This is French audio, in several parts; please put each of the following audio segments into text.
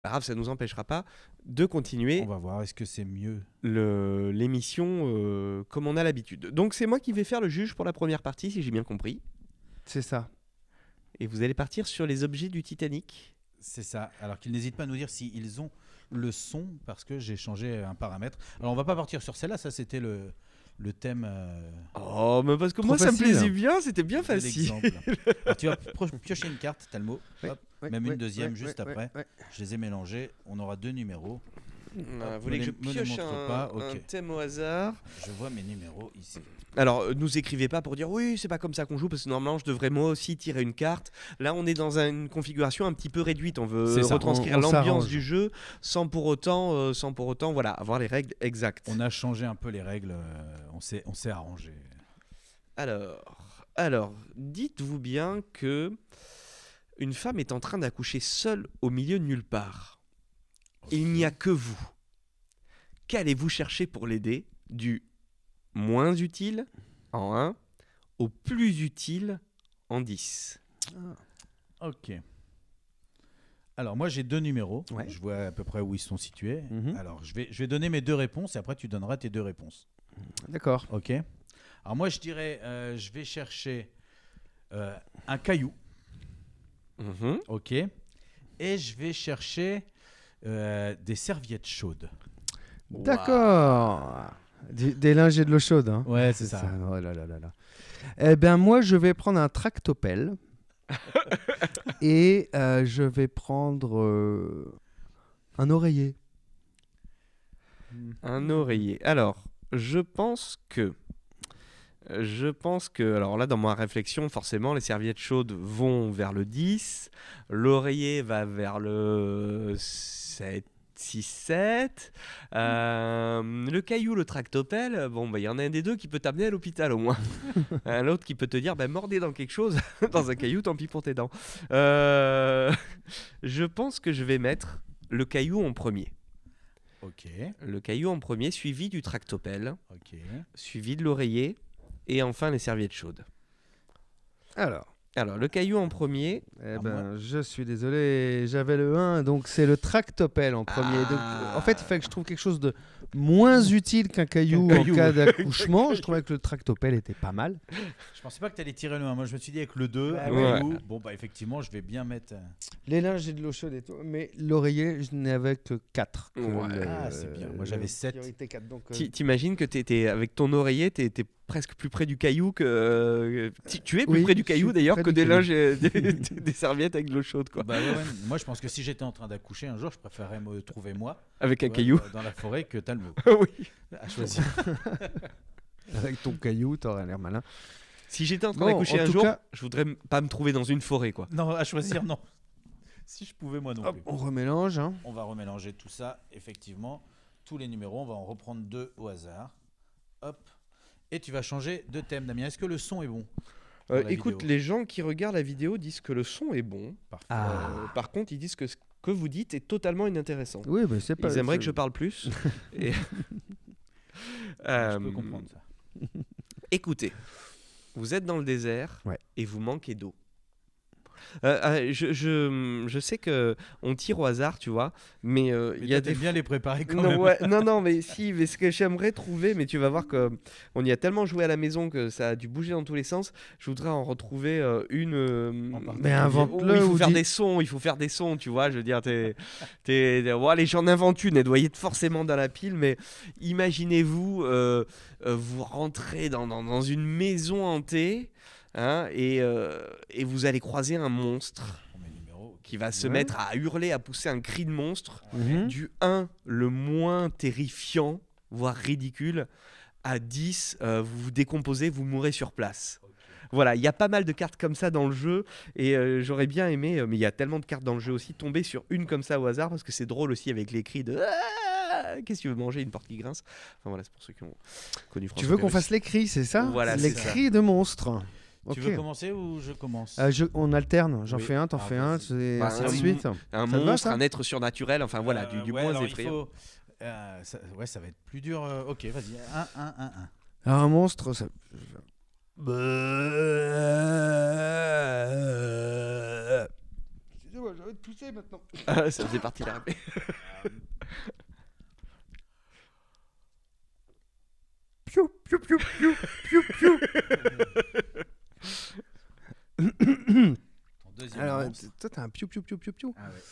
pas grave, ça ne nous empêchera pas de continuer On va voir, est-ce que c'est mieux? l'émission comme on a l'habitude. Donc c'est moi qui vais faire le juge pour la première partie, si j'ai bien compris. C'est ça. Et vous allez partir sur les objets du Titanic. C'est ça. Alors qu'ils n'hésitent pas à nous dire s'ils ont le son, parce que j'ai changé un paramètre. Alors on va pas partir sur celle-là, ça c'était le thème. Oh, mais parce que Trop moi ça me facile. plaisait bien, c'était bien de facile. l'exemple. Alors tu vas piocher une carte, t'as le mot. Ouais, Hop, ouais, même ouais, une deuxième ouais, juste ouais, après. ouais. Je les ai mélangés. On aura 2 numéros. Vous voulez que je me les pioche montre pas, ok. un thème au hasard? Je vois mes numéros ici. Alors, nous écrivez pas pour dire oui, c'est pas comme ça qu'on joue, parce que normalement, je devrais moi aussi tirer une carte. Là, on est dans une configuration un petit peu réduite. On veut C'est ça, retranscrire on l'ambiance s'arrange. du jeu sans pour autant, voilà, avoir les règles exactes. On a changé un peu les règles. On s'est arrangé. Alors, dites-vous bien que une femme est en train d'accoucher seule au milieu de nulle part. Il n'y a que vous. Qu'allez-vous chercher pour l'aider du moins utile en 1 au plus utile en 10? Ok. Alors moi j'ai 2 numéros. Ouais. Je vois à peu près où ils sont situés. Mhm. Alors je vais donner mes 2 réponses et après tu donneras tes 2 réponses. D'accord. Ok. Alors moi je dirais, je vais chercher un caillou. Mhm. Ok. Et je vais chercher des serviettes chaudes. D'accord. Des linges et de l'eau chaude. Hein. Ouais, c'est ça. Oh là là là là. Eh bien, moi, je vais prendre un tractopelle. Et je vais prendre un oreiller. Un oreiller. Alors, je pense que, alors là, dans ma réflexion, forcément, les serviettes chaudes vont vers le 10, l'oreiller va vers le 7, 6, 7, le caillou, le tractopelle, bon, bah, il y en a un des deux qui peut t'amener à l'hôpital au moins. L'autre qui peut te dire, bah, mordez dans quelque chose, dans un caillou, tant pis pour tes dents. Je pense que je vais mettre le caillou en premier. Ok. Le caillou en premier, suivi du tractopelle, Ok. suivi de l'oreiller, et enfin les serviettes chaudes. Alors, le caillou en premier. Eh Ah, ben, je suis désolé, j'avais le 1, donc c'est le tractopelle en premier. Donc, en fait, il fallait que je trouve quelque chose de moins utile qu'un caillou, Qu'un caillou, en cas ouais. d'accouchement. Je trouvais que le tractopelle était pas mal. Je pensais pas que tu allais tirer le 1. Moi je me suis dit avec le 2, Bah le ouais. caillou, bon bah effectivement je vais bien mettre. Les linges et de l'eau chaude et tout, mais l'oreiller, je n'avais que 4. Ouais. Ah, c'est bien. Moi, j'avais 7. Priorité 4, donc, T'imagines que t'étais avec ton oreiller, t'es presque plus près du caillou que. Tu es plus Oui, près du je caillou suis d'ailleurs près que du des caillou. linges et des serviettes avec de l'eau chaude, quoi. Bah ouais. Moi je pense que si j'étais en train d'accoucher un jour, je préférerais me trouver moi Avec un ouais, caillou. dans la forêt que Talmo. Oui. À choisir. avec ton caillou, t'aurais l'air malin. Si j'étais en train Bon, d'accoucher en un tout jour, cas- je voudrais pas me trouver dans une forêt, quoi. Non, à choisir non. Si je pouvais moi non Hop, plus. on remélange. Hein. On va remélanger tout ça, effectivement. Tous les numéros, on va en reprendre 2 au hasard. Hop. Et tu vas changer de thème, Damien. Est-ce que le son est bon pour la Écoute, vidéo les gens qui regardent la vidéo disent que le son est bon. Parfait. Ah. Par contre, ils disent que ce que vous dites est totalement inintéressant. Oui, mais c'est pas. Ils aimeraient c'est- que je parle plus. Et- Je peux comprendre ça. Écoutez, vous êtes dans le désert Ouais. et vous manquez d'eau. Je sais que on tire au hasard, tu vois, mais il y a des bien les préparer quand non, même. ouais, non, mais si, mais ce que j'aimerais trouver, mais tu vas voir que on y a tellement joué à la maison que ça a dû bouger dans tous les sens. Je voudrais en retrouver une. En particulier. Mais invente-le où il faut ou faire dis- il faut faire des sons, tu vois. Je veux dire, ouais, les gens inventent une, elle doit y être forcément dans la pile, mais imaginez-vous, vous rentrez dans une maison hantée. Hein, et vous allez croiser un monstre Mes numéros. qui va se Ouais. mettre à hurler, à pousser un cri de monstre. Mhm. Du 1, le moins terrifiant, voire ridicule, à 10, vous vous décomposez, vous mourrez sur place. Voilà, il y a pas mal de cartes comme ça dans le jeu et j'aurais bien aimé, mais il y a tellement de cartes dans le jeu aussi, tomber sur une comme ça au hasard parce que c'est drôle aussi avec les cris de Ah, qu'est-ce que tu veux manger, une porte qui grince. Enfin voilà, c'est pour ceux qui ont connu François Tu veux qu'on Pérus. fasse les cris, c'est ça? Voilà, les c'est ça. cris de monstres. Tu Ok. veux commencer ou je commence On alterne. J'en Oui. fais un, t'en Ah, fais un, vas-y. c'est Bah, ainsi de un suite. Un Ça te va, monstre, ça un être surnaturel, enfin voilà, du ouais, moins alors, effrayant. Ouais, ça va être plus dur. Ok, vas-y. 1. Alors, un monstre, ça. Excusez-moi, j'arrête tousser maintenant. Ah, ça faisait partie de la répé. Piou, piou, piou, piou, piou, piou. Ton deuxième Alors, monstre. toi, t'as un piou, piou, piou, piou, piou. Ah ouais.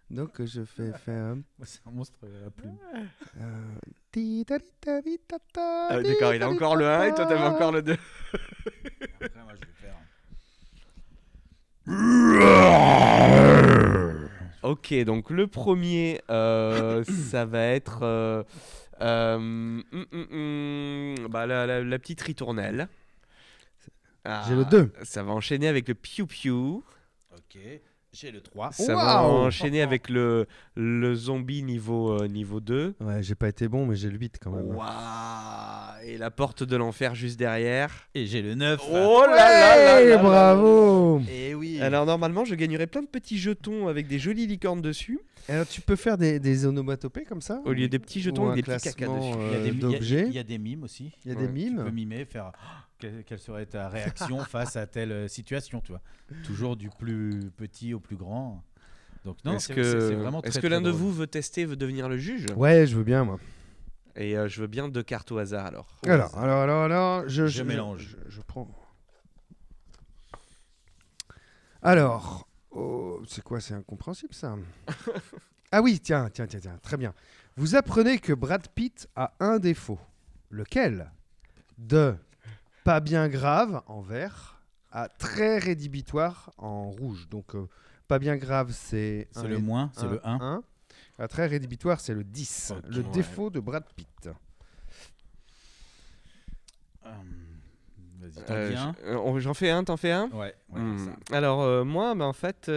Donc, je fais faire... Moi, c'est un monstre à plume. Ah, d'accord, il a encore le 1 et toi t'avais encore le 2. Après, moi, je vais faire. Ok, donc le premier, ça va être bah, la petite ritournelle. J'ai le 2. Ça va enchaîner avec le piou-piou. Ok. J'ai le 3. Ça va Waouh. enchaîner avec le zombie niveau 2. Ouais, j'ai pas été bon, mais j'ai le 8 quand même. Waouh. Et la porte de l'enfer juste derrière. Et j'ai le 9. Oh là là là là là. Bravo. Et oui. Alors normalement, je gagnerais plein de petits jetons avec des jolies licornes dessus. Alors, tu peux faire des onomatopées comme ça Au lieu des petits jetons Ou avec un des petits caca classement, dessus. Il y a des, d'objets. il y a des mimes aussi. Il y a Ouais, des Tu peux mimes. mimer, faire quelle serait ta réaction face à telle situation, tu vois. Toujours du plus petit au plus grand. Donc non, Est-ce c'est vraiment que, très, l'un très de drôle. vous veut tester, veut devenir le juge? Ouais, je veux bien, moi. Et je veux bien 2 cartes au hasard alors. Alors, Je mélange. Je prends. Alors, c'est quoi? C'est incompréhensible ça. Ah oui, tiens, très bien. Vous apprenez que Brad Pitt a un défaut. Lequel? De pas bien grave en vert à très rédhibitoire en rouge. Donc, pas bien grave, c'est C'est le moins, c'est le 1. À très rédhibitoire, c'est le 10. Ok. Le Ouais. défaut de Brad Pitt. Vas-y, t'en dis un. J'en fais un, t'en fais un? Ouais, Hmm. ça. Alors moi, en fait,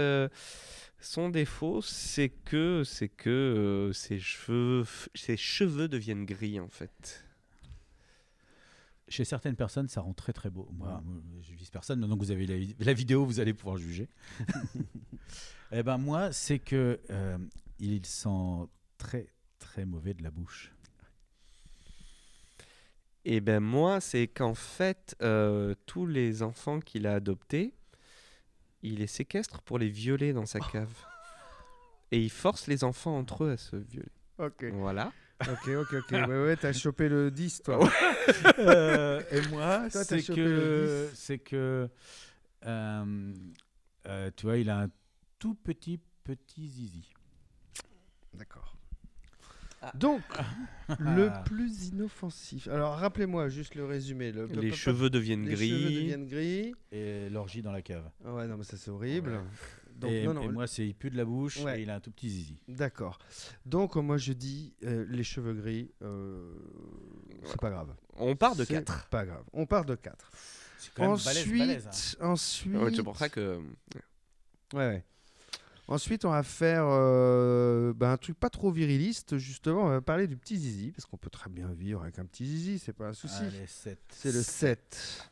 son défaut, c'est que ses cheveux deviennent gris en fait. Chez certaines personnes, ça rend très très beau. Moi, je vise personne. Maintenant que vous avez la vidéo, vous allez pouvoir juger. Eh ben moi, c'est que il sent très très mauvais de la bouche. Et ben moi, c'est qu'en fait, tous les enfants qu'il a adoptés, il les séquestre pour les violer dans sa cave. Et il force les enfants entre eux à se violer. Ok. Voilà. Ok. Ouais, t'as chopé le 10, toi. Et moi, Toi, t'as c'est chopé le que tu vois, il a un tout petit zizi. D'accord. Ah. Donc, le plus inoffensif. Alors, rappelez-moi juste le résumé. Les cheveux deviennent les gris. cheveux deviennent gris. Et l'orgie dans la cave. Ah ouais, non, mais ça, c'est horrible. Ouais. Donc, Et, non, et moi, c'est il pue de la bouche Ouais. et il a un tout petit zizi. D'accord. Donc, moi, je dis les cheveux gris, c'est pas grave. On part de C'est 4. pas grave. On part de 4. C'est quand même balèze, hein. Ensuite, Ouais, c'est pour ça que... Ouais. Ensuite, on va faire un truc pas trop viriliste, justement. On va parler du petit zizi, parce qu'on peut très bien vivre avec un petit zizi, c'est pas un souci. Allez, 7. C'est le 7.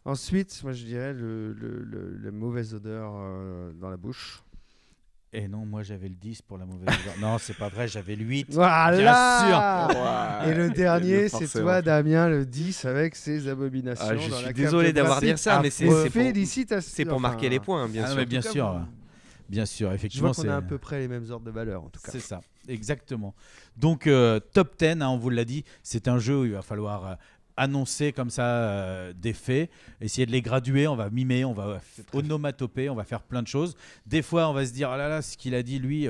Ensuite, moi je dirais la mauvaise odeur dans la bouche. Et non, moi j'avais le 10 pour la mauvaise odeur. Non, c'est pas vrai, j'avais le 8. Voilà. Ouais, Et le dernier, c'est forcément. toi, Damien, le 10 avec ses abominations. Ah, je dans suis la cave désolé de d'avoir Brad dit Pitt. ça, mais c'est Affreux. pour- Félicitations. c'est pour marquer les points, bien Ah, sûr. mais bien En tout cas, sûr. vous- Bien sûr, Je effectivement. vois qu'on a à c'est- peu près les mêmes ordres de valeur, en tout cas. C'est ça, exactement. Donc, top 10, hein, on vous l'a dit, c'est un jeu où il va falloir annoncer comme ça des faits, essayer de les graduer, on va mimer, on va onomatoper, on va faire plein de choses. Des fois, on va se dire, ah là là, ce qu'il a dit, lui,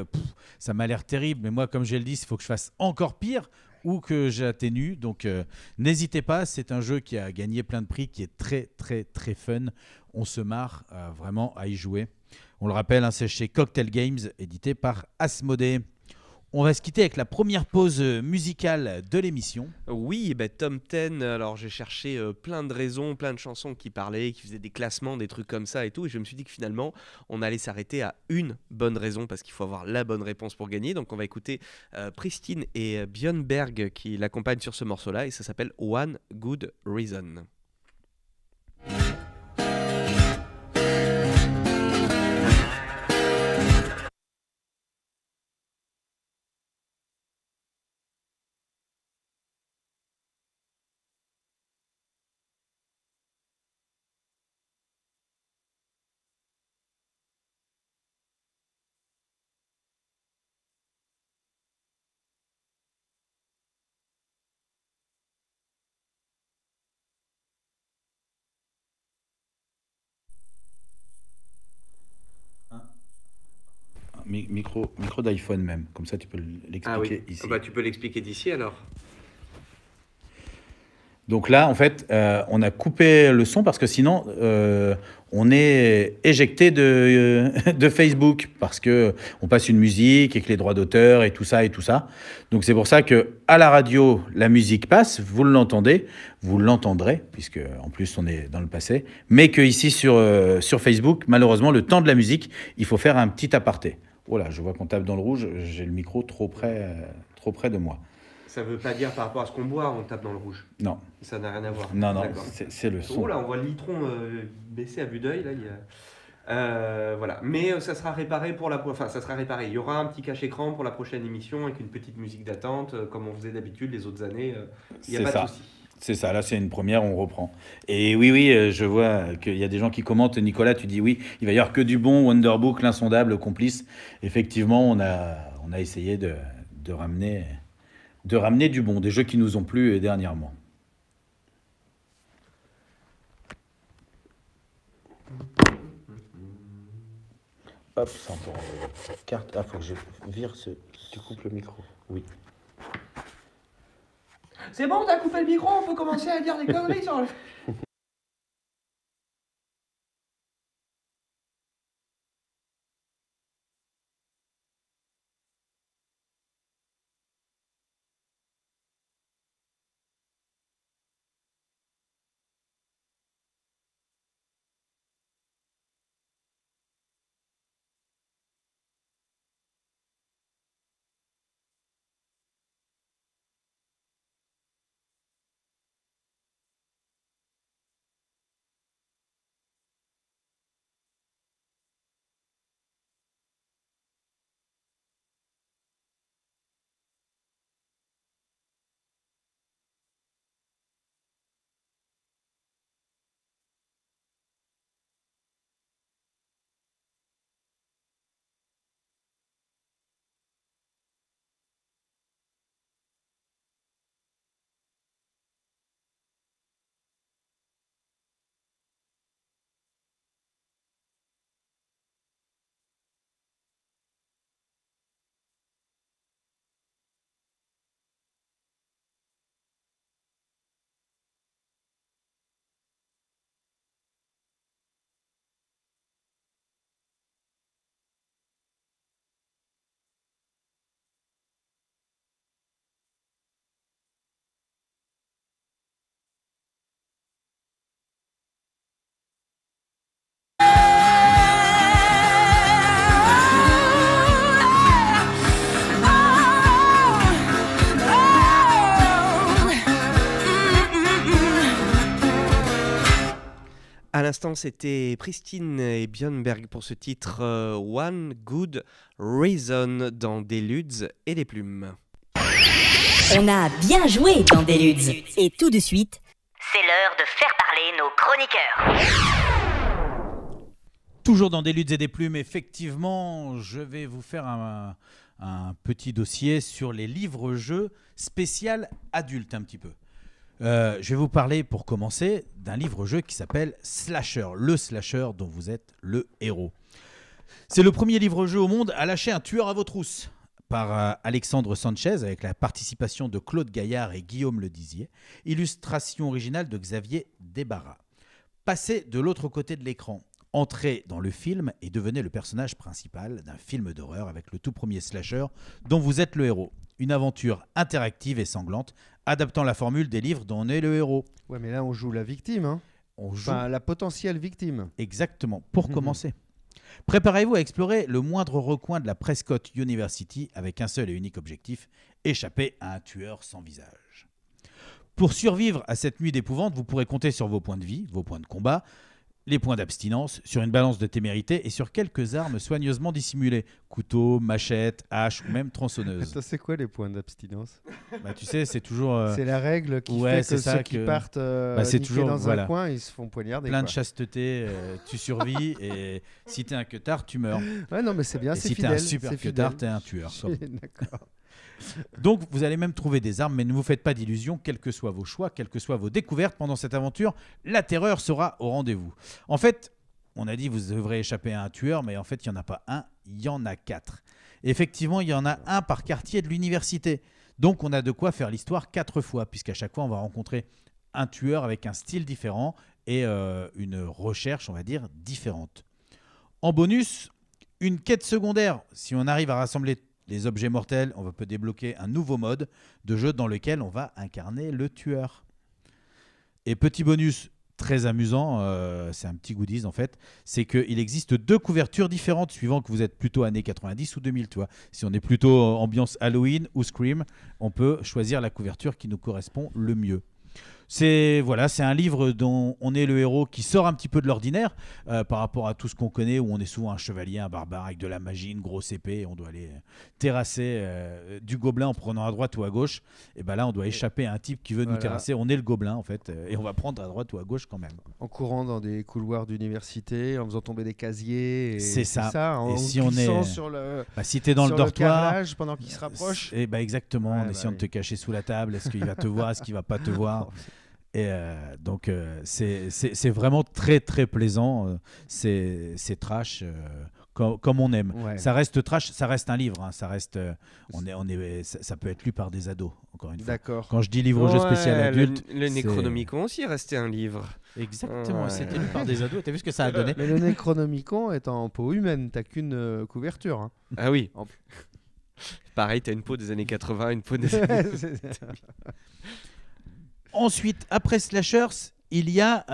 ça m'a l'air terrible, mais moi, comme j'ai le 10, il faut que je fasse encore pire ou que j'atténue. Donc, n'hésitez pas, c'est un jeu qui a gagné plein de prix, qui est très, très, très fun. On se marre vraiment à y jouer. On le rappelle, hein, c'est chez Cocktail Games, édité par Asmodée. On va se quitter avec la première pause musicale de l'émission. Oui, ben, Tom 10, alors j'ai cherché plein de raisons, plein de chansons qui parlaient, qui faisaient des classements, des trucs comme ça et tout, et je me suis dit que finalement, on allait s'arrêter à une bonne raison, parce qu'il faut avoir la bonne réponse pour gagner. Donc on va écouter Pristine et Björn Berg qui l'accompagnent sur ce morceau-là, et ça s'appelle One Good Reason. micro d'iPhone même. Comme ça, tu peux l'expliquer ici. Tu peux l'expliquer d'ici alors. Donc là, en fait, on a coupé le son parce que sinon, on est éjecté de Facebook parce que on passe une musique et que les droits d'auteur et tout ça et tout ça. Donc c'est pour ça que à la radio, la musique passe, vous l'entendez, vous l'entendrez puisque en plus on est dans le passé, mais que ici sur Facebook, malheureusement, le temps de la musique, il faut faire un petit aparté. Voilà, je vois qu'on tape dans le rouge, j'ai le micro trop près de moi. Ça veut pas dire par rapport à ce qu'on boit, on tape dans le rouge. Non. Ça n'a rien à voir. Non, D'accord. c'est le son. Oh là, on voit le litron baisser à vue d'œil. Là, voilà. Mais ça sera réparé ça sera réparé. Il y aura un petit cache-écran pour la prochaine émission avec une petite musique d'attente, comme on faisait d'habitude les autres années. Il n'y a pas de souci. C'est ça, là c'est une première, on reprend. Et oui, je vois qu'il y a des gens qui commentent. Nicolas, tu dis oui, il va y avoir que du bon, Wonderbook, l'insondable, complice. Effectivement, on a essayé de ramener du bon, des jeux qui nous ont plu dernièrement. Hop, c'est encore carte. Ah, faut que je vire ce... Tu coupes le micro. Oui. C'est bon, t'as coupé le micro, on peut commencer à dire des conneries sur le... À l'instant, c'était Pristine et Björnberg pour ce titre One Good Reason dans Deludes et les plumes. On a bien joué dans Deludes. Et tout de suite, c'est l'heure de faire parler nos chroniqueurs. Toujours dans Deludes et des plumes, effectivement, je vais vous faire un petit dossier sur les livres-jeux spécial adultes un petit peu. Je vais vous parler, pour commencer, d'un livre-jeu qui s'appelle Slasher, le slasher dont vous êtes le héros. C'est le premier livre-jeu au monde à lâcher un tueur à vos trousses, par Alexandre Sanchez, avec la participation de Claude Gaillard et Guillaume Ledizier, illustration originale de Xavier Desbarras. Passez de l'autre côté de l'écran, entrez dans le film et devenez le personnage principal d'un film d'horreur avec le tout premier slasher dont vous êtes le héros. Une aventure interactive et sanglante, adaptant la formule des livres dont on est le héros. Ouais, mais là, on joue la victime. Hein. On joue la potentielle victime. Exactement, pour commencer. Préparez-vous à explorer le moindre recoin de la Prescott University avec un seul et unique objectif, échapper à un tueur sans visage. Pour survivre à cette nuit d'épouvante, vous pourrez compter sur vos points de vie, vos points de combat, les points d'abstinence, sur une balance de témérité et sur quelques armes soigneusement dissimulées. Couteau, machette, hache ou même tronçonneuse. Ça, c'est quoi les points d'abstinence ? Tu sais, c'est toujours... C'est la règle qui fait que ceux qui partent c'est toujours, dans un coin, ils se font poignarder. Plein de chasteté, tu survis et si t'es un queutard, tu meurs. Ouais, non, mais c'est bien, et c'est si fidèle. Si t'es un super queutard, t'es un tueur. D'accord. Donc, vous allez même trouver des armes, mais ne vous faites pas d'illusions, quels que soient vos choix, quelles que soient vos découvertes pendant cette aventure, la terreur sera au rendez-vous. En fait, on a dit vous devrez échapper à un tueur, mais en fait, il n'y en a pas un, il y en a 4. Effectivement, il y en a un par quartier de l'université. Donc, on a de quoi faire l'histoire 4 fois, puisqu'à chaque fois, on va rencontrer un tueur avec un style différent et une recherche, on va dire, différente. En bonus, une quête secondaire. Si on arrive à rassembler les objets mortels, on peut débloquer un nouveau mode de jeu dans lequel on va incarner le tueur. Et petit bonus très amusant, c'est un petit goodies en fait, c'est qu'il existe 2 couvertures différentes suivant que vous êtes plutôt années 90 ou 2000. Tu vois. Si on est plutôt ambiance Halloween ou Scream, on peut choisir la couverture qui nous correspond le mieux. C'est un livre dont on est le héros qui sort un petit peu de l'ordinaire par rapport à tout ce qu'on connaît, où on est souvent un chevalier, un barbare avec de la magie, une grosse épée, et on doit aller terrasser du gobelin en prenant à droite ou à gauche. Et ben là, on doit échapper à un type qui veut nous terrasser. On est le gobelin en fait, et on va prendre à droite ou à gauche quand même. En courant dans des couloirs d'université, en faisant tomber des casiers. C'est ça. En et si on est sur le, si t'es dans le dortoir, pendant qu'il se rapproche. Et exactement, en essayant de te cacher sous la table. Est-ce qu'il va te voir, est-ce qu'il va pas te voir? Et donc c'est vraiment très très plaisant, c'est trash comme on aime. Ouais. Ça reste trash, ça reste un livre, hein, ça reste ça peut être lu par des ados, encore une fois. D'accord. Quand je dis livre-jeu spécial adulte, le Necronomicon aussi est resté un livre. Exactement, c'était lu par des ados. T'as vu ce que ça a donné? Mais le Necronomicon est en peau humaine, t'as qu'une couverture. Hein. Ah oui. Pareil, t'as une peau des années 80, une peau des années... Ensuite, après Slashers, il y a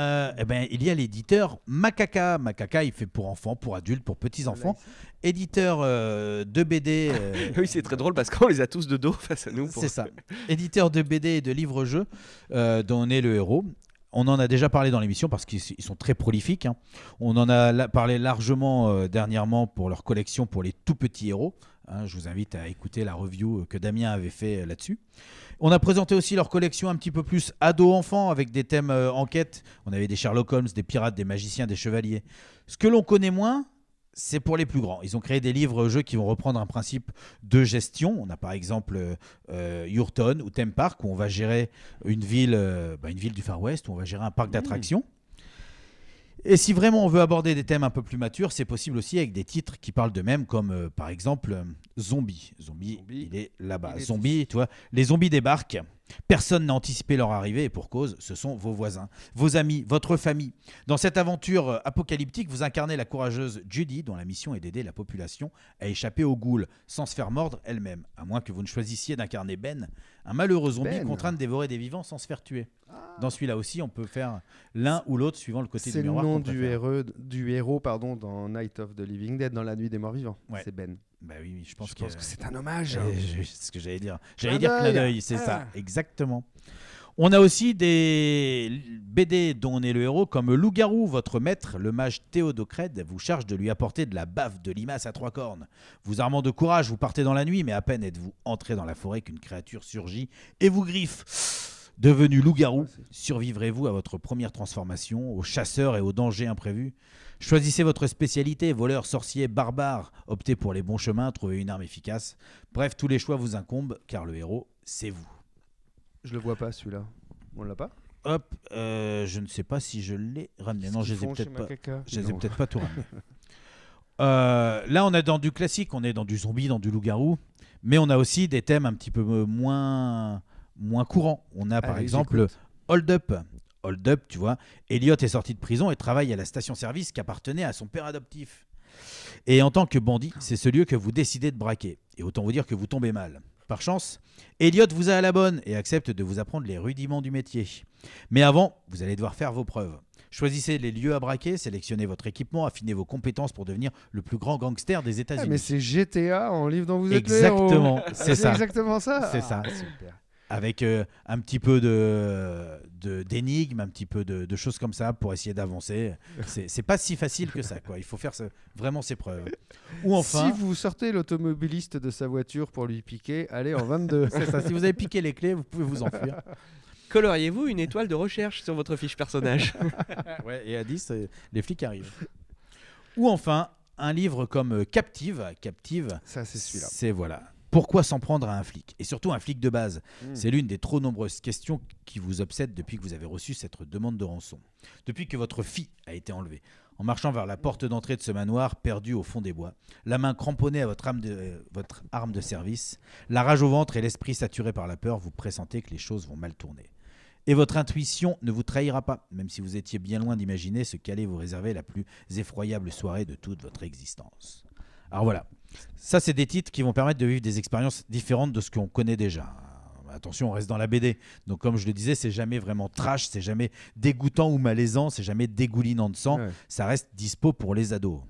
l'éditeur Macaca. Macaca, il fait pour enfants, pour adultes, pour petits-enfants. Éditeur de BD... Oui, c'est très drôle parce qu'on les a tous de dos face à nous. C'est ça. Éditeur de BD et de livres-jeux dont on est le héros. On en a déjà parlé dans l'émission parce qu'ils sont très prolifiques. Hein. On en a parlé largement dernièrement pour leur collection pour les tout petits héros. Hein, je vous invite à écouter la review que Damien avait fait là-dessus. On a présenté aussi leur collection un petit peu plus ado-enfant avec des thèmes enquête. On avait des Sherlock Holmes, des pirates, des magiciens, des chevaliers. Ce que l'on connaît moins, c'est pour les plus grands. Ils ont créé des livres-jeux qui vont reprendre un principe de gestion. On a par exemple Yurton ou Theme Park où on va gérer une ville du Far West, où on va gérer un parc d'attractions. Et si vraiment on veut aborder des thèmes un peu plus matures, c'est possible aussi avec des titres qui parlent d'eux-mêmes, comme par exemple Zombie. Zombie, il est là-bas. Zombie, tu vois, les zombies débarquent. Personne n'a anticipé leur arrivée et pour cause, ce sont vos voisins, vos amis, votre famille. Dans cette aventure apocalyptique, vous incarnez la courageuse Judy, dont la mission est d'aider la population à échapper aux ghouls sans se faire mordre elle-même. À moins que vous ne choisissiez d'incarner Ben, un malheureux zombie contraint de dévorer des vivants sans se faire tuer. Dans celui-là aussi, on peut faire l'un ou l'autre suivant le côté du miroir. C'est le nom du héros dans Night of the Living Dead, dans La Nuit des Morts Vivants. Ouais. C'est Ben. Bah oui, je pense que c'est un hommage. C'est ce que j'allais dire. J'allais dire clin d'œil, c'est ça, exactement. On a aussi des BD dont on est le héros, comme Loup-garou, votre maître, le mage Théodocrède, vous charge de lui apporter de la baffe de limace à 3 cornes. Vous armant de courage, vous partez dans la nuit, mais à peine êtes-vous entré dans la forêt qu'une créature surgit et vous griffe. Devenu loup-garou, survivrez-vous à votre première transformation, aux chasseurs et aux dangers imprévus? Choisissez votre spécialité, voleur, sorcier, barbare. Optez pour les bons chemins, trouvez une arme efficace. Bref, tous les choix vous incombent, car le héros, c'est vous. Je le vois pas, celui-là. On l'a pas? Hop, je ne sais pas si je l'ai ramené. Non, je les ai peut-être pas. Je les ai peut-être pas tout ramenés. Là, on est dans du classique, on est dans du zombie, dans du loup-garou. Mais on a aussi des thèmes un petit peu moins courants. On a par exemple Hold Up. Hold Up, tu vois, Elliot est sorti de prison et travaille à la station-service qui appartenait à son père adoptif. Et en tant que bandit, c'est ce lieu que vous décidez de braquer. Et autant vous dire que vous tombez mal. Par chance, Elliot vous a à la bonne et accepte de vous apprendre les rudiments du métier. Mais avant, vous allez devoir faire vos preuves. Choisissez les lieux à braquer, sélectionnez votre équipement, affinez vos compétences pour devenir le plus grand gangster des États-Unis. Mais c'est GTA en livre dont vous êtes exactement, le héros. C'est ça. Exactement ça. C'est ça. Super. Avec un petit peu d'énigmes, un petit peu de choses comme ça pour essayer d'avancer. C'est pas si facile que ça, quoi. Il faut faire vraiment ses preuves. Ou enfin, si vous sortez l'automobiliste de sa voiture pour lui piquer, allez en 22. C'est ça. Si vous avez piqué les clés, vous pouvez vous enfuir. Coloriez-vous une étoile de recherche sur votre fiche personnage? Ouais, et à 10, les flics arrivent. Ou enfin, un livre comme Captive. Captive, ça c'est celui-là. C'est voilà. Pourquoi s'en prendre à un flic? Et surtout un flic de base. C'est l'une des trop nombreuses questions qui vous obsèdent depuis que vous avez reçu cette demande de rançon. Depuis que votre fille a été enlevée. En marchant vers la porte d'entrée de ce manoir perdu au fond des bois, la main cramponnée à votre arme de service, la rage au ventre et l'esprit saturé par la peur, vous pressentez que les choses vont mal tourner. Et votre intuition ne vous trahira pas, même si vous étiez bien loin d'imaginer ce qu'allait vous réserver la plus effroyable soirée de toute votre existence. Alors voilà, ça c'est des titres qui vont permettre de vivre des expériences différentes de ce qu'on connaît déjà. Attention, on reste dans la BD. Donc comme je le disais, c'est jamais vraiment trash, c'est jamais dégoûtant ou malaisant, c'est jamais dégoulinant de sang. Ouais. Ça reste dispo pour les ados.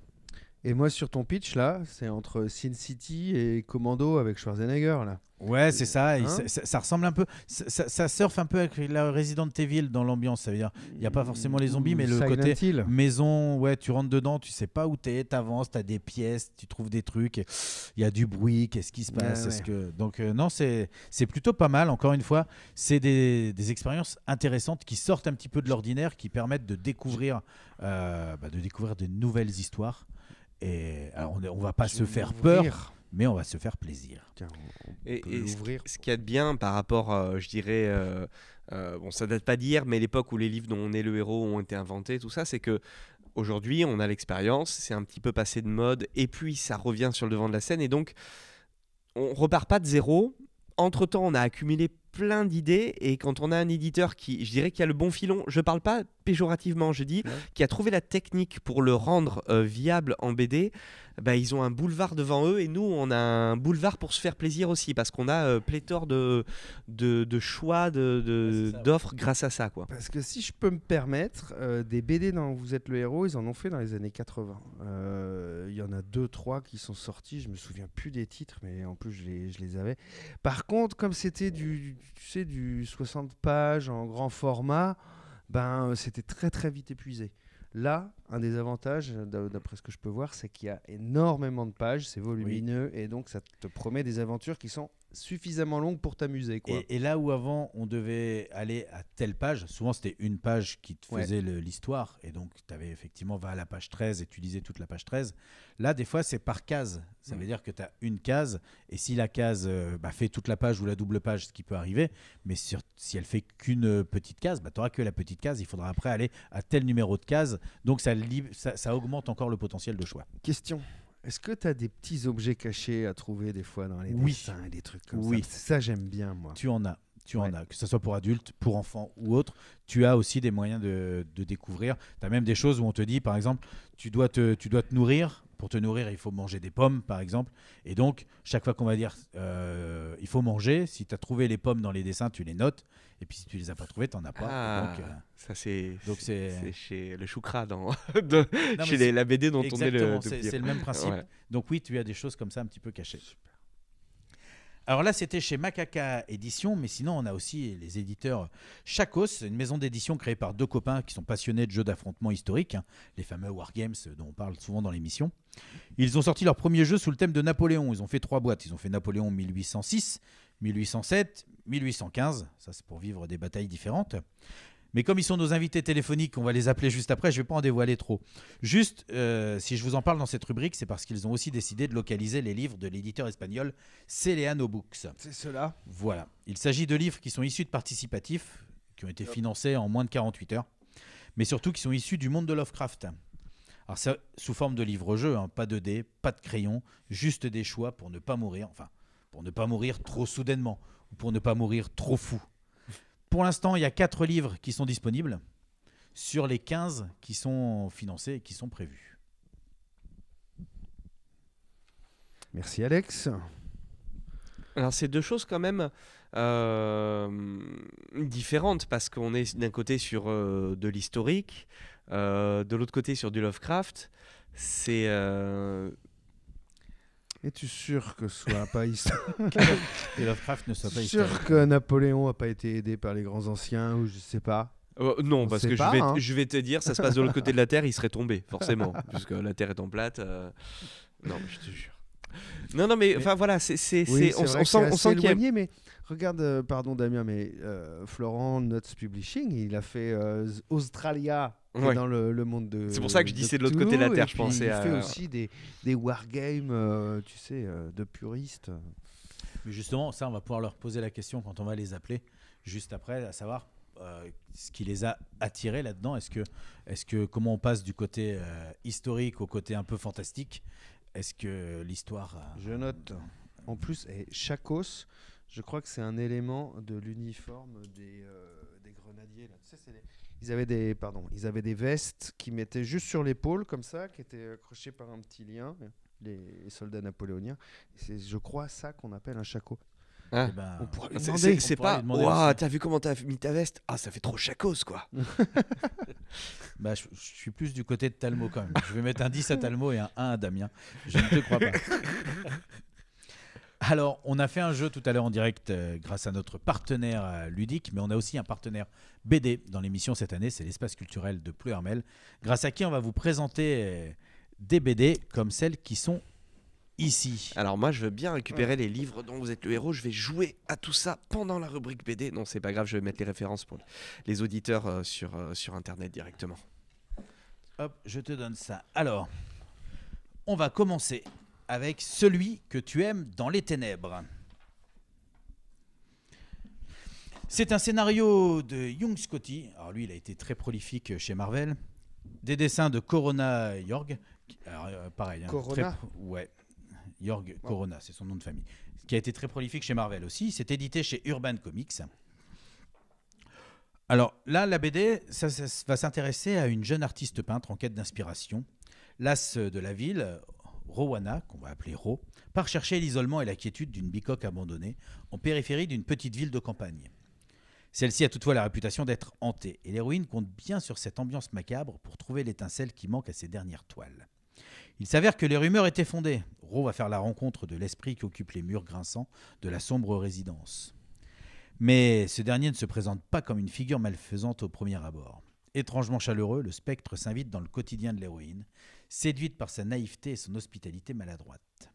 Et moi, sur ton pitch, là, c'est entre Sin City et Commando avec Schwarzenegger, là. Ouais, c'est ça. Et Hein ça ressemble un peu. Ça surfe un peu avec la Resident Evil dans l'ambiance. Ça veut dire, il n'y a pas forcément les zombies, mais le Silent côté Hill. maison. Ouais, tu rentres dedans, tu sais pas où t'es, t'avances, t'as des pièces, tu trouves des trucs. Il y a du bruit. Qu'est-ce qui se passe? Ouais. Donc non, c'est plutôt pas mal. Encore une fois, c'est des expériences intéressantes qui sortent un petit peu de l'ordinaire, qui permettent de découvrir de nouvelles histoires. Et alors, on va pas Je se vais faire l'ouvrir. peur, mais on va se faire plaisir. Tiens, on Et, peut et l'ouvrir. ce qu'il y a de bien par rapport, je dirais, bon, ça date pas d'hier, mais l'époque où les livres dont on est le héros ont été inventés, tout ça, c'est que aujourd'hui, on a l'expérience, c'est un petit peu passé de mode, et puis ça revient sur le devant de la scène, et donc on repart pas de zéro. Entre-temps, on a accumulé plein d'idées, et quand on a un éditeur qui, je dirais, qui a le bon filon, je parle pas péjorativement, je dis, Ouais. qui a trouvé la technique pour le rendre viable en BD, bah, ils ont un boulevard devant eux, et nous, on a un boulevard pour se faire plaisir aussi, parce qu'on a pléthore de choix, c'est ça, ouais. d'offres grâce à ça, quoi. Parce que si je peux me permettre, des BD dans Vous êtes le héros, ils en ont fait dans les années 80. Il y en a 2-3 qui sont sortis, je me souviens plus des titres, mais en plus je les avais. Par contre, comme c'était du 60 pages en grand format, ben c'était très très vite épuisé. Là, un des avantages, d'après ce que je peux voir, c'est qu'il y a énormément de pages, c'est volumineux, et donc ça te promet des aventures qui sont suffisamment longues pour t'amuser, quoi. Et là où avant on devait aller à telle page, souvent c'était une page qui te faisait l'histoire, et donc tu avais effectivement va à la page 13 et tu lisais toute la page 13. Là, des fois, c'est par case. Ça veut dire que tu as une case, et si la case fait toute la page ou la double page, ce qui peut arriver, mais si elle fait qu'une petite case, tu n'auras que la petite case, il faudra après aller à tel numéro de case, donc ça augmente encore le potentiel de choix. Question. Est-ce que tu as des petits objets cachés à trouver des fois dans les Oui. dessins et des trucs comme Oui. ça? Ça, j'aime bien, moi. Tu en as. Ouais. Que ce soit pour adultes, pour enfants ou autres, tu as aussi des moyens de découvrir. Tu as même des choses où on te dit, par exemple, tu dois te nourrir. Pour te nourrir, il faut manger des pommes, par exemple. Et donc, chaque fois qu'on va dire il faut manger, si tu as trouvé les pommes dans les dessins, tu les notes. Et puis, si tu les as pas trouvées, tu n'en as pas. Ah, Donc, ça c'est chez le Choukra, Non, chez mais la BD dont on est exactement, le c'est le même principe. Ouais. Donc oui, tu as des choses comme ça un petit peu cachées. Alors là, c'était chez Macaca Édition, mais sinon, on a aussi les éditeurs Chacos, une maison d'édition créée par deux copains qui sont passionnés de jeux d'affrontement historiques, les fameux Wargames dont on parle souvent dans l'émission. Ils ont sorti leur premier jeu sous le thème de Napoléon. Ils ont fait 3 boîtes. Ils ont fait Napoléon 1806, 1807, 1815. Ça, c'est pour vivre des batailles différentes. Mais comme ils sont nos invités téléphoniques, on va les appeler juste après, je ne vais pas en dévoiler trop. Juste, si je vous en parle dans cette rubrique, c'est parce qu'ils ont aussi décidé de localiser les livres de l'éditeur espagnol Celeano Books. C'est cela. Voilà. Il s'agit de livres qui sont issus de participatifs, qui ont été financés en moins de 48 heures, mais surtout qui sont issus du monde de Lovecraft. Alors c'est sous forme de livre-jeu, hein, pas de dés, pas de crayons, juste des choix pour ne pas mourir, enfin, pour ne pas mourir trop soudainement, ou pour ne pas mourir trop fou. Pour l'instant, il y a 4 livres qui sont disponibles sur les 15 qui sont financés et qui sont prévus. Merci, Alex. Alors c'est deux choses quand même différentes, parce qu'on est d'un côté sur de l'historique, de l'autre côté sur du Lovecraft. C'est Es-tu sûr que ce soit pas historique? Et Lovecraft ne soit pas Sûr historique. que Napoléon n'a pas été aidé par les grands anciens, ou je sais pas. non, On parce sait que pas, hein. je vais te dire, ça se passe de l'autre côté de la Terre, il serait tombé, forcément, puisque la Terre étant plate. Non, mais je te jure. Non, mais enfin voilà, Oui, on c'est vrai que c'est sent assez qu'il y a. éloigné, mais regarde, pardon Damien, mais Florent Notes Publishing, il a fait Australia qui est Ouais. dans le monde de. C'est pour ça que je dis c'est de l'autre côté de la Cthulhu, Terre, et je puis pensais il à. fait aussi des wargames, tu sais, de puristes. Mais justement, ça, on va pouvoir leur poser la question quand on va les appeler juste après, à savoir ce qui les a attirés là-dedans. Est-ce que comment on passe du côté historique au côté un peu fantastique? Est-ce que l'histoire... Je note. En plus, Chacos, je crois que c'est un élément de l'uniforme des grenadiers. Là. Tu sais, ils avaient des vestes qui mettaient juste sur l'épaule, comme ça, qui étaient accrochées par un petit lien, les soldats napoléoniens. C'est, je crois, ça qu'on appelle un Chacos. Ah. On pourrait lui demander. C'est pas. Waouh, t'as vu comment t'as mis ta veste? Ah, ça fait trop chacos, quoi. Je suis plus du côté de Talmot quand même. Je vais mettre un 10 à Talmot et un 1 à Damien. Je ne te crois pas. Alors, on a fait un jeu tout à l'heure en direct grâce à notre partenaire ludique, mais on a aussi un partenaire BD dans l'émission cette année, c'est l'espace culturel de Pleuhermel, grâce à qui on va vous présenter des BD comme celles qui sont ici. Alors moi, je veux bien récupérer les livres dont vous êtes le héros. Je vais jouer à tout ça pendant la rubrique BD. Non, c'est pas grave, je vais mettre les références pour les auditeurs sur Internet directement. Hop, je te donne ça. Alors, on va commencer avec celui que tu aimes dans les ténèbres. C'est un scénario de Young Scotty. Alors lui, il a été très prolifique chez Marvel. Des dessins de Corona Jorg. Alors, pareil. Corona ouais. Jorg Corona, c'est son nom de famille. Qui a été très prolifique chez Marvel aussi. C'est édité chez Urban Comics. Alors là, la BD, ça va s'intéresser à une jeune artiste peintre en quête d'inspiration. L'as de la ville, Rowana, qu'on va appeler Ro, part chercher l'isolement et la quiétude d'une bicoque abandonnée en périphérie d'une petite ville de campagne. Celle-ci a toutefois la réputation d'être hantée, et l'héroïne compte bien sur cette ambiance macabre pour trouver l'étincelle qui manque à ses dernières toiles. Il s'avère que les rumeurs étaient fondées. Ro va faire la rencontre de l'esprit qui occupe les murs grinçants de la sombre résidence. Mais ce dernier ne se présente pas comme une figure malfaisante au premier abord. Étrangement chaleureux, le spectre s'invite dans le quotidien de l'héroïne, séduite par sa naïveté et son hospitalité maladroite.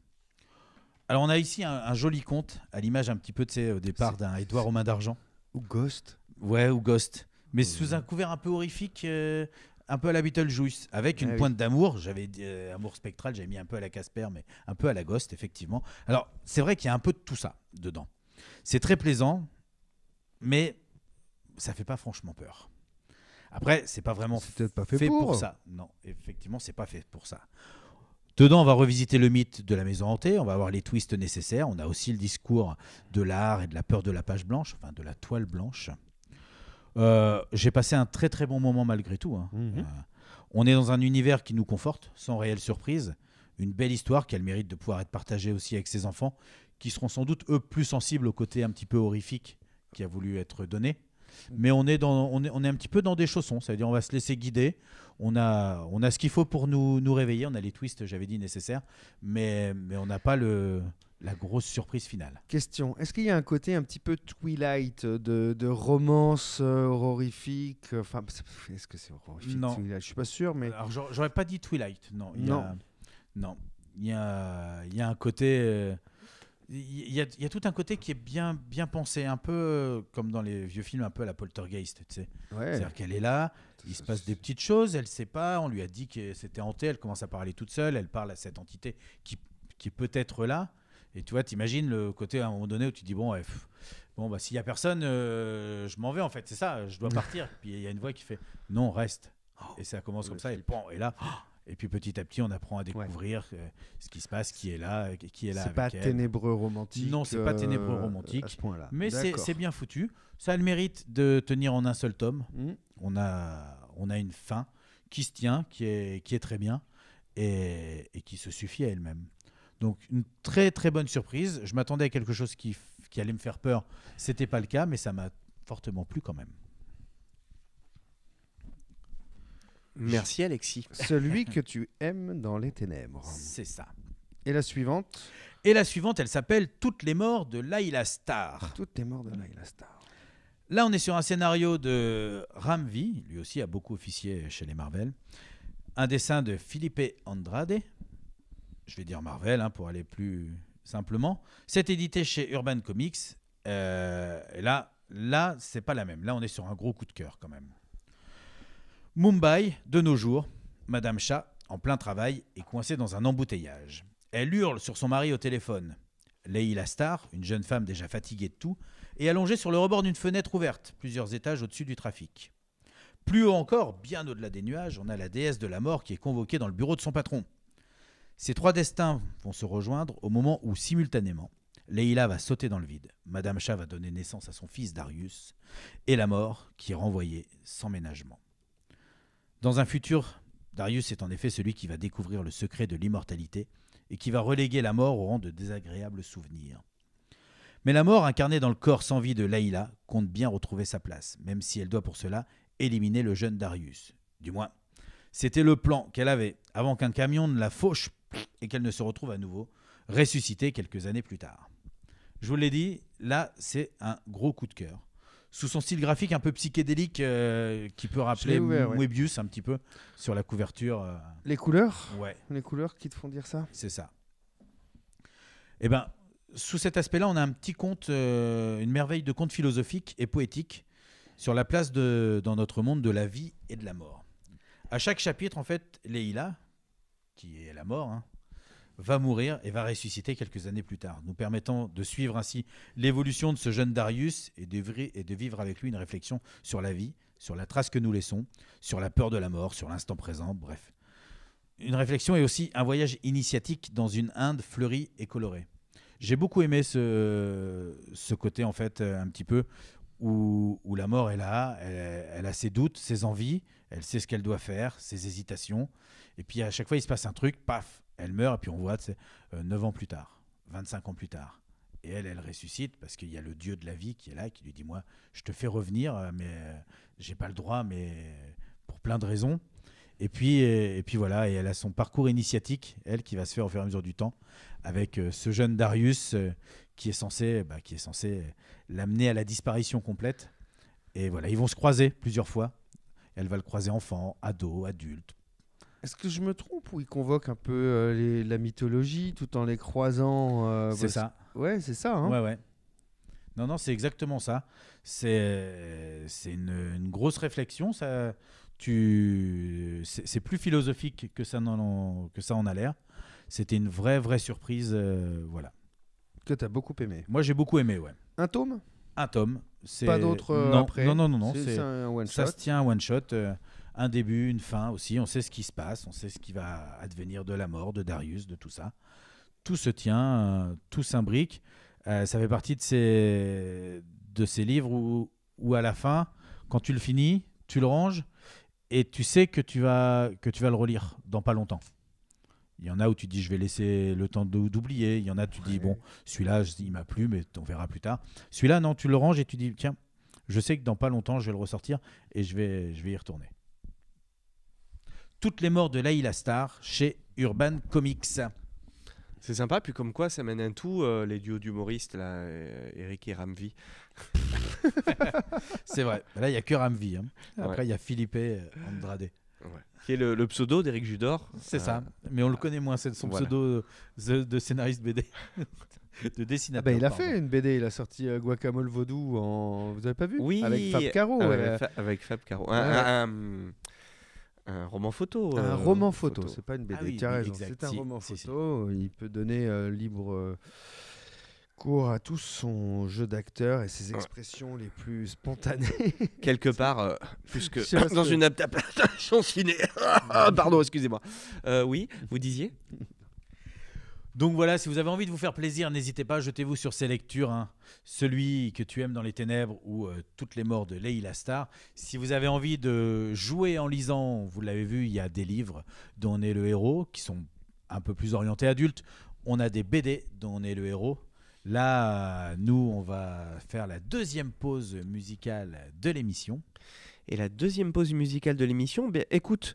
Alors on a ici un joli conte, à l'image un petit peu, au départ d'un Édouard aux mains d'argent. Ou Ghost. Ouais, ou Ghost. Mais sous un couvert un peu horrifique, un peu à la Beetlejuice, avec une pointe d'amour. J'avais amour spectral, j'avais mis un peu à la Casper, mais un peu à la Ghost, effectivement. Alors, c'est vrai qu'il y a un peu de tout ça dedans. C'est très plaisant, mais ça fait pas franchement peur. Après, c'est pas vraiment peut-être pas fait pour ça. Non, effectivement, c'est pas fait pour ça. Dedans, on va revisiter le mythe de la maison hantée, on va avoir les twists nécessaires, on a aussi le discours de l'art et de la peur de la page blanche, enfin de la toile blanche. J'ai passé un très très bon moment malgré tout. Hein. On est dans un univers qui nous conforte, sans réelle surprise. Une belle histoire qui a le mérite de pouvoir être partagée aussi avec ses enfants, qui seront sans doute, eux, plus sensibles au côté un petit peu horrifique qui a voulu être donné. Mais on est un petit peu dans des chaussons, c'est-à-dire on va se laisser guider, on a ce qu'il faut pour nous réveiller, on a les twists, j'avais dit, nécessaires, mais on n'a pas la grosse surprise finale. Question, est-ce qu'il y a un côté un petit peu Twilight, de romance horrifique, enfin, est-ce que c'est horrifique? Non. Twilight, je suis pas sûr, mais... Alors j'aurais pas dit Twilight, non. Il y a un côté... Il y a tout un côté qui est bien pensé, un peu comme dans les vieux films, un peu à la Poltergeist, tu sais. Ouais. C'est-à-dire qu'elle est là, il se passe des petites choses, elle ne sait pas, on lui a dit que c'était hanté, elle commence à parler toute seule, elle parle à cette entité qui peut être là. Et tu vois, t'imagines le côté à un moment donné où tu dis bon, s'il n'y a personne, je m'en vais en fait, c'est ça, je dois partir. Puis il y a une voix qui fait non, reste. Et ça commence comme ça, et là... Et puis petit à petit, on apprend à découvrir ce qui se passe, qui est là C'est pas ténébreux romantique. Non, c'est pas ténébreux romantique. À ce point-là. Mais c'est bien foutu. Ça a le mérite de tenir en un seul tome. On a une fin qui se tient, qui est très bien et qui se suffit à elle-même. Donc une très très bonne surprise. Je m'attendais à quelque chose qui allait me faire peur. C'était pas le cas, mais ça m'a fortement plu quand même. Merci Alexis. Celui que tu aimes dans les ténèbres. C'est ça. Et la suivante? Et la suivante, elle s'appelle Toutes les morts de Layla Starr. Toutes les morts de Layla Starr. Là, on est sur un scénario de Ram V, lui aussi a beaucoup officié chez les Marvel. Un dessin de Felipe Andrade. Je vais dire Marvel pour aller plus simplement. C'est édité chez Urban Comics. Et là, c'est pas la même. Là, on est sur un gros coup de cœur quand même. Mumbai, de nos jours, Madame Shah, en plein travail, est coincée dans un embouteillage. Elle hurle sur son mari au téléphone. Layla Starr, une jeune femme déjà fatiguée de tout, et allongée sur le rebord d'une fenêtre ouverte, plusieurs étages au-dessus du trafic. Plus haut encore, bien au-delà des nuages, on a la déesse de la mort qui est convoquée dans le bureau de son patron. Ces trois destins vont se rejoindre au moment où, simultanément, Leila va sauter dans le vide, Madame Chat va donner naissance à son fils Darius, et la mort qui est renvoyée sans ménagement. Dans un futur, Darius est en effet celui qui va découvrir le secret de l'immortalité et qui va reléguer la mort au rang de désagréables souvenirs. Mais la mort, incarnée dans le corps sans vie de Leila, compte bien retrouver sa place, même si elle doit pour cela éliminer le jeune Darius. Du moins, c'était le plan qu'elle avait avant qu'un camion ne la fauche et qu'elle ne se retrouve à nouveau ressuscitée quelques années plus tard. Je vous l'ai dit, là, c'est un gros coup de cœur. Sous son style graphique un peu psychédélique qui peut rappeler Moebius un petit peu sur la couverture. Les couleurs ? Ouais. Les couleurs qui te font dire ça ? C'est ça. Eh bien, sous cet aspect-là, on a un petit conte, une merveille de conte philosophique et poétique sur la place dans notre monde de la vie et de la mort. À chaque chapitre, en fait, Leila, qui est la mort, va mourir et va ressusciter quelques années plus tard, nous permettant de suivre ainsi l'évolution de ce jeune Darius et de vivre avec lui une réflexion sur la vie, sur la trace que nous laissons, sur la peur de la mort, sur l'instant présent, bref. Une réflexion et aussi un voyage initiatique dans une Inde fleurie et colorée. J'ai beaucoup aimé ce côté, en fait, un petit peu, où la mort est là, elle a ses doutes, ses envies, elle sait ce qu'elle doit faire, ses hésitations, et puis à chaque fois il se passe un truc, paf, elle meurt, et puis on voit 9 ans plus tard, 25 ans plus tard. Et elle ressuscite parce qu'il y a le dieu de la vie qui est là, qui lui dit « Moi, je te fais revenir, mais j'ai pas le droit, mais pour plein de raisons. » Et puis voilà, et elle a son parcours initiatique, elle, qui va se faire au fur et à mesure du temps, avec ce jeune Darius qui est censé l'amener à la disparition complète. Et voilà, ils vont se croiser plusieurs fois. Elle va le croiser enfant, ado, adulte. Est-ce que je me trompe ou il convoque un peu la mythologie tout en les croisant C'est ça. Ouais, c'est ça. Hein. Ouais. Non, c'est exactement ça. C'est une grosse réflexion. C'est plus philosophique que ça en a l'air. C'était une vraie surprise. Voilà. Que tu as beaucoup aimé. Moi, j'ai beaucoup aimé, ouais. Un tome ? Un tome. Pas d'autres après ? Non. C'est un one-shot. Ça se tient un one-shot. Un début, une fin aussi. On sait ce qui se passe. On sait ce qui va advenir de la mort, de Darius, de tout ça. Tout se tient, tout s'imbrique. Ça fait partie de ces livres où à la fin, quand tu le finis, tu le ranges et tu sais que tu vas le relire dans pas longtemps. Il y en a où tu dis je vais laisser le temps d'oublier. Il y en a tu dis bon, celui-là il m'a plu mais on verra plus tard. Celui-là non, tu le ranges et tu dis tiens, je sais que dans pas longtemps je vais le ressortir et je vais y retourner. Toutes les morts de Leila Star chez Urban Comics. C'est sympa, puis comme quoi ça mène un tout, les duos d'humoristes, là, Eric et Ramvi. C'est vrai, là il n'y a que Ramvi. Après il y a Philippe Andrade. Ouais. Qui est le pseudo d'Éric Judor. C'est ça, mais on le connaît moins, c'est son pseudo de scénariste BD, de dessinateur. Il a fait une BD, il a sorti Guacamole Vaudou vous avez pas vu ? Oui, avec Fab Caro. Avec Fab Caro. Un roman photo. Un roman photo, c'est pas une BD. Ah oui, tu as raison, exact. c'est un roman photo. Il peut donner libre cours à tout son jeu d'acteur et ses expressions les plus spontanées. Quelque part, plus que dans une adaptation ciné. Pardon, excusez-moi. Oui, vous disiez ? Donc voilà, si vous avez envie de vous faire plaisir, n'hésitez pas, jetez-vous sur ces lectures. Celui que tu aimes dans les ténèbres ou Toutes les morts de Leila Star. Si vous avez envie de jouer en lisant, vous l'avez vu, il y a des livres dont on est le héros, qui sont un peu plus orientés adultes. On a des BD dont on est le héros. Là, nous, on va faire la deuxième pause musicale de l'émission. Et la deuxième pause musicale de l'émission, écoute...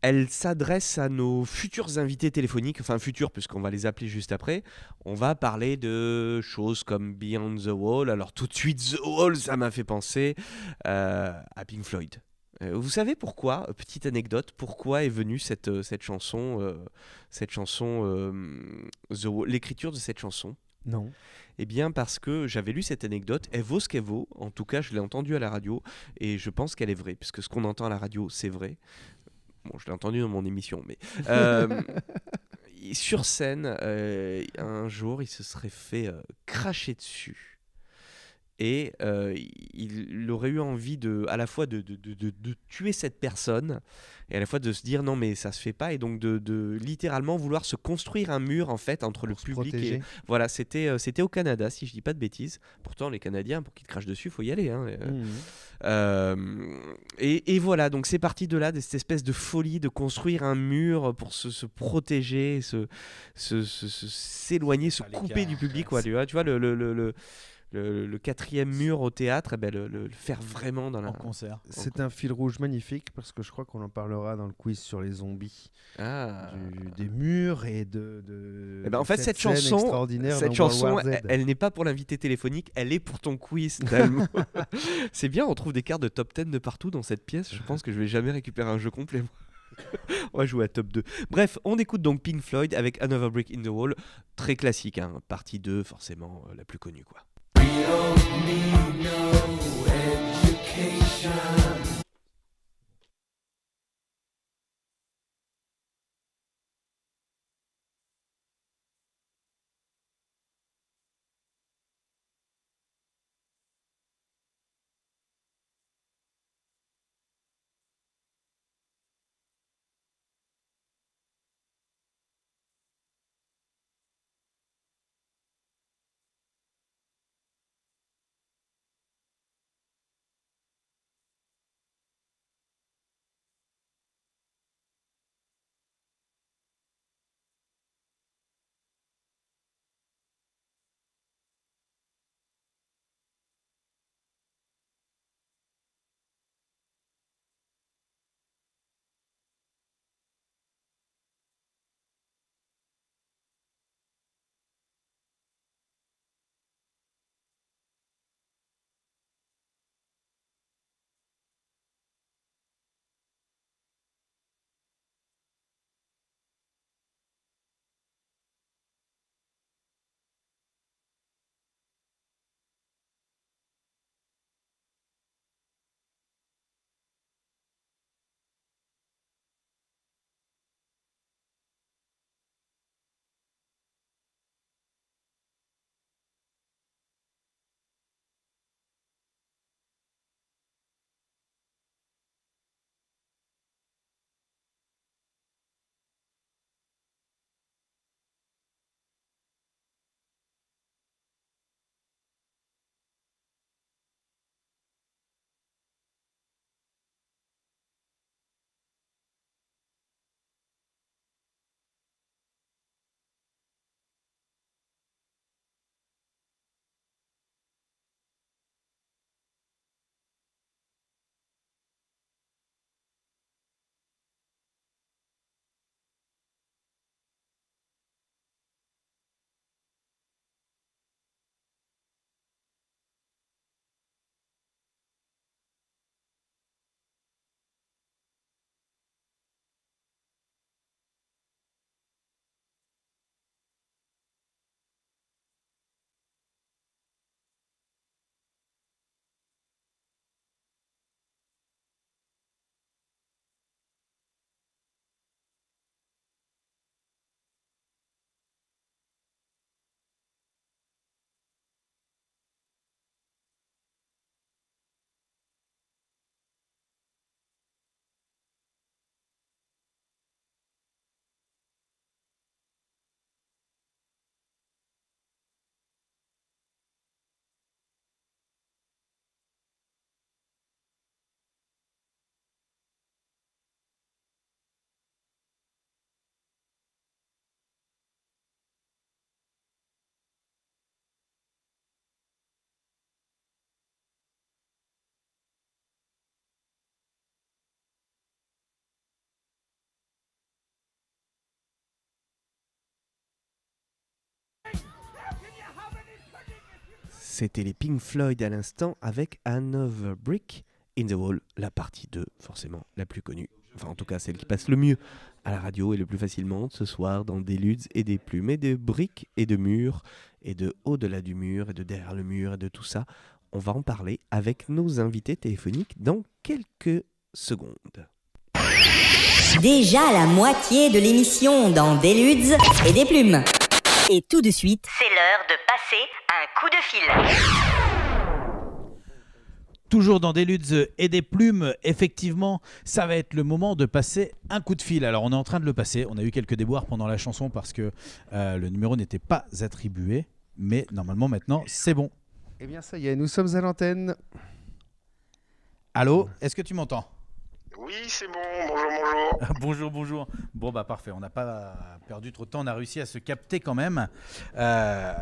Elle s'adresse à nos futurs invités téléphoniques, enfin futurs puisqu'on va les appeler juste après. On va parler de choses comme Beyond the Wall. Alors tout de suite, The Wall, ça m'a fait penser à Pink Floyd. Vous savez pourquoi, petite anecdote, pourquoi est venue cette chanson, The Wall, l'écriture de cette chanson ? Non. Eh bien parce que j'avais lu cette anecdote, elle vaut ce qu'elle vaut, en tout cas je l'ai entendue à la radio et je pense qu'elle est vraie, puisque ce qu'on entend à la radio c'est vrai. Bon, je l'ai entendu dans mon émission, mais sur scène, un jour, il se serait fait cracher dessus. et il aurait eu envie à la fois de tuer cette personne et à la fois de se dire non mais ça se fait pas, et donc de littéralement vouloir se construire un mur en fait entre le public et voilà, c'était au Canada si je dis pas de bêtises. Pourtant les Canadiens, pour qu'ils te crachent dessus, faut y aller hein. Et voilà, donc c'est parti de là, de cette espèce de folie de construire un mur pour se protéger, s'éloigner, se couper du public quoi, tu vois le quatrième mur au théâtre, eh ben le faire vraiment dans en concert. C'est un fil rouge magnifique, parce que je crois qu'on en parlera dans le quiz sur les zombies. Des murs et eh ben en fait cette chanson elle n'est pas pour l'invité téléphonique, elle est pour ton quiz. C'est bien, on trouve des cartes de top 10 de partout dans cette pièce. Je pense que je vais jamais récupérer un jeu complet. On va jouer à top 2. Bref, on écoute donc Pink Floyd avec Another Brick in the Wall, très classique hein, partie 2 forcément la plus connue quoi. We don't need no education. C'était les Pink Floyd à l'instant avec Another Brick in the Wall, la partie 2, forcément la plus connue. Enfin, en tout cas, celle qui passe le mieux à la radio et le plus facilement ce soir dans des ludes et des plumes et de briques et de murs et de au-delà du mur et de derrière le mur et de tout ça. On va en parler avec nos invités téléphoniques dans quelques secondes. Déjà la moitié de l'émission dans des ludes et des plumes. Et tout de suite, c'est l'heure de passer un coup de fil. Toujours dans des luttes et des plumes, effectivement, ça va être le moment de passer un coup de fil. Alors, on est en train de le passer. On a eu quelques déboires pendant la chanson parce que le numéro n'était pas attribué. Mais normalement, maintenant, c'est bon. Eh bien, ça y est, nous sommes à l'antenne. Allô, est-ce que tu m'entends ? Oui, c'est bon. Bonjour, bonjour. Bonjour, bonjour. Bon, bah parfait, on n'a pas perdu trop de temps, on a réussi à se capter quand même.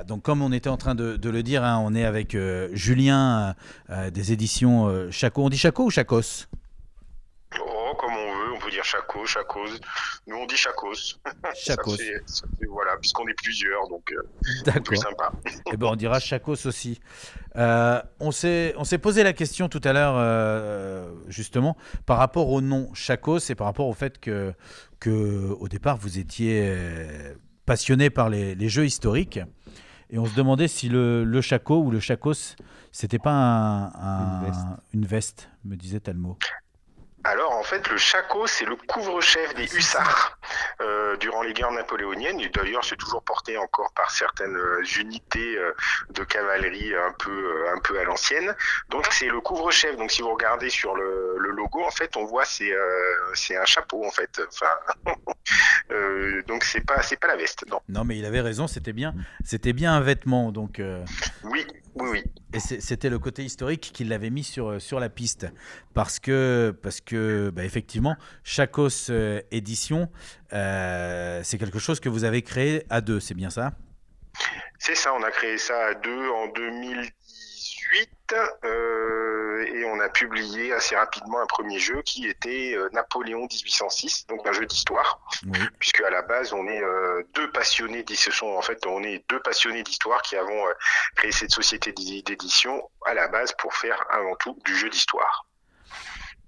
Donc, comme on était en train de le dire, hein, on est avec Julien des éditions Chaco. On dit Chaco ou Chacos ? Oh, comme on veut, on peut dire Chaco, Chacos. Nous, on dit Chacos. Chacos. Voilà, puisqu'on est plusieurs, donc c'est D'accord. plus sympa. Eh ben, on dira Chacos aussi. On s'est posé la question tout à l'heure, justement, par rapport au nom Chacos et par rapport au fait que au départ, vous étiez passionné par les jeux historiques. Et on se demandait si le Chaco ou le Chacos, c'était pas une veste, me disait Talmo. Alors, en fait, le Chaco, c'est le couvre-chef des hussards durant les guerres napoléoniennes. Et d'ailleurs, c'est toujours porté encore par certaines unités de cavalerie un peu à l'ancienne. Donc, c'est le couvre-chef. Donc, si vous regardez sur le logo, en fait, on voit c'est un chapeau, en fait. Enfin, donc, c'est pas la veste, non. Non, mais il avait raison. C'était bien un vêtement. Donc. Oui. Et c'était le côté historique qui l'avait mis sur la piste. Parce que bah, effectivement, Chacos Édition, c'est quelque chose que vous avez créé à deux, c'est bien ça ? C'est ça, on a créé ça à deux en 2018 et on a publié assez rapidement un premier jeu qui était Napoléon 1806, donc un jeu d'histoire, oui. Puisque à la base on est deux passionnés d'histoire qui avons créé cette société d'édition à la base pour faire avant tout du jeu d'histoire.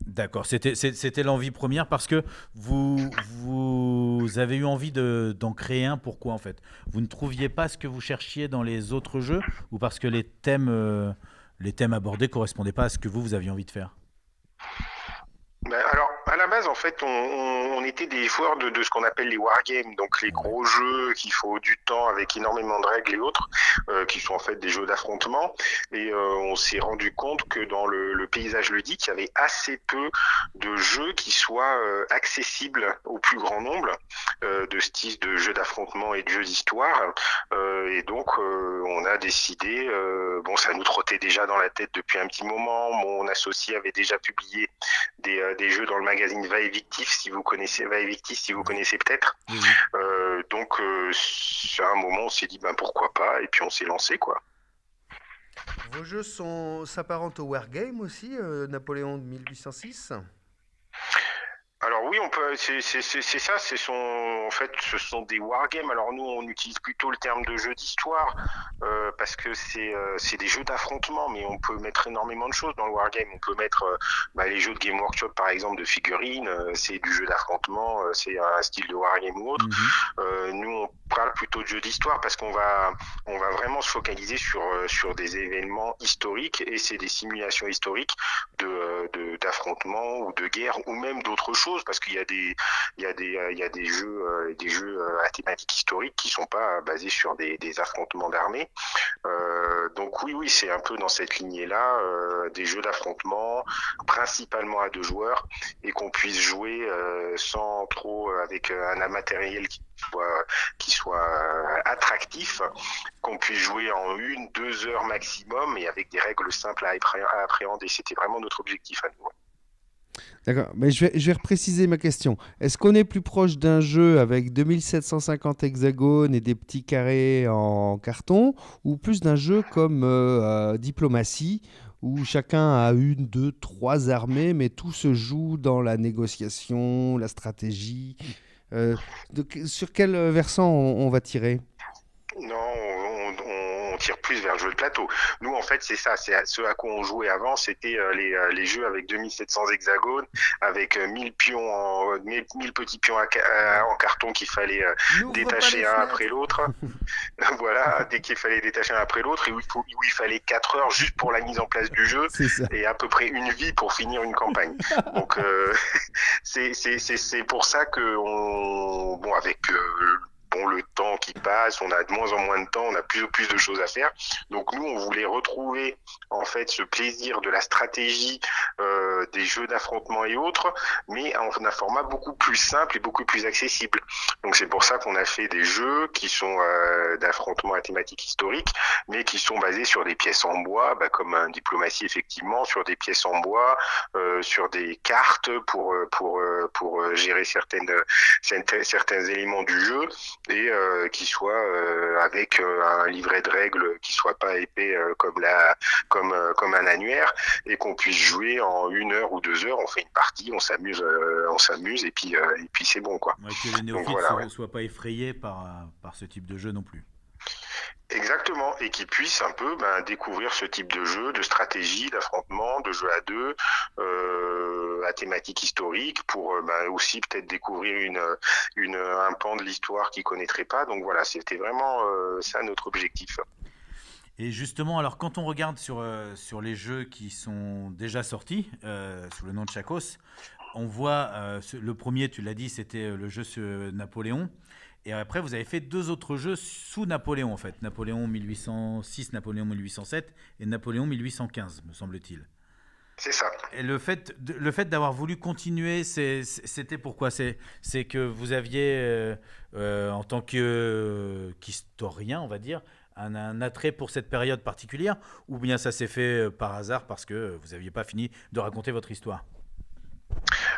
D'accord, c'était l'envie première parce que vous avez eu envie d'en créer un. Pourquoi en fait ? Vous ne trouviez pas ce que vous cherchiez dans les autres jeux ou parce que les thèmes abordés ne correspondaient pas à ce que vous aviez envie de faire ? Alors, à la base, en fait, on était des joueurs de ce qu'on appelle les wargames, donc les gros jeux qu'il faut du temps avec énormément de règles et autres, qui sont en fait des jeux d'affrontement. Et on s'est rendu compte que dans le paysage ludique, il y avait assez peu de jeux qui soient accessibles au plus grand nombre de style de jeux d'affrontement et de jeux d'histoire. Et donc, on a décidé, ça nous trottait déjà dans la tête depuis un petit moment. Mon associé avait déjà publié des jeux dans le magazine Va et Victif, si vous connaissez peut-être. Mmh. Donc, à un moment, on s'est dit pourquoi pas, et puis on s'est lancé, quoi. Vos jeux s'apparentent au wargame aussi, Napoléon 1806 ? Alors oui, on peut. C'est ça. En fait, ce sont des wargames. Alors nous, on utilise plutôt le terme de jeu d'histoire parce que c'est des jeux d'affrontement, mais on peut mettre énormément de choses dans le wargame. On peut mettre les jeux de Game Workshop, par exemple, de figurines. C'est du jeu d'affrontement. C'est un style de wargame ou autre. Mmh. Nous, on parle plutôt de jeu d'histoire parce qu'on va vraiment se focaliser sur des événements historiques et c'est des simulations historiques d'affrontements ou de guerre ou même d'autres choses. Parce qu'il y a des jeux à thématique historique qui sont pas basés sur des affrontements d'armées. Donc oui, c'est un peu dans cette lignée-là, des jeux d'affrontement, principalement à deux joueurs, et qu'on puisse jouer sans trop avec un matériel qui soit attractif, qu'on puisse jouer en 1-2 heures maximum et avec des règles simples à appréhender. C'était vraiment notre objectif à nous. D'accord, mais je vais repréciser ma question. Est-ce qu'on est plus proche d'un jeu avec 2750 hexagones et des petits carrés en carton, ou plus d'un jeu comme Diplomatie, où chacun a 1, 2, 3 armées, mais tout se joue dans la négociation, la stratégie sur quel versant on va tirer ? Non, on tire plus vers le jeu de plateau. Nous, en fait, c'est ça. C'est ce à quoi on jouait avant. C'était les jeux avec 2700 hexagones, avec 1000 petits pions en carton qu'il fallait détacher un après l'autre. Voilà, dès qu'il fallait détacher un après l'autre, et où il fallait 4 heures juste pour la mise en place du jeu, et à peu près une vie pour finir une campagne. Donc, c'est pour ça que avec bon, le temps qui passe, on a de moins en moins de temps, on a plus en plus de choses à faire. Donc nous, on voulait retrouver en fait ce plaisir de la stratégie, des jeux d'affrontement et autres, mais en un format beaucoup plus simple et beaucoup plus accessible. Donc c'est pour ça qu'on a fait des jeux qui sont d'affrontement à thématique historique, mais qui sont basés sur des pièces en bois, comme un diplomatie effectivement, sur des pièces en bois, sur des cartes pour gérer certains éléments du jeu, et qui soient avec un livret de règles qui soit pas épais comme un annuaire, et qu'on puisse jouer en 1 heure ou 2 heures. On fait une partie, on s'amuse et puis c'est bon, quoi. Ouais, que les néophytes voilà, ne soient pas effrayés par ce type de jeu non plus. Exactement, et qui puissent un peu découvrir ce type de jeu, de stratégie, d'affrontement, de jeu à deux, à thématique historique, pour aussi peut-être découvrir un pan de l'histoire qu'ils connaîtraient pas. Donc voilà, c'était vraiment ça notre objectif. Et justement, alors quand on regarde sur les jeux qui sont déjà sortis sous le nom de Chacos, on voit le premier, tu l'as dit, c'était le jeu sur Napoléon. Et après, vous avez fait 2 autres jeux sous Napoléon, en fait. Napoléon 1806, Napoléon 1807 et Napoléon 1815, me semble-t-il. C'est ça. Et le fait d'avoir voulu continuer, c'était pourquoi ? C'est que vous aviez, en tant qu'historien, on va dire, un attrait pour cette période particulière, ou bien ça s'est fait par hasard parce que vous n'aviez pas fini de raconter votre histoire ?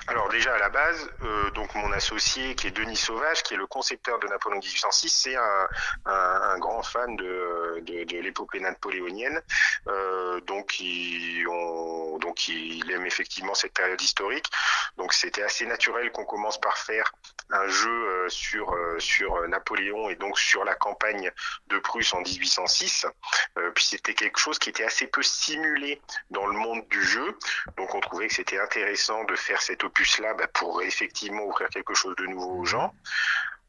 Alors déjà à la base, donc mon associé qui est Denis Sauvage, qui est le concepteur de Napoléon 1806, c'est un grand fan de l'épopée napoléonienne, donc il aime effectivement cette période historique. Donc c'était assez naturel qu'on commence par faire un jeu sur Napoléon et donc sur la campagne de Prusse en 1806. Puis c'était quelque chose qui était assez peu simulé dans le monde du jeu, donc on trouvait que c'était intéressant de faire cet opus-là pour effectivement offrir quelque chose de nouveau aux gens.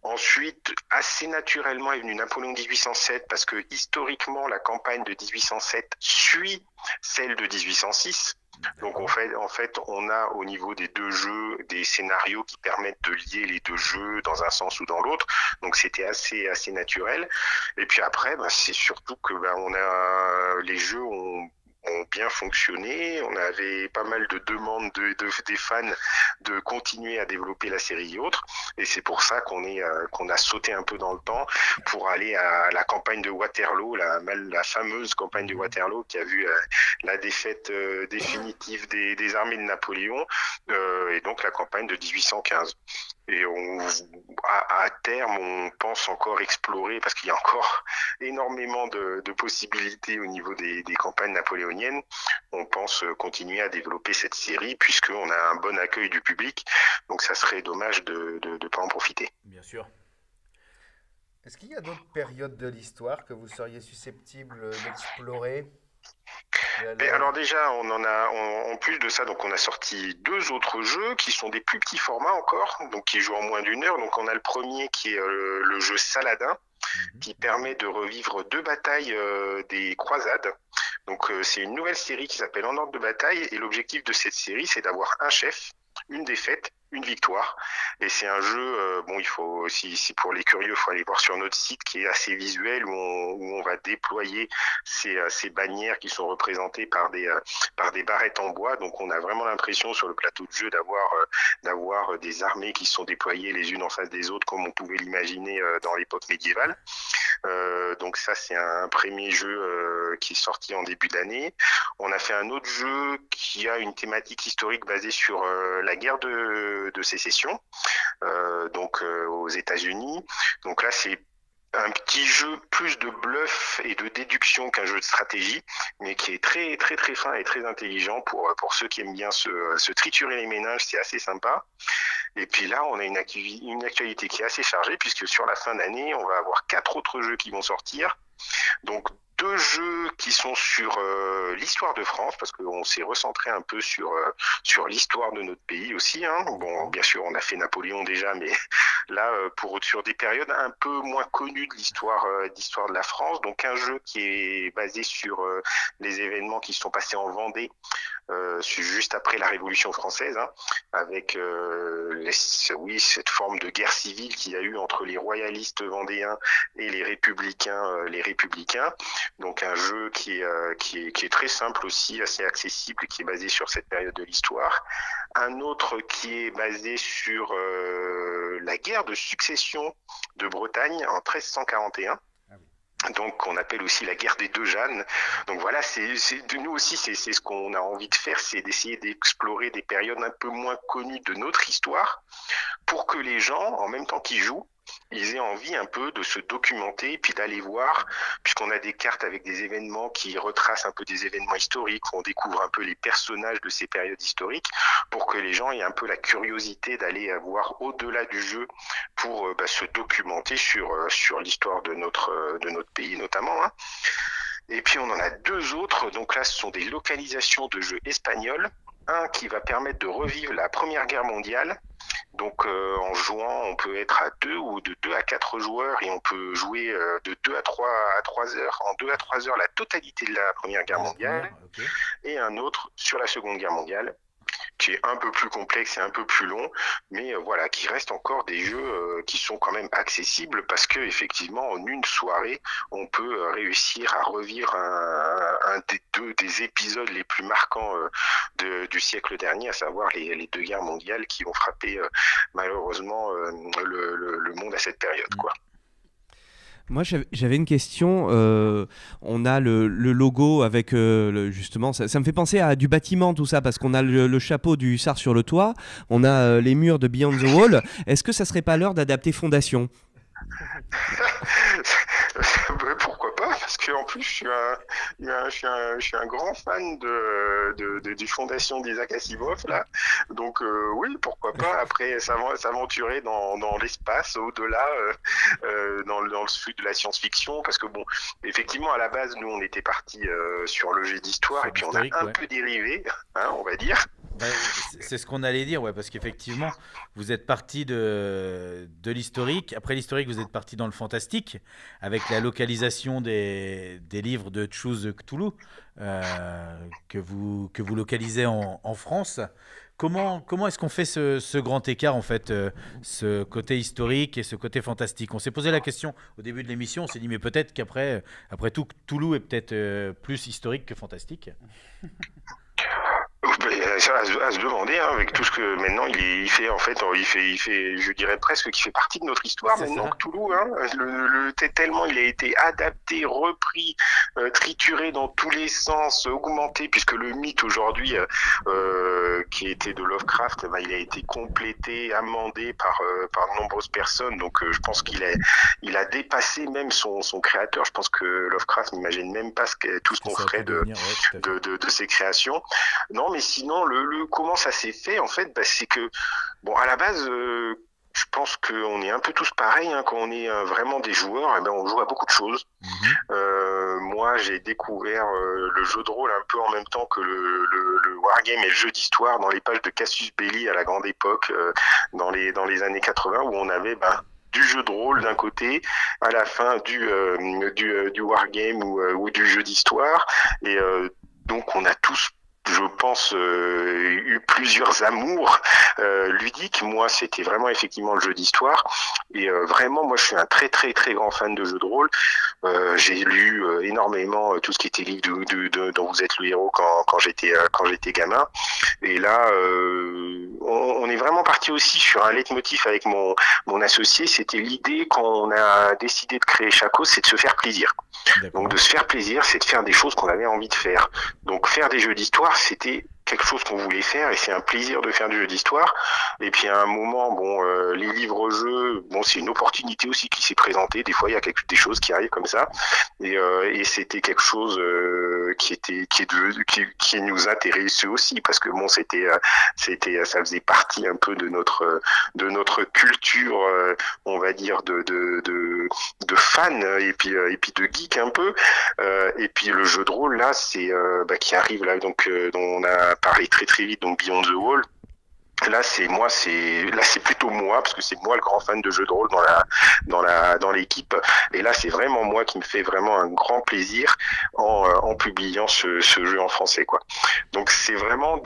Ensuite, assez naturellement est venu Napoléon 1807 parce que historiquement, la campagne de 1807 suit celle de 1806. Donc en fait, on a au niveau des 2 jeux des scénarios qui permettent de lier les 2 jeux dans un sens ou dans l'autre. Donc c'était assez naturel. Et puis après, c'est surtout que les jeux ont bien fonctionné. On avait pas mal de demandes des fans de continuer à développer la série et autres, et c'est pour ça qu'on a sauté un peu dans le temps pour aller à la campagne de Waterloo, la fameuse campagne de Waterloo qui a vu la défaite définitive des armées de Napoléon, et donc la campagne de 1815. Et à terme, on pense encore explorer, parce qu'il y a encore énormément de possibilités au niveau des campagnes napoléoniennes. On pense continuer à développer cette série, puisqu'on a un bon accueil du public. Donc ça serait dommage de ne pas en profiter. Bien sûr. Est-ce qu'il y a d'autres périodes de l'histoire que vous seriez susceptible d'explorer ? Et alors déjà, en plus de ça, donc on a sorti 2 autres jeux qui sont des plus petits formats encore, donc qui jouent en moins d'1 heure. Donc on a le premier qui est le jeu Saladin, qui permet de revivre 2 batailles des croisades. Donc c'est une nouvelle série qui s'appelle En ordre de bataille, et l'objectif de cette série, c'est d'avoir un chef, une défaite, une victoire. Et c'est un jeu, il faut aussi, si pour les curieux, il faut aller voir sur notre site, qui est assez visuel, où on va déployer ces bannières qui sont représentées par des barrettes en bois. Donc on a vraiment l'impression sur le plateau de jeu d'avoir des armées qui sont déployées les unes en face des autres, comme on pouvait l'imaginer dans l'époque médiévale. Donc ça, c'est un premier jeu qui est sorti en début d'année. On a fait un autre jeu qui a une thématique historique basée sur la guerre de sécession, aux États-Unis. Donc là, c'est un petit jeu plus de bluff et de déduction qu'un jeu de stratégie, mais qui est très très très fin et très intelligent pour ceux qui aiment bien se triturer les méninges. C'est assez sympa. Et puis là, on a une actualité qui est assez chargée, puisque sur la fin d'année, on va avoir 4 autres jeux qui vont sortir. Donc 2 jeux qui sont sur l'histoire de France, parce qu'on s'est recentré un peu sur l'histoire de notre pays aussi. Bon, bien sûr, on a fait Napoléon déjà, mais là, sur des périodes un peu moins connues de l'histoire de la France. Donc un jeu qui est basé sur les événements qui se sont passés en Vendée juste après la Révolution française, hein, avec cette forme de guerre civile qu'il y a eu entre les royalistes vendéens et les républicains. Donc un jeu qui est très simple aussi, assez accessible, qui est basé sur cette période de l'histoire. Un autre qui est basé sur la guerre de succession de Bretagne en 1341. Donc, on appelle aussi la guerre des deux Jeannes. Donc voilà, nous aussi, c'est ce qu'on a envie de faire, c'est d'essayer d'explorer des périodes un peu moins connues de notre histoire, pour que les gens, en même temps qu'ils jouent, ils aient envie un peu de se documenter et puis d'aller voir, puisqu'on a des cartes avec des événements qui retracent un peu des événements historiques, où on découvre un peu les personnages de ces périodes historiques, pour que les gens aient un peu la curiosité d'aller voir au-delà du jeu pour se documenter sur l'histoire de notre pays notamment, hein. Et puis on en a deux autres, donc là ce sont des localisations de jeux espagnols. Un qui va permettre de revivre la Première Guerre mondiale. Donc en jouant, on peut être à 2 ou de 2 à 4 joueurs et on peut jouer de 2 à 3 heures, en 2 à 3 heures la totalité de la Première Guerre mondiale. Okay. Et un autre sur la Seconde Guerre mondiale, qui est un peu plus complexe et un peu plus long, mais voilà, qui reste encore des jeux qui sont quand même accessibles, parce que effectivement en une soirée on peut réussir à revivre un des épisodes les plus marquants du siècle dernier, à savoir les deux guerres mondiales qui ont frappé malheureusement le monde à cette période, quoi. Moi, j'avais une question. On a le logo avec justement, ça me fait penser à du bâtiment, tout ça, parce qu'on a le chapeau du hussard sur le toit, on a les murs de Beyond the Wall. Est-ce que ça serait pas l'heure d'adapter Fondation ? Pourquoi pas, parce qu'en plus je suis un grand fan du Fondation d'Isaac Asimov là, donc oui, pourquoi pas, après s'aventurer dans l'espace, au-delà, dans le sud de la science-fiction, parce que bon, effectivement à la base nous on était parti sur le jeu d'histoire, et puis on a un peu dérivé, hein, on va dire. C'est ce qu'on allait dire, ouais, parce qu'effectivement, vous êtes parti de l'historique. Après l'historique, vous êtes parti dans le fantastique, avec la localisation des livres de Choose Cthulhu, que vous localisez en France. Comment est-ce qu'on fait ce grand écart, en fait, ce côté historique et ce côté fantastique ? On s'est posé la question au début de l'émission, on s'est dit, mais peut-être qu'après tout, Cthulhu est peut-être plus historique que fantastique. Ça à se demander, hein, avec tout ce que maintenant il fait, je dirais presque qu'il fait partie de notre histoire. C'est maintenant, Cthulhu, hein, tellement il a été adapté, repris, trituré dans tous les sens, augmenté, puisque le mythe aujourd'hui qui était de Lovecraft, il a été complété, amendé par de nombreuses personnes. Donc je pense qu'il a dépassé même son créateur. Je pense que Lovecraft n'imagine même pas tout ce qu'on ferait de ses créations. Non, mais sinon, comment ça s'est fait, en fait, c'est que, bon, à la base, je pense qu'on est un peu tous pareils, hein, quand on est vraiment des joueurs, on joue à beaucoup de choses. Moi, j'ai découvert le jeu de rôle un peu en même temps que le wargame et le jeu d'histoire dans les pages de Cassius Belli à la grande époque, dans les années 80, où on avait du jeu de rôle d'un côté, à la fin du wargame ou du jeu d'histoire, et donc on a tous, je pense, eu plusieurs amours ludiques. Moi, c'était vraiment effectivement le jeu d'histoire. Et vraiment, moi, je suis un très, très, très grand fan de jeux de rôle. J'ai lu énormément tout ce qui était livre dont vous êtes le héros quand j'étais gamin. Et là, on est vraiment parti aussi sur un leitmotiv avec mon associé. C'était l'idée, quand on a décidé de créer Chaco, c'est de se faire plaisir. D'accord. Donc de se faire plaisir, c'est de faire des choses qu'on avait envie de faire. Donc faire des jeux d'histoire, c'était quelque chose qu'on voulait faire, et c'est un plaisir de faire du jeu d'histoire. Et puis à un moment, les livres-jeux, c'est une opportunité aussi qui s'est présentée. Des fois, il y a des choses qui arrivent comme ça, et c'était quelque chose qui nous intéressait aussi, parce que ça faisait partie un peu de notre culture, on va dire de fans, et puis de geeks un peu. Et puis le jeu de rôle là, c'est qui arrive là, donc dont on a parlé très très vite, donc Beyond the Wall. là c'est plutôt moi parce que c'est moi le grand fan de jeux de rôle dans l'équipe, et là c'est vraiment moi qui me fait vraiment un grand plaisir en publiant ce jeu en français, quoi. Donc c'est vraiment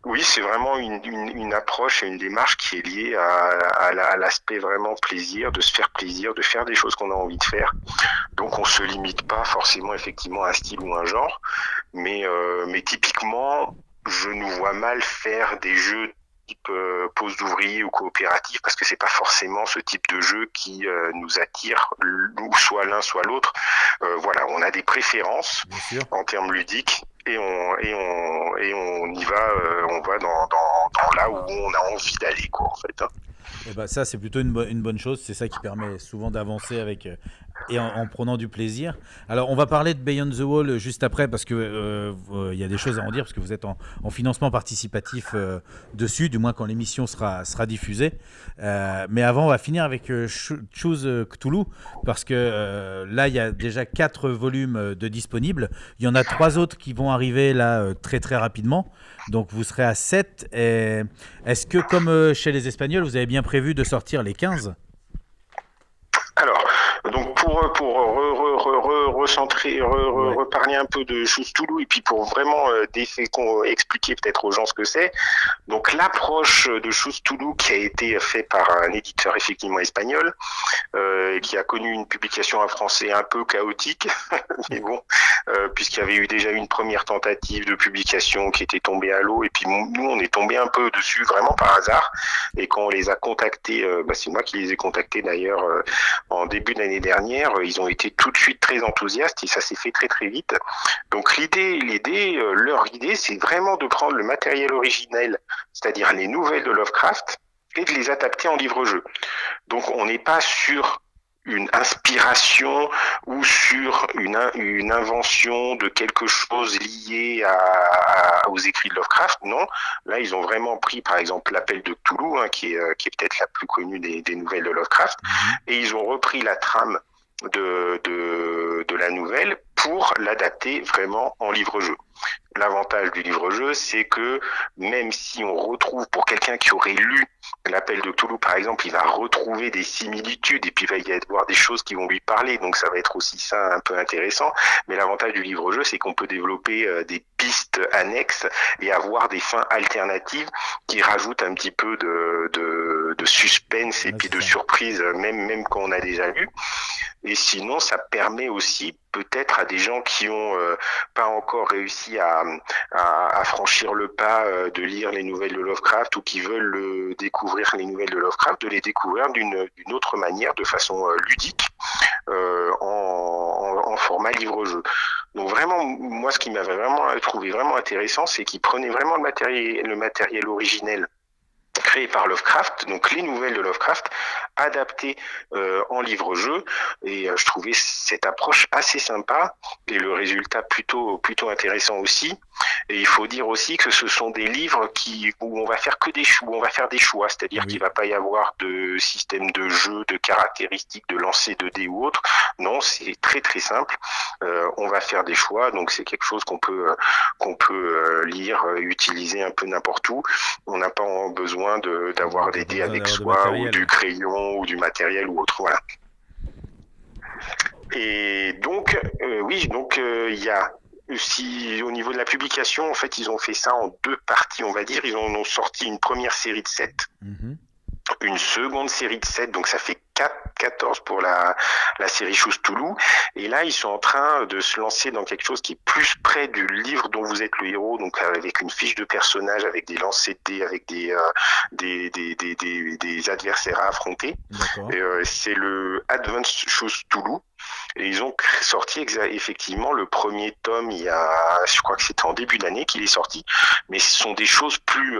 oui, c'est vraiment une approche et une démarche qui est liée à l'aspect vraiment plaisir, de se faire plaisir, de faire des choses qu'on a envie de faire. Donc on se limite pas forcément effectivement à un style ou un genre, mais typiquement, je nous vois mal faire des jeux type pose d'ouvrier ou coopératif, parce que c'est pas forcément ce type de jeu qui nous attire, ou soit l'un soit l'autre. Voilà, on a des préférences en termes ludiques. Et on y va, on va dans là où on a envie d'aller, quoi, en fait. Et bah ça, c'est plutôt une bonne chose. C'est ça qui permet souvent d'avancer avec et en prenant du plaisir. Alors, on va parler de Beyond the Wall juste après, parce que y a des choses à en dire, parce que vous êtes en financement participatif dessus, du moins quand l'émission sera diffusée. Mais avant, on va finir avec Choose Cthulhu, parce que là, il y a déjà 4 volumes de disponibles. Il y en a 3 autres qui vont arriver là très très rapidement. Donc, vous serez à 7. Et est-ce que, comme chez les Espagnols, vous avez bien prévu de sortir les 15 ? Alors, donc pour recentrer, reparler un peu de Choose Cthulhu, et puis pour vraiment expliquer peut-être aux gens ce que c'est. Donc l'approche de Choose Cthulhu, qui a été fait par un éditeur effectivement espagnol, qui a connu une publication en français un peu chaotique, mais bon, puisqu'il y avait eu déjà une première tentative de publication qui était tombée à l'eau, et puis nous on est tombé un peu dessus vraiment par hasard, et quand on les a contactés, c'est moi qui les ai contactés d'ailleurs en début d'année dernière, ils ont été tout de suite très enthousiastes et ça s'est fait très très vite. Donc leur idée, c'est vraiment de prendre le matériel originel, c'est-à-dire les nouvelles de Lovecraft, et de les adapter en livre-jeu. Donc on n'est pas sur une inspiration ou sur une invention de quelque chose lié aux écrits de Lovecraft. Non, là ils ont vraiment pris par exemple l'appel de Cthulhu, qui est peut-être la plus connue des nouvelles de Lovecraft, et ils ont repris la trame de la nouvelle pour l'adapter vraiment en livre-jeu. L'avantage du livre-jeu, c'est que même si on retrouve, pour quelqu'un qui aurait lu l'appel de Cthulhu par exemple, il va retrouver des similitudes et puis il va y avoir des choses qui vont lui parler, donc ça va être aussi ça un peu intéressant. Mais l'avantage du livre-jeu, c'est qu'on peut développer des pistes annexes et avoir des fins alternatives qui rajoutent un petit peu de suspense et puis de surprise, même quand on a déjà lu. Et sinon, ça permet aussi peut-être à des gens qui ont pas encore réussi à franchir le pas de lire les nouvelles de Lovecraft, ou qui veulent découvrir les nouvelles de Lovecraft, de les découvrir d'une autre manière, de façon ludique, en format livre-jeu. Donc vraiment, moi, ce qui m'avait vraiment trouvé vraiment intéressant, c'est qu'ils prenaient vraiment le matériel originel créé par Lovecraft, donc les nouvelles de Lovecraft, adaptées en livre-jeu, et je trouvais cette approche assez sympa et le résultat plutôt intéressant aussi. Et il faut dire aussi que ce sont des livres où on va faire que des choix, on va faire des choix, c'est-à-dire qu'il va pas y avoir de système de jeu, de caractéristiques, de lancer de dés ou autre. Non, c'est très très simple. On va faire des choix, donc c'est quelque chose qu'on peut lire, utiliser un peu n'importe où. On n'a pas besoin d'avoir des dés avec soi, ou du crayon, ou du matériel ou autre. Voilà. Et donc, il y a aussi, au niveau de la publication, en fait, ils ont fait ça en 2 parties, on va dire. Ils ont sorti une première série de 7, une seconde série de 7, donc ça fait 14 pour la série Choose Cthulhu. Et là, ils sont en train de se lancer dans quelque chose qui est plus près du livre dont vous êtes le héros, donc avec une fiche de personnage, avec des lancers de dés, avec des adversaires à affronter. C'est le Advanced Choose Cthulhu. Et ils ont sorti effectivement le premier tome, je crois que c'était en début d'année qu'il est sorti, mais ce sont des choses plus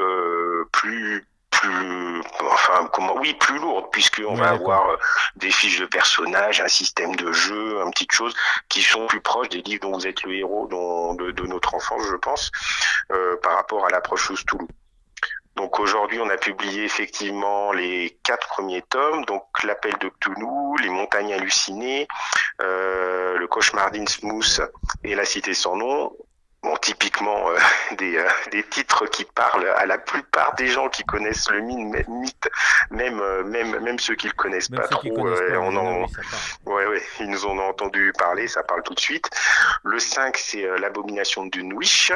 lourdes, puisqu'on va avoir des fiches de personnages, un système de jeu, une petite chose qui sont plus proches des livres dont vous êtes le héros de notre enfance, je pense, par rapport à l'approche Cthulhu. Donc aujourd'hui, on a publié effectivement les 4 premiers tomes, donc l'appel de Cthulhu, les montagnes hallucinées, le cauchemar d'Innsmouth et la cité sans nom. Bon, typiquement des titres qui parlent à la plupart des gens qui connaissent le mythe, même ceux qui le connaissent Même pas ceux trop, qui connaissent pas, oui, ça parle. ouais, ils nous en ont entendu parler, ça parle tout de suite. Le 5, c'est l'abomination de Dunwich.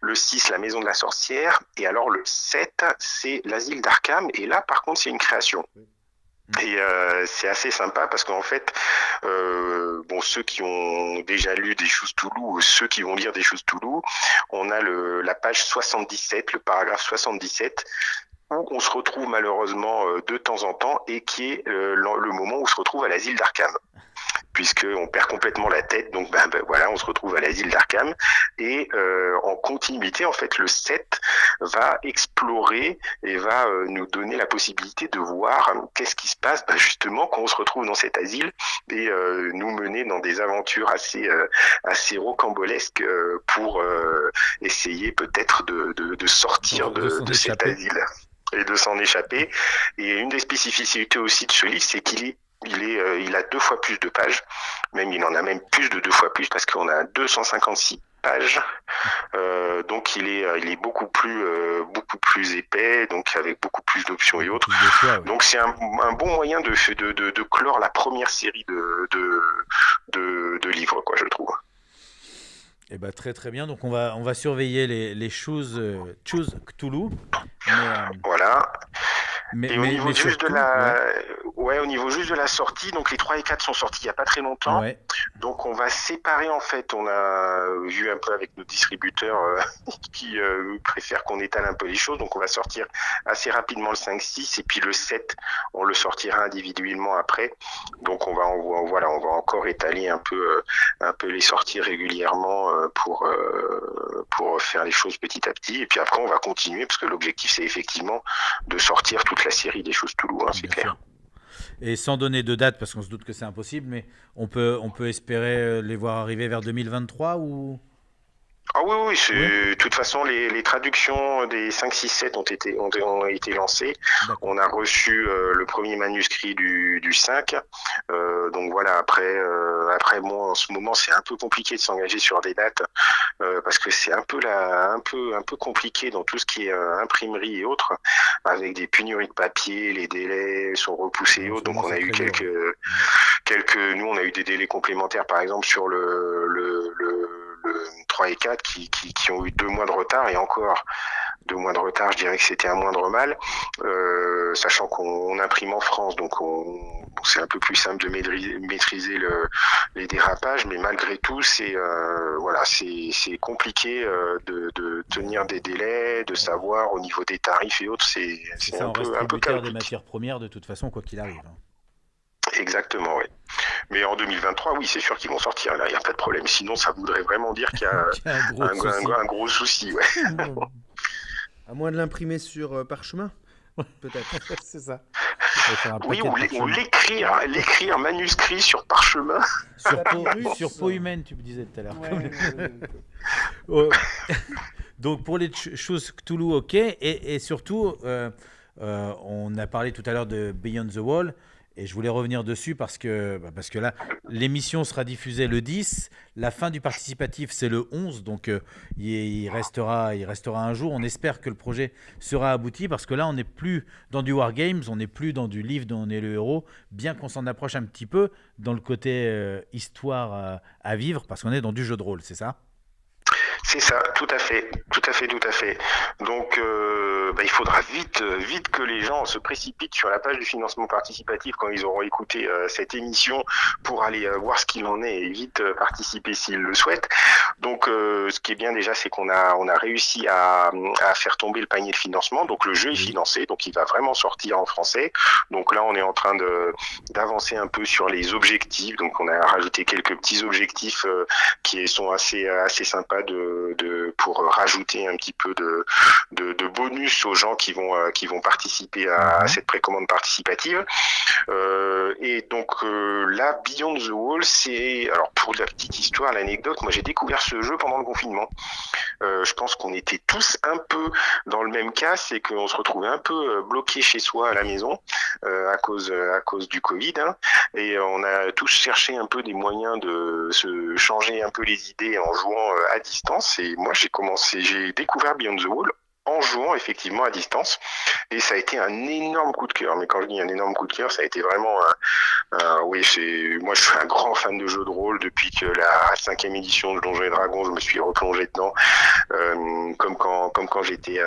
Le 6, la maison de la sorcière. Et alors le 7, c'est l'asile d'Arkham. Et là, par contre, c'est une création. Et c'est assez sympa parce qu'en fait, ceux qui ont déjà lu des choses Toulouse, ou ceux qui vont lire des choses Toulouse, on a la page 77, le paragraphe 77, où on se retrouve malheureusement de temps en temps et qui est le moment où on se retrouve à l'asile d'Arkham. Puisqu'on perd complètement la tête, donc voilà, on se retrouve à l'asile d'Arkham et en continuité, en fait, le 7 va explorer et va nous donner la possibilité de voir qu'est-ce qui se passe justement quand on se retrouve dans cet asile et nous mener dans des aventures assez rocambolesques pour essayer peut-être de sortir de cet asile et de s'en échapper. Et une des spécificités aussi de ce livre, c'est il a 2 fois plus de pages, même il en a même plus de 2 fois plus parce qu'on a 256 pages, donc il est beaucoup plus épais, donc avec beaucoup plus d'options et autres. Donc c'est un bon moyen de clore la première série de livres, quoi, je trouve. Eh ben, très très bien, donc on va surveiller les Choose Cthulhu. Voilà. Et au niveau juste de la sortie, donc les 3 et 4 sont sortis il n'y a pas très longtemps. Ouais. Donc on va séparer, en fait, on a vu un peu avec nos distributeurs qui préfèrent qu'on étale un peu les choses. Donc on va sortir assez rapidement le 5-6 et puis le 7, on le sortira individuellement après. Donc on va encore étaler un peu les sorties régulièrement pour faire les choses petit à petit. Et puis après on va continuer parce que l'objectif c'est effectivement de sortir toute la série des choses Toulouse, c'est clair. Sûr. Et sans donner de date, parce qu'on se doute que c'est impossible, mais on peut espérer les voir arriver vers 2023 ou... Ah oui, de toute façon, les traductions des 5, 6, 7 ont été lancées. D'accord. On a reçu le premier manuscrit du 5. Donc voilà, après bon, en ce moment, c'est un peu compliqué de s'engager sur des dates parce que c'est un peu compliqué dans tout ce qui est imprimerie et autres, avec des pénuries de papier, les délais sont repoussés et autres. Donc on a eu nous on a eu des délais complémentaires, par exemple sur le 3 et 4 qui ont eu 2 mois de retard, et encore 2 mois de retard, je dirais que c'était un moindre mal, sachant qu'on imprime en France, donc c'est un peu plus simple de maîtriser les dérapages, mais malgré tout, c'est compliqué de tenir des délais, de savoir au niveau des tarifs et autres, c'est ça, un peu chaotique. Des matières premières de toute façon, quoi qu'il arrive. Exactement, oui. Mais en 2023, oui, c'est sûr qu'ils vont sortir. Là, il n'y a pas de problème. Sinon, ça voudrait vraiment dire qu'il y a un gros souci. Ouais. À moins de l'imprimer sur parchemin, peut-être. C'est ça. Oui, ou l'écrire manuscrit sur parchemin. Sur peau humaine, tu me disais tout à l'heure. Donc, pour les choses Cthulhu, ok. Et surtout, on a parlé tout à l'heure de Beyond the Wall. Et je voulais revenir dessus parce que là, l'émission sera diffusée le 10. La fin du participatif, c'est le 11. Donc, il restera un jour. On espère que le projet sera abouti parce que là, on n'est plus dans du Wargames, on n'est plus dans du livre dont on est le héros, bien qu'on s'en approche un petit peu dans le côté histoire à vivre parce qu'on est dans du jeu de rôle, c'est ça ? C'est ça, tout à fait. Donc, il faudra vite que les gens se précipitent sur la page du financement participatif quand ils auront écouté cette émission pour aller voir ce qu'il en est et vite participer s'ils le souhaitent. Donc, ce qui est bien déjà, c'est qu'on a réussi à faire tomber le panier de financement. Donc, le jeu est financé, donc il va vraiment sortir en français. Donc là, on est en train d'avancer un peu sur les objectifs. Donc, on a rajouté quelques petits objectifs qui sont assez sympas pour rajouter un petit peu de bonus aux gens qui vont participer à cette précommande participative. Et donc là, Beyond the Wall, alors pour la petite histoire, l'anecdote, moi j'ai découvert ce jeu pendant le confinement. Je pense qu'on était tous un peu dans le même cas, c'est qu'on se retrouvait un peu bloqués chez soi à la maison à cause du Covid, hein, et on a tous cherché un peu des moyens de se changer un peu les idées en jouant à distance. Et moi, j'ai découvert Beyond the Wall en jouant effectivement à distance, et ça a été un énorme coup de cœur. Mais quand je dis un énorme coup de cœur, ça a été vraiment moi je suis un grand fan de jeux de rôle depuis que la 5e édition de Donjons et Dragons, je me suis replongé dedans, comme quand j'étais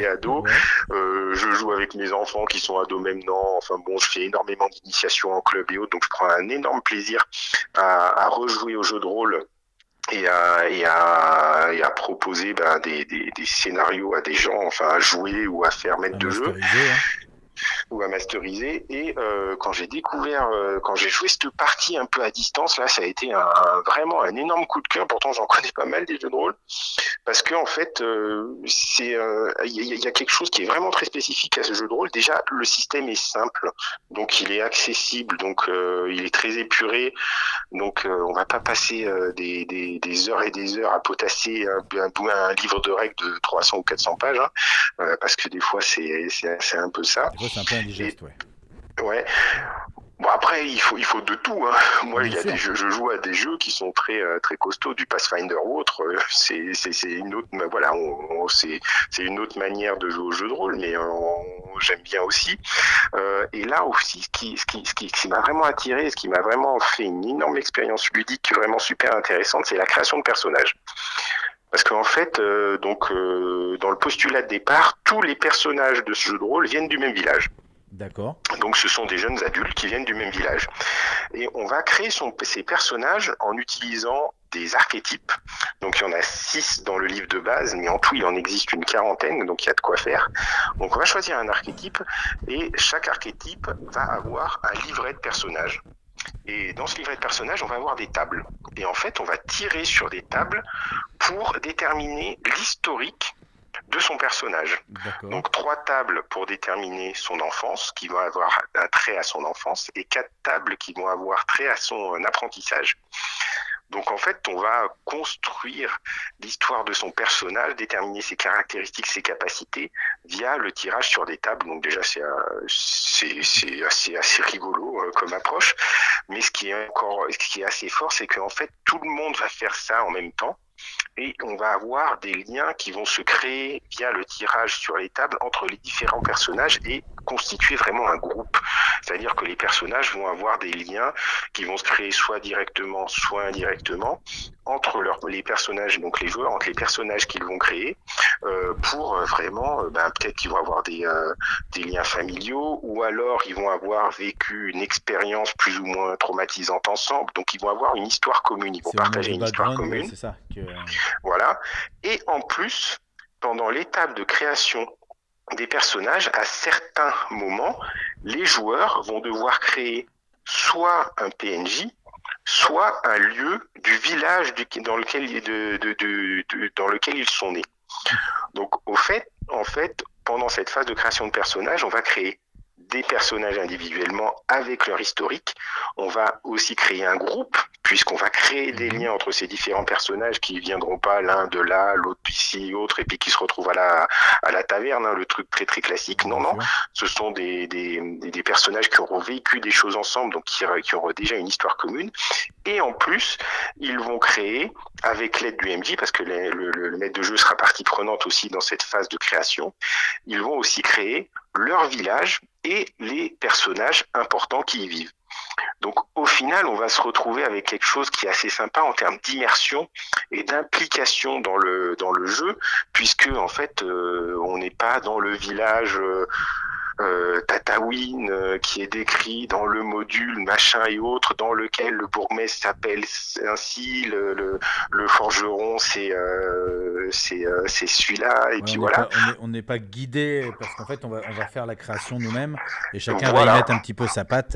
ado. Ouais. Je joue avec mes enfants qui sont ados maintenant. Enfin bon, je fais énormément d'initiations en club et autres, donc je prends un énorme plaisir à rejouer aux jeux de rôle et à proposer des scénarios à des gens, enfin à jouer ou à faire maître de jeu ou à masteriser. Et quand j'ai joué cette partie un peu à distance, là, ça a été vraiment un énorme coup de cœur. Pourtant, j'en connais pas mal des jeux de rôle, parce que en fait, il y a quelque chose qui est vraiment très spécifique à ce jeu de rôle. Déjà, le système est simple, donc il est accessible, donc il est très épuré. Donc, on va pas passer des heures et des heures à potasser un livre de règles de 300 ou 400 pages, hein, parce que des fois, c'est un peu ça. Des fois, c'est un peu indigeste, ouais. Ouais. Bon, après, il faut de tout, hein. Moi, Bien il y a sûr. des jeux, je joue à des jeux qui sont très très costauds, du Pathfinder ou autre. C'est une autre, voilà, c'est une autre manière de jouer au jeu de rôle, mais j'aime bien aussi. Et là aussi, ce qui m'a vraiment attiré, ce qui m'a vraiment fait une énorme expérience ludique, vraiment super intéressante, c'est la création de personnages. Parce qu'en fait, dans le postulat de départ, tous les personnages de ce jeu de rôle viennent du même village. D'accord. Donc ce sont des jeunes adultes qui viennent du même village. Et on va créer ces personnages en utilisant des archétypes. Donc il y en a 6 dans le livre de base, mais en tout il en existe une 40aine, donc il y a de quoi faire. Donc on va choisir un archétype, et chaque archétype va avoir un livret de personnages. Et dans ce livret de personnages, on va avoir des tables. Et en fait, on va tirer sur des tables pour déterminer l'historique de son personnage. D'accord. Donc 3 tables pour déterminer son enfance, qui vont avoir un trait à son enfance, et 4 tables qui vont avoir trait à son apprentissage. Donc en fait, on va construire l'histoire de son personnage, déterminer ses caractéristiques, ses capacités via le tirage sur des tables. Donc déjà, c'est assez rigolo comme approche. Mais ce qui est assez fort, c'est qu'en fait, tout le monde va faire ça en même temps. Et on va avoir des liens qui vont se créer via le tirage sur les tables entre les différents personnages et constituer vraiment un groupe. C'est-à-dire que les personnages vont avoir des liens qui vont se créer soit directement, soit indirectement entre les personnages, donc les joueurs, entre les personnages qu'ils vont créer, pour vraiment, peut-être qu'ils vont avoir des liens familiaux, ou alors ils vont avoir vécu une expérience plus ou moins traumatisante ensemble, donc ils vont avoir une histoire commune, ils vont partager une histoire commune. Ouais, c'est ça. Voilà. Et en plus, pendant l'étape de création des personnages, à certains moments, les joueurs vont devoir créer soit un PNJ, soit un lieu du village dans lequel ils sont nés. Donc, en fait, pendant cette phase de création de personnages, on va créer des personnages individuellement avec leur historique. On va aussi créer un groupe, puisqu'on va créer des liens entre ces différents personnages qui viendront pas l'un de là, l'autre d'ici, l'autre, et puis qui se retrouvent à la taverne, hein, le truc très très classique. Non, ce sont des personnages qui auront vécu des choses ensemble, donc qui auront déjà une histoire commune. Et en plus, ils vont créer, avec l'aide du MJ, parce que le maître de jeu sera partie prenante aussi dans cette phase de création, ils vont aussi créer leur village et les personnages importants qui y vivent. Donc au final, on va se retrouver avec quelque chose qui est assez sympa en termes d'immersion et d'implication dans le jeu, puisque en fait, on n'est pas dans le village Tatooine qui est décrit dans le module machin et autres, dans lequel le bourgmestre s'appelle ainsi, le forgeron c'est celui-là, et puis voilà. On n'est pas guidé, parce qu'en fait on va faire la création nous-mêmes, et chacun va y mettre un petit peu sa patte.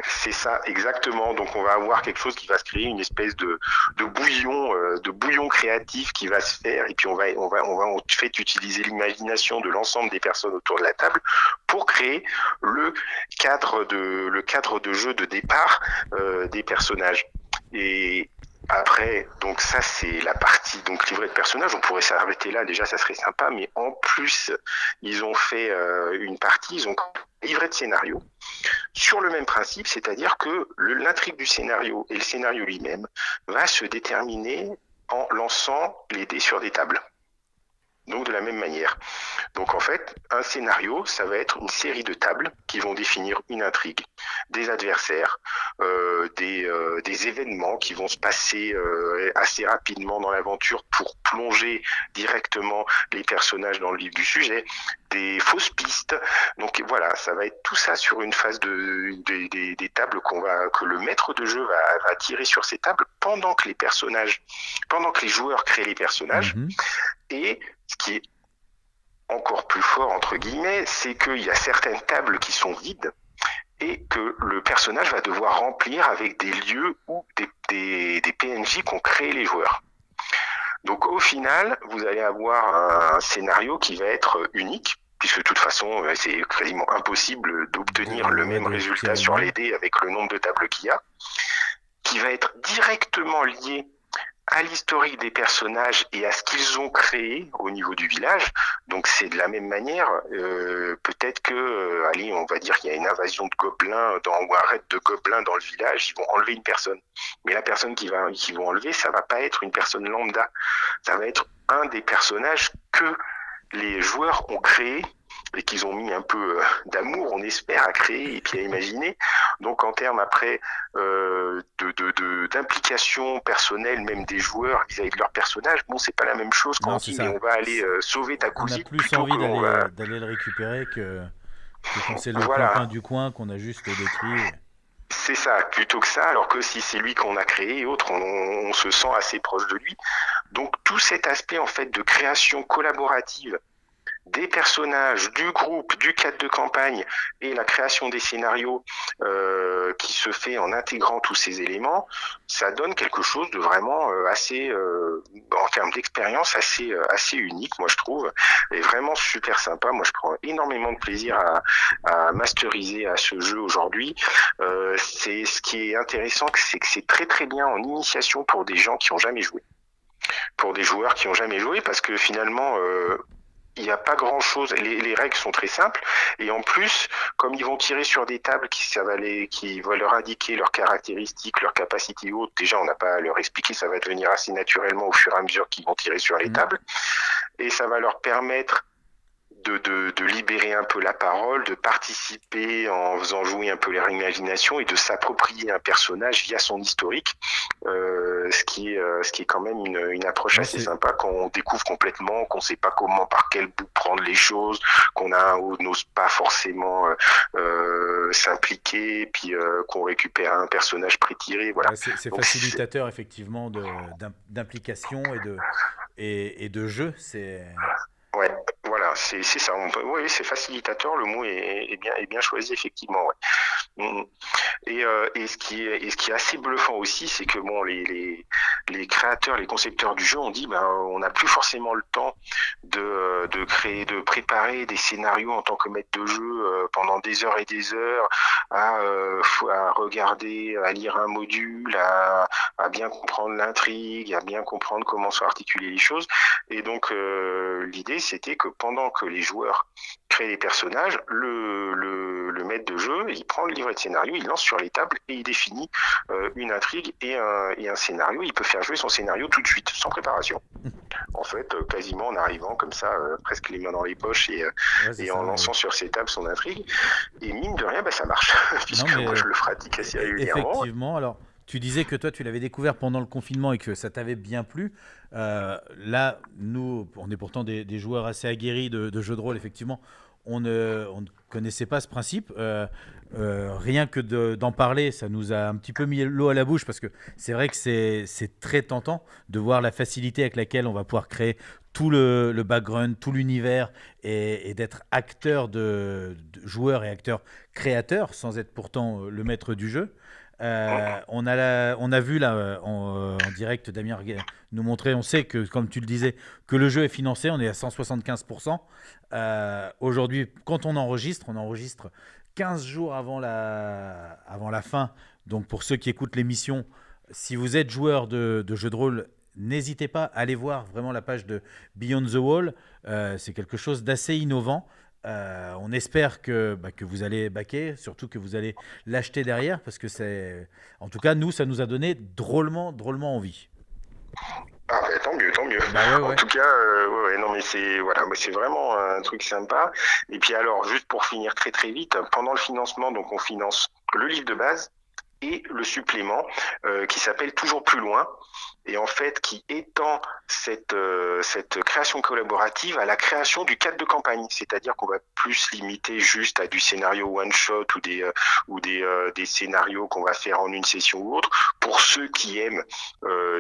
C'est ça, exactement. Donc on va avoir quelque chose qui va se créer, une espèce de bouillon créatif qui va se faire, et puis on va en fait utiliser l'imagination de l'ensemble des personnes autour de la table pour créer le cadre de jeu de départ des personnages. Et Après, donc ça c'est la partie donc livret de personnages. On pourrait s'arrêter là, déjà ça serait sympa, mais en plus ils ont fait une partie, ils ont livret de scénario sur le même principe, c'est-à-dire que l'intrigue du scénario et le scénario lui-même va se déterminer en lançant les dés sur des tables. Donc de la même manière. Donc en fait, un scénario, ça va être une série de tables qui vont définir une intrigue, des adversaires, des événements qui vont se passer assez rapidement dans l'aventure pour plonger directement les personnages dans le vif du sujet, des fausses pistes. Donc voilà, ça va être tout ça sur une phase des tables que le maître de jeu va tirer sur ces tables pendant que les joueurs créent les personnages. Et ce qui est encore plus fort, entre guillemets, c'est qu'il y a certaines tables qui sont vides et que le personnage va devoir remplir avec des lieux ou des PNJ qu'ont créé les joueurs. Donc au final, vous allez avoir un scénario qui va être unique, puisque de toute façon, c'est quasiment impossible d'obtenir le même résultat sur les dés avec le nombre de tables qu'il y a, qui va être directement lié à l'historique des personnages et à ce qu'ils ont créé au niveau du village. Donc c'est de la même manière, peut-être que, allez, on va dire qu'il y a une invasion de gobelins ou un raid de gobelins dans le village, ils vont enlever une personne. Mais la personne qu'ils vont enlever, ça va pas être une personne lambda, ça va être un des personnages que les joueurs ont créé et qu'ils ont mis un peu d'amour, on espère, à créer et puis à imaginer. Donc en termes après d'implication personnelle, même des joueurs vis-à-vis de leur personnage, bon, c'est pas la même chose quand on dit mais on va aller sauver ta cousine. On a plus envie d'aller le récupérer que quand c'est le copain du coin qu'on a juste détruit. C'est ça, plutôt que ça, alors que si c'est lui qu'on a créé et autres, on se sent assez proche de lui. Donc tout cet aspect en fait de création collaborative des personnages, du groupe, du cadre de campagne et la création des scénarios qui se fait en intégrant tous ces éléments, ça donne quelque chose de vraiment assez, en termes d'expérience, assez unique, moi je trouve, et vraiment super sympa. Moi je prends énormément de plaisir à masteriser à ce jeu aujourd'hui. C'est ce qui est intéressant, c'est que c'est très très bien en initiation pour des gens qui n'ont jamais joué, pour des joueurs qui n'ont jamais joué, parce que finalement il n'y a pas grand chose, les règles sont très simples, et en plus, comme ils vont tirer sur des tables qui vont leur indiquer leurs caractéristiques, leurs capacités hautes, déjà on n'a pas à leur expliquer, ça va devenir assez naturellement au fur et à mesure qu'ils vont tirer sur les tables, et ça va leur permettre de libérer un peu la parole, de participer en faisant jouer un peu leur imagination et de s'approprier un personnage via son historique, ce qui est quand même une approche assez sympa quand on découvre complètement, qu'on sait pas comment, par quel bout prendre les choses, qu'on n'ose pas forcément s'impliquer, puis qu'on récupère un personnage prétiré. Voilà. C'est facilitateur effectivement d'implication et de jeu. Ouais, voilà, c'est ça. Oui, c'est facilitateur. Le mot est bien choisi effectivement. Ouais. Et ce qui est assez bluffant aussi, c'est que bon, les créateurs, les concepteurs du jeu ont dit, on n'a plus forcément le temps de créer, de préparer des scénarios en tant que maître de jeu pendant des heures et des heures, à regarder, à lire un module, à bien comprendre l'intrigue, à bien comprendre comment sont articulées les choses. Et donc l'idée, c'était que pendant que les joueurs créent les personnages, le maître de jeu, il prend le livret de scénario, il lance sur les tables et il définit une intrigue et un scénario. Il peut faire jouer son scénario tout de suite, sans préparation. En fait, quasiment en arrivant comme ça, presque les mains dans les poches et en lançant sur ses tables son intrigue. Et mine de rien, ça marche, puisque moi je le pratique assez régulièrement. Effectivement, alors... Tu disais que toi, tu l'avais découvert pendant le confinement et que ça t'avait bien plu. Là, nous, on est pourtant des joueurs assez aguerris de jeux de rôle, effectivement. On ne connaissait pas ce principe. Rien que d'en parler, ça nous a un petit peu mis l'eau à la bouche parce que c'est vrai que c'est très tentant de voir la facilité avec laquelle on va pouvoir créer tout le background, tout l'univers et d'être acteur de joueur et acteur créateur sans être pourtant le maître du jeu. On a vu là en direct Damien nous montrer, on sait que comme tu le disais que le jeu est financé, on est à 175%. Aujourd'hui quand on enregistre 15 jours avant la fin, donc pour ceux qui écoutent l'émission si vous êtes joueur de jeux de rôle, n'hésitez pas à aller voir vraiment la page de Beyond the Wall. C'est quelque chose d'assez innovant. On espère que vous allez backer, surtout que vous allez l'acheter derrière, parce que en tout cas, nous, ça nous a donné drôlement envie. Ah bah, tant mieux, tant mieux. Bah ouais. En tout cas, non mais c'est vraiment un truc sympa. Et puis alors, juste pour finir très très vite, pendant le financement, donc on finance le livre de base et le supplément qui s'appelle Toujours plus loin, et en fait qui étend cette création collaborative à la création du cadre de campagne, c'est-à-dire qu'on va plus limiter juste à du scénario one shot ou des scénarios qu'on va faire en une session ou autre, pour ceux qui aiment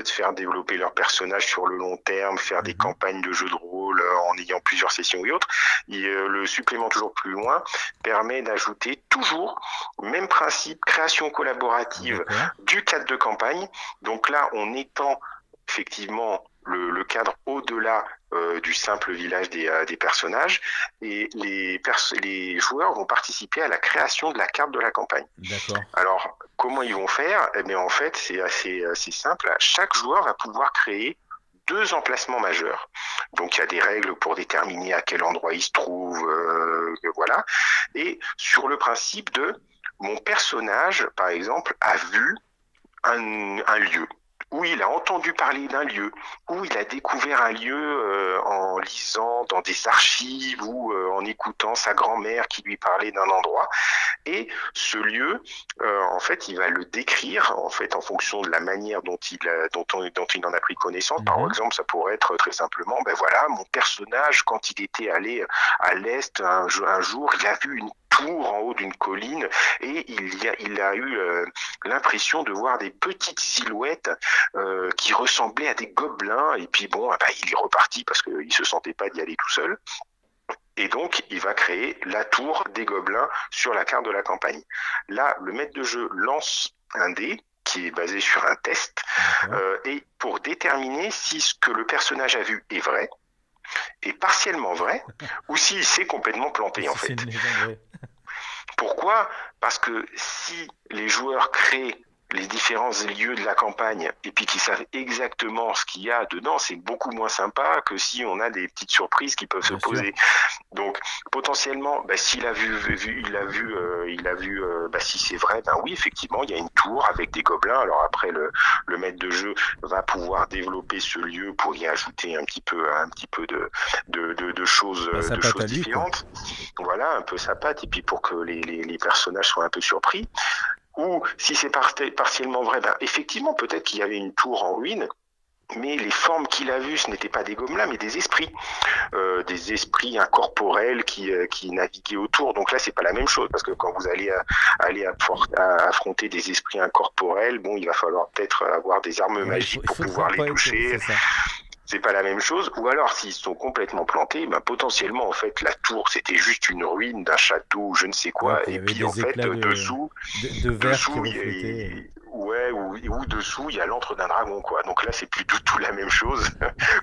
faire développer leur personnage sur le long terme, faire des campagnes de jeux de rôle en ayant plusieurs sessions et autres. Le supplément Toujours plus loin permet d'ajouter toujours même principe, création collaborative du cadre de campagne. Donc là, on étend effectivement le cadre au-delà du simple village des personnages, et les joueurs vont participer à la création de la carte de la campagne. D'accord. Alors, comment ils vont faire ? Eh bien, en fait, c'est assez simple. Chaque joueur va pouvoir créer 2 emplacements majeurs. Donc, il y a des règles pour déterminer à quel endroit il se trouve, voilà. Et sur le principe de mon personnage, par exemple, a vu un lieu, où il a entendu parler d'un lieu, où il a découvert un lieu en lisant dans des archives ou en écoutant sa grand-mère qui lui parlait d'un endroit. Et ce lieu, en fait, il va le décrire en fait en fonction de la manière dont il en a pris connaissance. Par exemple, ça pourrait être très simplement, voilà, mon personnage, quand il était allé à l'est un jour, il a vu une tour en haut d'une colline, et il a eu l'impression de voir des petites silhouettes qui ressemblaient à des gobelins, et puis il est reparti parce qu'il se sentait pas d'y aller tout seul. Et donc, il va créer la tour des gobelins sur la carte de la campagne. Là, le maître de jeu lance un dé qui est basé sur un test, et pour déterminer si ce que le personnage a vu est vrai, est partiellement vrai, ou s'il s'est complètement planté, en fait. Pourquoi ? Parce que si les joueurs créent les différents lieux de la campagne et puis qu'ils savent exactement ce qu'il y a dedans, c'est beaucoup moins sympa que si on a des petites surprises qui peuvent se poser. Donc potentiellement, s'il a vu, si c'est vrai, oui, effectivement, il y a une tour avec des gobelins. Alors après, le maître de jeu va pouvoir développer ce lieu pour y ajouter un petit peu de choses, différentes. Voilà, un peu sa patte, et puis pour que les personnages soient un peu surpris. Ou si c'est partiellement vrai, effectivement, peut-être qu'il y avait une tour en ruine, mais les formes qu'il a vues, ce n'étaient pas des gobelins, mais des esprits incorporels qui naviguaient autour. Donc là, c'est pas la même chose, parce que quand vous allez affronter des esprits incorporels, il va falloir peut-être avoir des armes magiques pour pouvoir les toucher. C'est pas la même chose. Ou alors, s'ils sont complètement plantés, potentiellement, en fait, la tour, c'était juste une ruine d'un château ou je ne sais quoi. Et puis, en fait, dessous, ou dessous, il y a l'antre d'un dragon, quoi. Donc là, c'est plus du tout la même chose.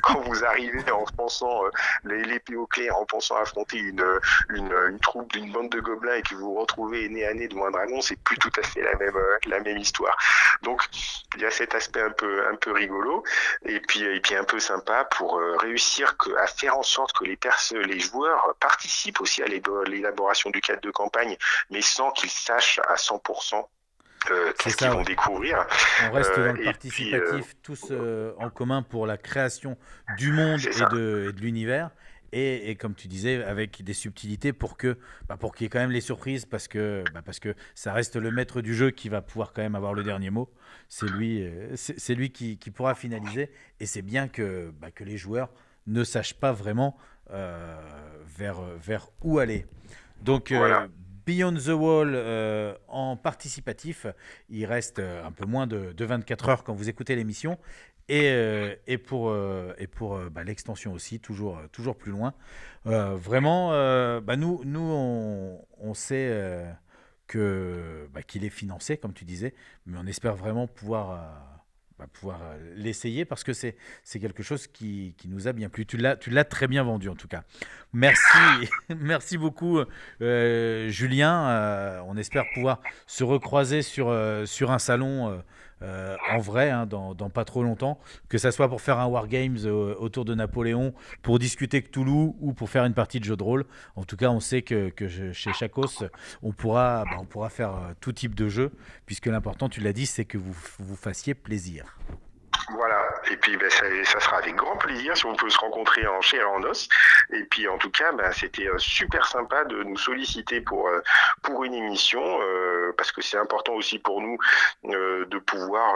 Quand vous arrivez en pensant l'épée au clair, en pensant affronter une troupe d'une bande de gobelins, et que vous vous retrouvez nez à nez devant un dragon, c'est plus tout à fait la même histoire. Donc, il y a cet aspect un peu rigolo, et puis un peu sympa pour réussir à faire en sorte que les joueurs participent aussi à l'élaboration du cadre de campagne, mais sans qu'ils sachent à 100% qu'est-ce qu'ils vont découvrir. On reste dans le participatif, tous en commun pour la création du monde et de l'univers. Et comme tu disais, avec des subtilités pour qu'il y ait quand même les surprises, parce que ça reste le maître du jeu qui va pouvoir quand même avoir le dernier mot. C'est lui qui pourra finaliser. Et c'est bien que les joueurs ne sachent pas vraiment vers où aller. Donc, voilà. Beyond the Wall en participatif, il reste un peu moins de 24 heures quand vous écoutez l'émission. Et pour l'extension aussi, toujours plus loin. Vraiment, nous on sait qu'il est financé, comme tu disais, mais on espère vraiment pouvoir l'essayer, parce que c'est quelque chose qui nous a bien plu. Tu l'as très bien vendu, en tout cas. Merci, merci beaucoup, Julien. On espère pouvoir se recroiser sur un salon en vrai, hein, dans pas trop longtemps, que ça soit pour faire un Wargames autour de Napoléon, pour discuter Cthulhu ou pour faire une partie de jeu de rôle. En tout cas, on sait que chez Chacos, on pourra faire tout type de jeu, puisque l'important, tu l'as dit, c'est que vous fassiez plaisir. Voilà, et puis ça sera avec grand plaisir si on peut se rencontrer en chair et en os. Et puis en tout cas, c'était super sympa de nous solliciter pour une émission, parce que c'est important aussi pour nous de pouvoir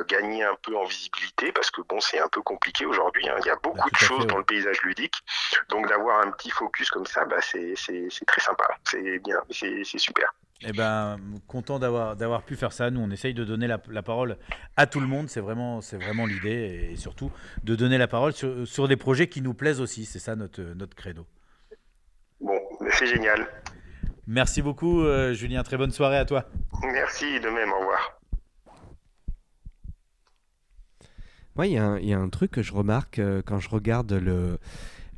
gagner un peu en visibilité, parce que bon, c'est un peu compliqué aujourd'hui, hein. Il y a beaucoup de choses dans le paysage ludique, donc d'avoir un petit focus comme ça, c'est très sympa, c'est bien, c'est super. Eh ben, content d'avoir pu faire ça. Nous, on essaye de donner la parole à tout le monde. C'est vraiment l'idée, et surtout de donner la parole sur des projets qui nous plaisent aussi. C'est ça notre credo. Bon, c'est génial. Merci beaucoup, Julien. Très bonne soirée à toi. Merci, de même. Au revoir. Moi, il y a un truc que je remarque quand je regarde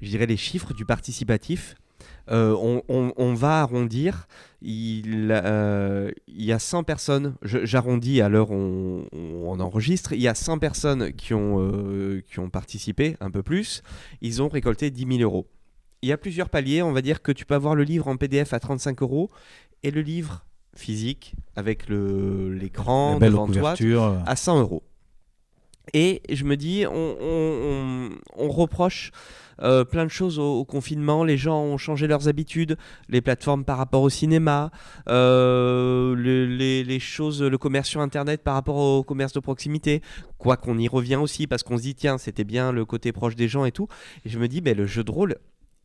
les chiffres du participatif. On va arrondir. Il y a 100 personnes, j'arrondis à l'heure où on enregistre, il y a 100 personnes qui ont participé, un peu plus. Ils ont récolté 10 000 euros. Il y a plusieurs paliers. On va dire que tu peux avoir le livre en PDF à 35 euros et le livre physique avec l'écran devant toi à 100 euros. Et je me dis, on reproche plein de choses au confinement. Les gens ont changé leurs habitudes, les plateformes par rapport au cinéma, les choses, le commerce sur Internet par rapport au commerce de proximité. Quoi qu'on y revient aussi, parce qu'on se dit, tiens, c'était bien le côté proche des gens et tout. Et je me dis, le jeu de rôle,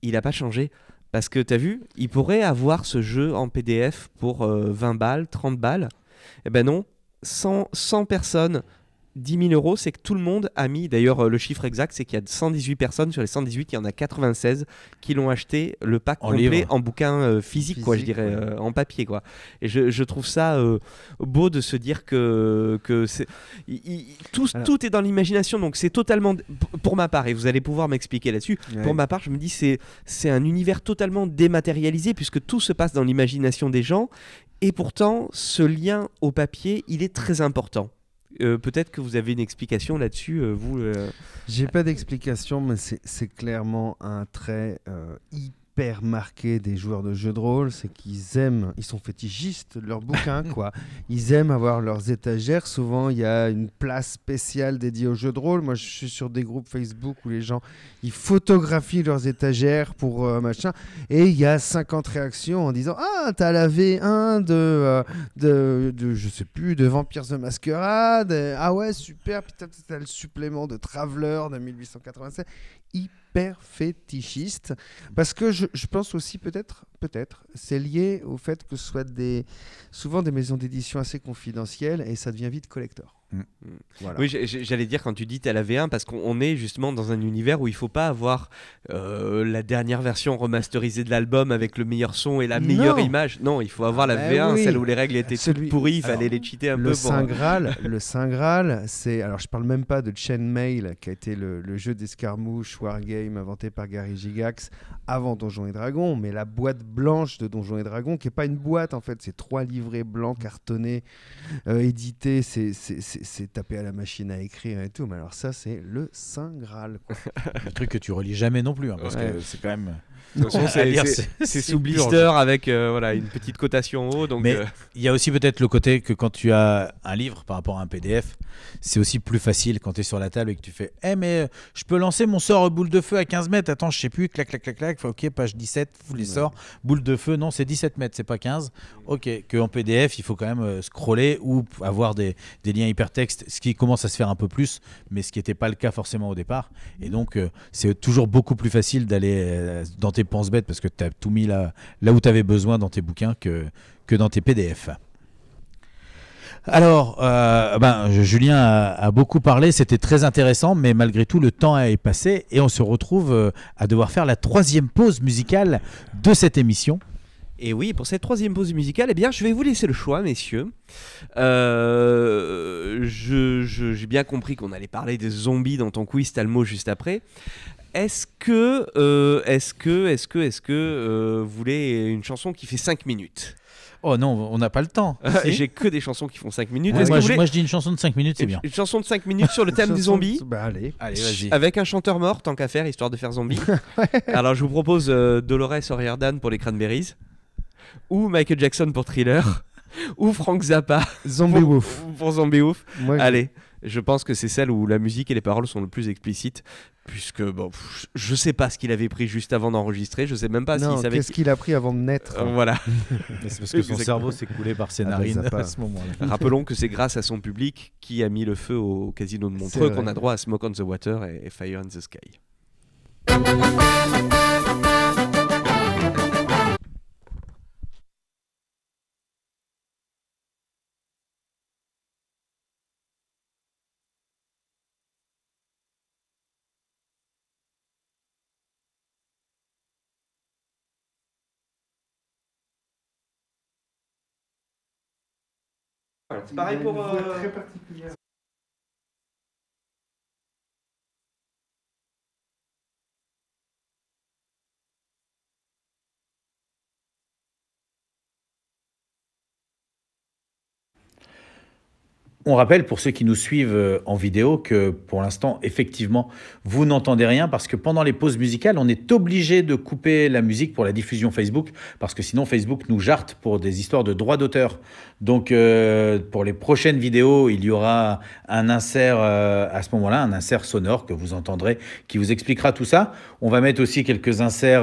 il n'a pas changé. Parce que tu as vu, il pourrait avoir ce jeu en PDF pour 20 balles, 30 balles. Eh ben non, 100 personnes... 10 000 euros, c'est que tout le monde a mis, d'ailleurs le chiffre exact, c'est qu'il y a 118 personnes, sur les 118, il y en a 96 qui l'ont acheté le pack complet en bouquin physique, quoi, je dirais, en papier, quoi. Et je trouve ça beau de se dire que tout est dans l'imagination, donc c'est totalement, pour ma part, et vous allez pouvoir m'expliquer là-dessus, pour ma part, je me dis c'est un univers totalement dématérialisé, puisque tout se passe dans l'imagination des gens, et pourtant, ce lien au papier, il est très important. Peut-être que vous avez une explication là-dessus, vous. J'ai pas d'explication, mais c'est clairement un trait hyper marqué des joueurs de jeux de rôle, c'est qu'ils sont fétichistes de leurs bouquins, quoi. Ils aiment avoir leurs étagères. Souvent, il y a une place spéciale dédiée aux jeux de rôle. Moi, je suis sur des groupes Facebook où les gens ils photographient leurs étagères pour machin, et il y a 50 réactions en disant t'as la V1 de je sais plus, de Vampires the Masquerade, ah ouais super, putain t'as le supplément de Traveler de 1887, hyper fétichiste, parce que je pense aussi peut-être c'est lié au fait que ce soit souvent des maisons d'édition assez confidentielles et ça devient vite collector. Voilà. Oui, j'allais dire quand tu dis t'as la V1, parce qu'on est justement dans un univers où il faut pas avoir la dernière version remasterisée de l'album avec le meilleur son et la meilleure image. Non, il faut avoir la V1, celle où les règles étaient toutes pourries, il fallait les cheater un peu. Le Saint Graal, c'est, alors je parle même pas de Chainmail qui a été le jeu d'escarmouche wargame inventé par Gary Gygax avant Donjons et Dragons, mais la boîte blanche de Donjons et Dragons qui est pas une boîte en fait, c'est 3 livrets blancs cartonnés édités, c'est tapé à la machine à écrire et tout, mais alors ça c'est le Saint Graal, quoi. Le truc que tu relis jamais non plus, hein, parce que c'est quand même... C'est sous blister avec une petite cotation en haut. Donc mais il y a aussi peut-être le côté que quand tu as un livre par rapport à un PDF, c'est aussi plus facile quand tu es sur la table et que tu fais mais je peux lancer mon sort boule de feu à 15 mètres, attends je sais plus, clac clac clac clac, ok page 17, vous les sorts, boule de feu, non c'est 17 mètres, c'est pas 15, ok, qu'en PDF il faut quand même scroller ou avoir des liens hypertextes, ce qui commence à se faire un peu plus, mais ce qui n'était pas le cas forcément au départ, et donc c'est toujours beaucoup plus facile d'aller dans tes pense-bête parce que tu as tout mis là où tu avais besoin dans tes bouquins que dans tes PDF. Alors, Julien a beaucoup parlé, c'était très intéressant, mais malgré tout, le temps est passé et on se retrouve à devoir faire la 3e pause musicale de cette émission. Et oui, pour cette 3e pause musicale, eh bien, je vais vous laisser le choix, messieurs. J'ai bien compris qu'on allait parler des zombies dans ton quiz Talmo juste après. Est-ce que vous voulez une chanson qui fait 5 minutes ? Oh non, on n'a pas le temps. Si. J'ai que des chansons qui font 5 minutes. Ouais, Est-ce que moi, vous voulez moi, je dis une chanson de 5 minutes, c'est bien. une chanson de 5 minutes sur le thème des Chanson- zombies Bah allez. Allez, vas-y. avec un chanteur mort, tant qu'à faire, histoire de faire zombie. Alors je vous propose Dolores O'Riordan pour les Cranberries, ou Michael Jackson pour Thriller, ou Frank Zappa Zombie Wolf. pour Zombie Ouf. Moi, Allez, je pense que c'est celle où la musique et les paroles sont le plus explicites, puisque bon, je sais pas ce qu'il avait pris juste avant d'enregistrer, je sais même pas s'il Non, savait. qu'est-ce qu'il a pris avant de naître Voilà. Mais c'est parce que son cerveau s'est coulé par ses Ah bah, narines Zappa. à ce moment-là. Rappelons que c'est grâce à son public qui a mis le feu au casino de C'est Montreux vrai. qu'on a droit à Smoke on the Water et Fire in the Sky. C'est pareil pour. On rappelle pour ceux qui nous suivent en vidéo que pour l'instant, effectivement, vous n'entendez rien parce que pendant les pauses musicales, on est obligé de couper la musique pour la diffusion Facebook parce que sinon Facebook nous jarte pour des histoires de droits d'auteur. Donc pour les prochaines vidéos, il y aura un insert à ce moment-là, un insert sonore que vous entendrez qui vous expliquera tout ça. On va mettre aussi quelques inserts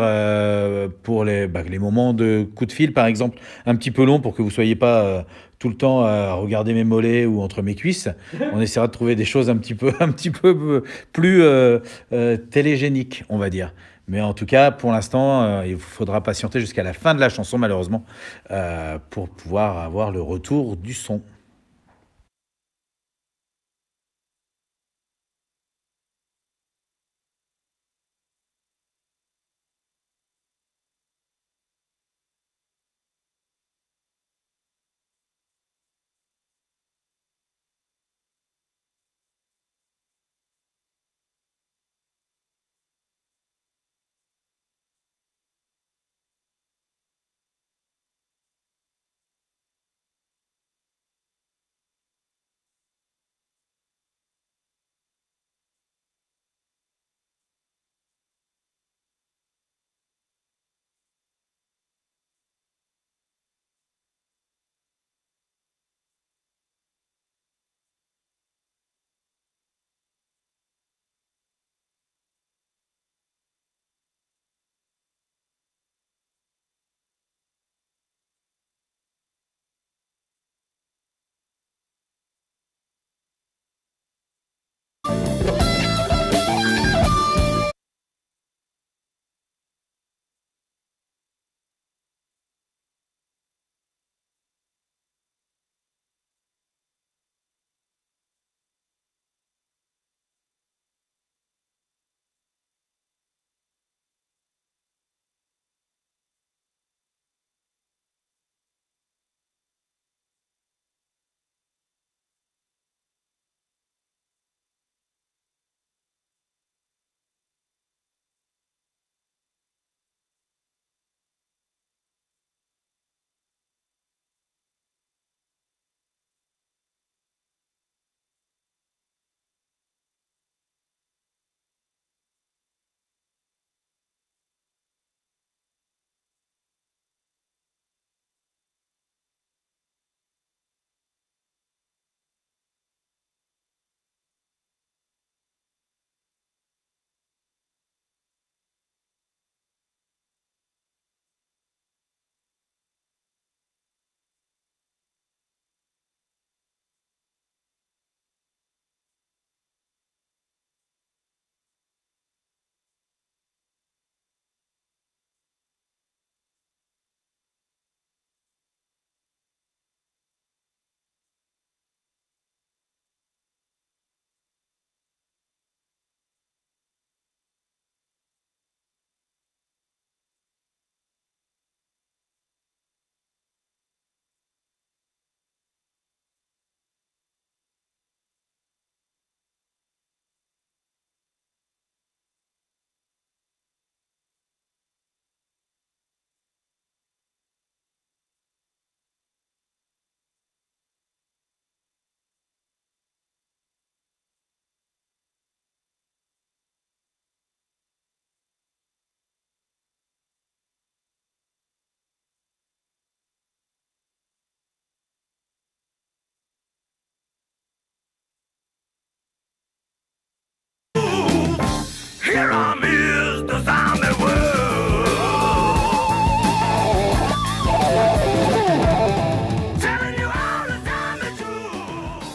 pour les moments de coup de fil, par exemple, un petit peu long pour que vous soyez pas tout le temps à regarder mes mollets ou entre mes cuisses. On essaiera de trouver des choses un petit peu plus télégéniques, on va dire. Mais en tout cas, pour l'instant, il faudra patienter jusqu'à la fin de la chanson, malheureusement, pour pouvoir avoir le retour du son.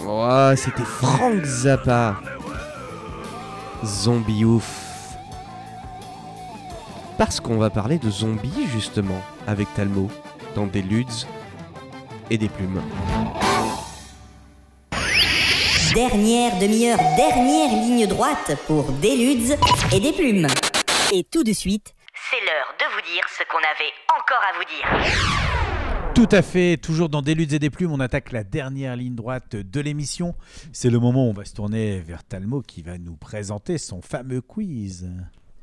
Oh, c'était Frank Zappa. Zombie ouf. Parce qu'on va parler de zombies justement avec Talmo dans des ludes et des plumes. Dernière demi-heure, dernière ligne droite pour des ludes et des plumes. Et tout de suite, c'est l'heure de vous dire ce qu'on avait encore à vous dire. Tout à fait, toujours dans des luttes et des plumes, on attaque la dernière ligne droite de l'émission. C'est le moment où on va se tourner vers Talmo qui va nous présenter son fameux quiz.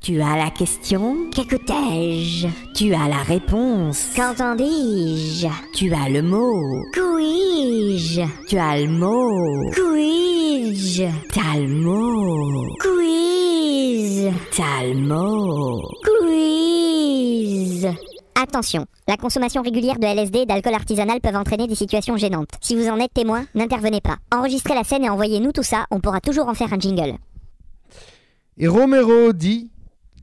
Tu as la question? Qu'écoutais-je? Tu as la réponse? Qu'entendis-je? Tu as le mot? Couis-je? Tu as le mot? Couis-je? T'as le mot? Quiz? T'as le mot? Quiz? Attention, la consommation régulière de LSD et d'alcool artisanal peuvent entraîner des situations gênantes. Si vous en êtes témoin, n'intervenez pas. Enregistrez la scène et envoyez-nous tout ça, on pourra toujours en faire un jingle. Et Romero dit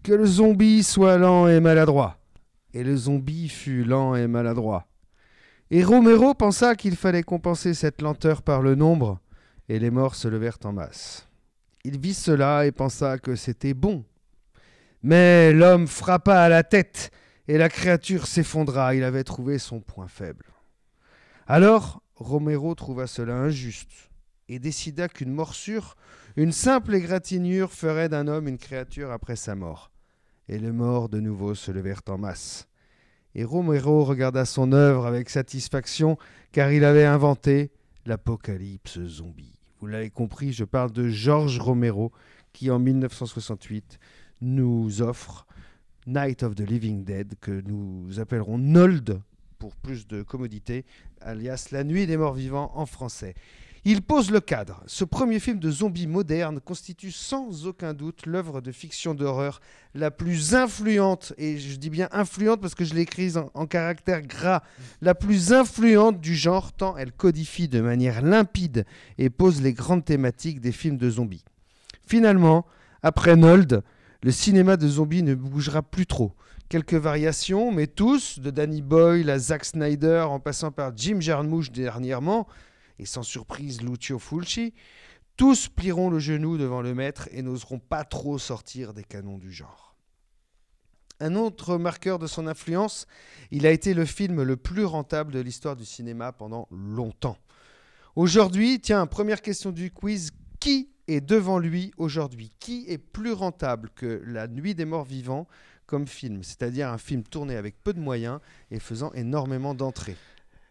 que le zombie soit lent et maladroit. Et le zombie fut lent et maladroit. Et Romero pensa qu'il fallait compenser cette lenteur par le nombre, et les morts se levèrent en masse. Il vit cela et pensa que c'était bon. Mais l'homme frappa à la tête, et la créature s'effondra. Il avait trouvé son point faible. Alors, Romero trouva cela injuste, et décida qu'une morsure, une simple égratignure ferait d'un homme une créature après sa mort. Et les morts de nouveau se levèrent en masse. Et Romero regarda son œuvre avec satisfaction, car il avait inventé l'apocalypse zombie. Vous l'avez compris, je parle de George Romero, qui en 1968 nous offre Night of the Living Dead, que nous appellerons NOLD pour plus de commodité, alias La Nuit des Morts Vivants en français. Il pose le cadre. Ce premier film de zombies moderne constitue sans aucun doute l'œuvre de fiction d'horreur la plus influente, et je dis bien influente parce que je l'ai écrite en caractère gras, la plus influente du genre, tant elle codifie de manière limpide et pose les grandes thématiques des films de zombies. Finalement, après Nold, le cinéma de zombies ne bougera plus trop. Quelques variations, mais tous, de Danny Boyle à Zack Snyder, en passant par Jim Jarmusch dernièrement, et sans surprise Lucio Fulci, tous plieront le genou devant le maître et n'oseront pas trop sortir des canons du genre. Un autre marqueur de son influence, il a été le film le plus rentable de l'histoire du cinéma pendant longtemps. Aujourd'hui, tiens, première question du quiz, qui est devant lui aujourd'hui? Qui est plus rentable que La Nuit des Morts Vivants comme film, c'est-à-dire un film tourné avec peu de moyens et faisant énormément d'entrées?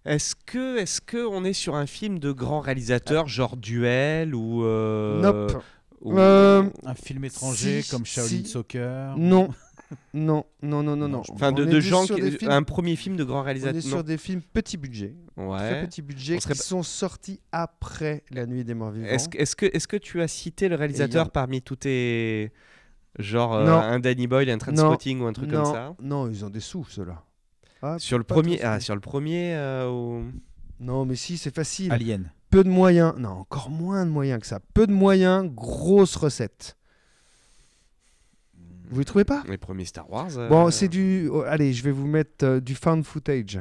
Est-ce que on est sur un film de grand réalisateur, genre Duel ou Nope. Un film étranger comme Shaolin Soccer? Non. Non. Enfin, de gens un premier film de grand réalisateur. On est sur des films petit budget, très petit budget, qui sont sortis après La Nuit des Morts Vivants. Est-ce que tu as cité le réalisateur parmi tous tes genre un Danny Boyle, un Trainspotting ou un truc comme ça? Non, ils ont des sous ceux-là. Sur le premier, Non, mais si, c'est facile. Alien. Peu de moyens. Non, encore moins de moyens que ça. Peu de moyens, grosse recette. Vous ne trouvez pas? Les premiers Star Wars. Bon, c'est du... allez, je vais vous mettre du found footage.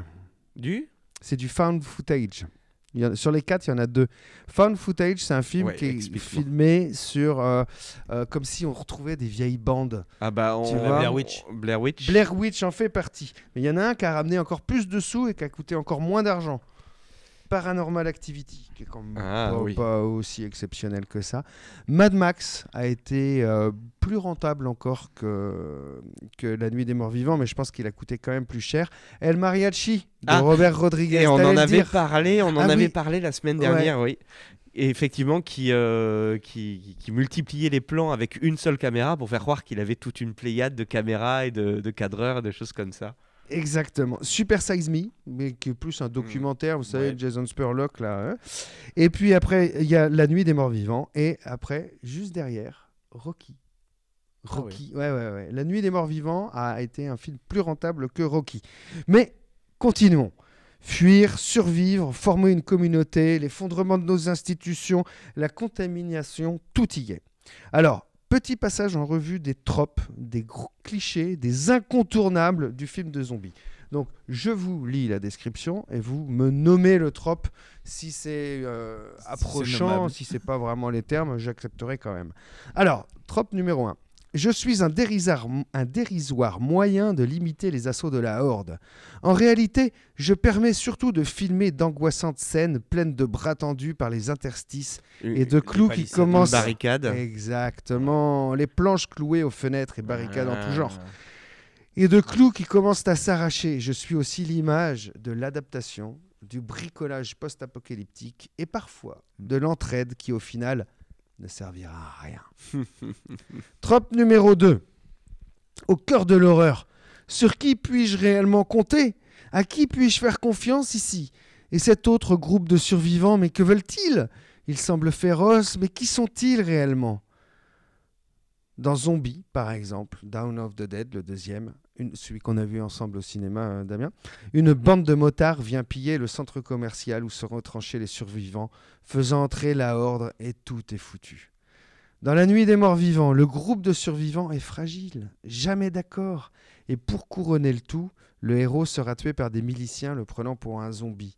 C'est du found footage. Sur les 4, il y en a 2. Found footage, c'est un film qui est filmé sur... comme si on retrouvait des vieilles bandes. Ah bah, Blair Witch. Blair Witch en fait partie. Mais il y en a un qui a ramené encore plus de sous et qui a coûté encore moins d'argent. Paranormal Activity, qui est quand même pas aussi exceptionnel que ça. Mad Max a été plus rentable encore que La Nuit des Morts Vivants, mais je pense qu'il a coûté quand même plus cher. El Mariachi de Robert Rodriguez. Et on en avait parlé la semaine dernière, oui. Et effectivement, qui multipliait les plans avec une seule caméra pour faire croire qu'il avait toute une pléiade de caméras et de cadreurs, de choses comme ça. Exactement. Super Size Me, mais qui est plus un documentaire, vous savez, Jason Spurlock, là. Hein. Et puis après, il y a La Nuit des Morts Vivants. Et après, juste derrière, Rocky. Ouais. La Nuit des Morts Vivants a été un film plus rentable que Rocky. Mais continuons. Fuir, survivre, former une communauté, l'effondrement de nos institutions, la contamination, tout y est. Alors, petit passage en revue des tropes, des gros clichés, des incontournables du film de zombies. Donc, je vous lis la description et vous me nommez le trope. Si c'est approchant, nommable. si c'est pas vraiment les termes, j'accepterai quand même. Alors, trope numéro 1. Je suis un dérisoire moyen de limiter les assauts de la horde. En réalité, je permets surtout de filmer d'angoissantes scènes pleines de bras tendus par les interstices et de clous qui palissades, commencent... Une barricade. Exactement. Les planches clouées aux fenêtres et barricades en tout genre. Et de clous qui commencent à s'arracher. Je suis aussi l'image de l'adaptation, du bricolage post-apocalyptique et parfois de l'entraide qui, au final, ne servira à rien. Trope numéro 2. Au cœur de l'horreur. Sur qui puis-je réellement compter ? À qui puis-je faire confiance ici ? Et cet autre groupe de survivants, mais que veulent-ils ? Ils semblent féroces, mais qui sont-ils réellement ? Dans Zombie, par exemple, Dawn of the Dead, le deuxième, celui qu'on a vu ensemble au cinéma, Damien, une bande de motards vient piller le centre commercial où sont retranchés les survivants, faisant entrer la horde et tout est foutu. Dans la nuit des morts vivants, le groupe de survivants est fragile, jamais d'accord, et pour couronner le tout, le héros sera tué par des miliciens le prenant pour un zombie.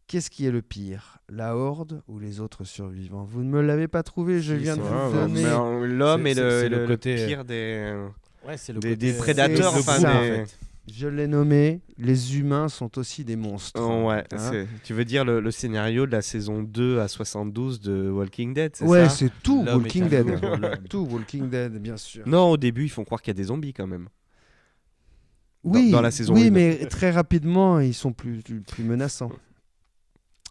Qu'est-ce qui est le pire, la horde ou les autres survivants ? Vous ne me l'avez pas trouvé, je Si, viens de c'est vous vrai, donner... L'homme est c'est le côté, pire des... Ouais, c'est des prédateurs, c'est enfin, ça, des- en fait. Je l'ai nommé, les humains sont aussi des monstres. Oh, ouais, Hein. tu veux dire le scénario de la saison 2 à 72 de Walking Dead, c'est Ouais, ça c'est tout L'homme Walking est un Dead. loup pour l'homme. Tout Walking Dead, bien sûr. Non, au début, ils font croire qu'il y a des zombies quand même. Oui, dans la saison oui, 1. mais très rapidement, ils sont plus menaçants.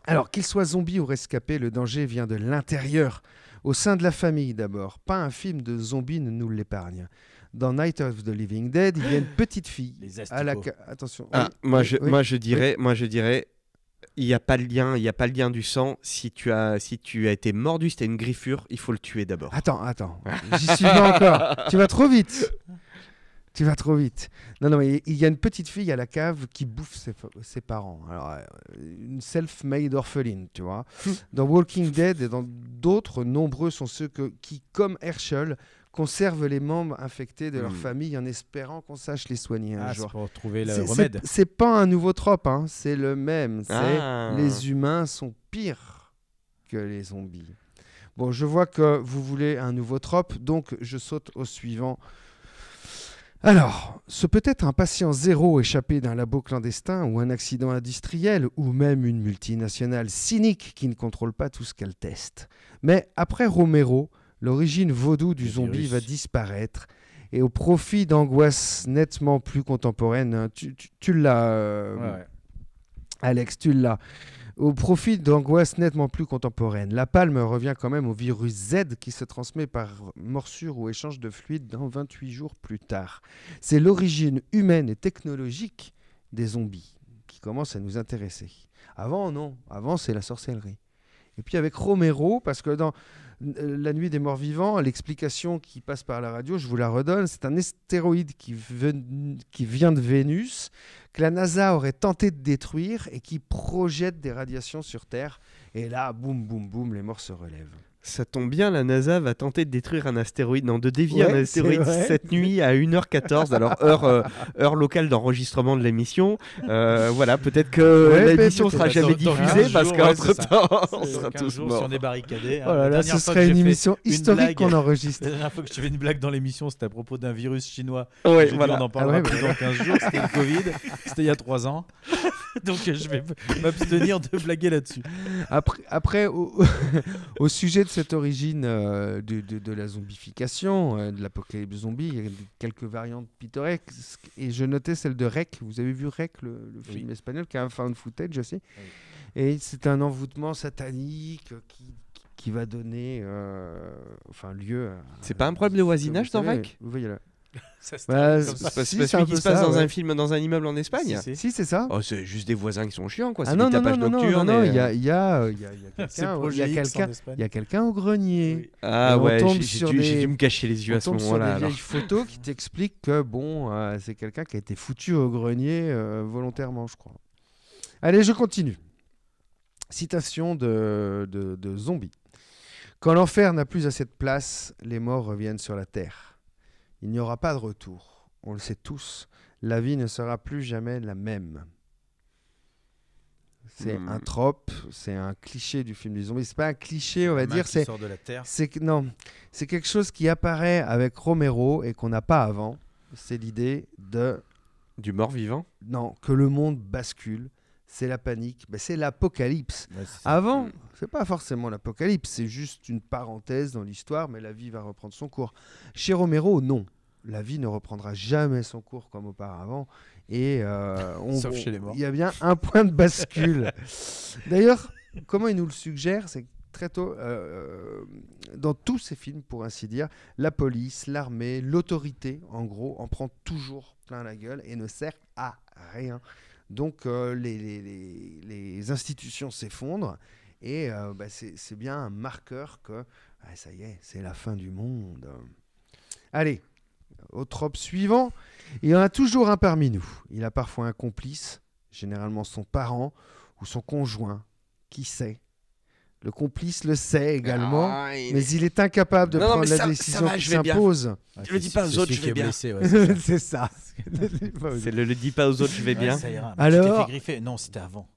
Alors, qu'ils soient zombies ou rescapés, le danger vient de l'intérieur, au sein de la famille d'abord. Pas un film de zombies ne nous l'épargne. Dans Night of the Living Dead, il y a une petite fille. Les À la asticots. Attention. Ah, oui, oui, moi je dirais, il n'y a pas le lien du sang. Si tu as été mordu, si tu as une griffure, il faut le tuer d'abord. Attends. J'y suis pas encore. Tu vas trop vite. Non, mais il y a une petite fille à la cave qui bouffe ses parents. Alors, une self-made orpheline, tu vois. Dans Walking Dead et dans d'autres, nombreux sont ceux qui, comme Herschel, conservent les membres infectés de leur famille en espérant qu'on sache les soigner un Ah, c'est jour. pour trouver le C'est- remède. C'est pas un nouveau trope, hein, c'est le même. C'est Ah. les humains sont pires que les zombies. Bon, je vois que vous voulez un nouveau trope, donc je saute au suivant. Alors, ce peut être un patient zéro échappé d'un labo clandestin ou un accident industriel ou même une multinationale cynique qui ne contrôle pas tout ce qu'elle teste. Mais après Romero, l'origine vaudou du Le zombie virus. va disparaître et au profit d'angoisses nettement plus contemporaines. Hein, tu l'as, Ouais. Alex, tu l'as. Au profit d'angoisses nettement plus contemporaines. La palme revient quand même au virus Z qui se transmet par morsure ou échange de fluide dans 28 jours plus tard. C'est l'origine humaine et technologique des zombies qui commence à nous intéresser. Avant, non. Avant, c'est la sorcellerie. Et puis avec Romero, parce que dans La Nuit des Morts Vivants, l'explication qui passe par la radio, je vous la redonne, c'est un astéroïde qui vient de Vénus, que la NASA aurait tenté de détruire et qui projette des radiations sur Terre. Et là, boum, boum, boum, les morts se relèvent. Ça tombe bien, la NASA va tenter de détruire un astéroïde, non, de dévier Ouais, un astéroïde c'est vrai. cette nuit à 1h14, alors heure locale d'enregistrement de l'émission. Voilà, peut-être que Ouais, l'émission peut-être. sera jamais Dans 15 diffusée parce jours, ouais, c'est qu'entre-temps, on C'est sera 15 tous jours morts. si on est barricadés. Oh là là, ce serait une émission historique qu'on enregistre. La dernière fois que je fais une blague dans l'émission, c'était à propos d'un virus chinois. Ouais, J'ai dit, voilà. on en parlera Ah ouais, plus dans 15 jours. C'était le Covid. C'était il y a 3 ans. Donc je vais m'abstenir de blaguer là-dessus. Après au sujet de cette origine de la zombification, de l'apocalypse zombie, il y a quelques variantes pittoresques. Et je notais celle de Rec. Vous avez vu Rec, le film espagnol, qui a un found footage aussi. Et c'est un envoûtement satanique qui va donner lieu à... C'est pas un problème de voisinage dans Vous savez, Rec? vous voyez là. Ça se Bah, termine comme c'est ça. C'est pas Si, celui c'est un qui peu se passe ça, dans ouais. un film dans un immeuble en Espagne? Si, si. Si, c'est ça. Oh, c'est juste des voisins qui sont chiants, quoi. Ah C'est non, du non, tapage non, non, nocturne. non, et, il y a C'est quelqu'un, Projet il y a X en quelqu'un, Espagne. il y a quelqu'un au grenier. Oui. Ah Et on ouais, tombe j'ai sur dû, des- j'ai dû me cacher les yeux On à ce tombe sur moment-là. des alors. vieilles photos qui t'expliquent que c'est quelqu'un qui a été foutu au grenier volontairement, je crois. Allez, je continue. Citation de Zombie. Quand l'enfer n'a plus assez de place, les morts reviennent sur la terre. Il n'y aura pas de retour. On le sait tous. La vie ne sera plus jamais la même. C'est un trope, c'est un cliché du film du zombie. C'est pas un cliché, on va dire. C'est sort de la terre. Non, c'est quelque chose qui apparaît avec Romero et qu'on n'a pas avant. C'est l'idée de Du mort-vivant. non que le monde bascule. C'est la panique, c'est l'apocalypse. Ouais, c'est ça. Avant, c'est pas forcément l'apocalypse, c'est juste une parenthèse dans l'histoire, mais la vie va reprendre son cours. Chez Romero, non. La vie ne reprendra jamais son cours comme auparavant. Et Sauf chez les morts. il y a bien un point de bascule. D'ailleurs, comment il nous le suggère, c'est que très tôt, dans tous ces films, pour ainsi dire, la police, l'armée, l'autorité, en gros, en prend toujours plein la gueule et ne sert à rien. Donc les institutions s'effondrent et c'est bien un marqueur que ça y est, c'est la fin du monde. Allez, au trope suivant, il y en a toujours un parmi nous. Il a parfois un complice, généralement son parent ou son conjoint. Qui sait ? Le complice le sait également, mais il est incapable de prendre la décision qui s'impose. Je le dis pas aux autres, je vais bien. Blessé, ouais, c'est ça. C'est ça. C'est le dis pas aux autres, je vais bien. Ouais, ça ira. Mais Alors- tu t'es fait griffer. Non, c'était avant.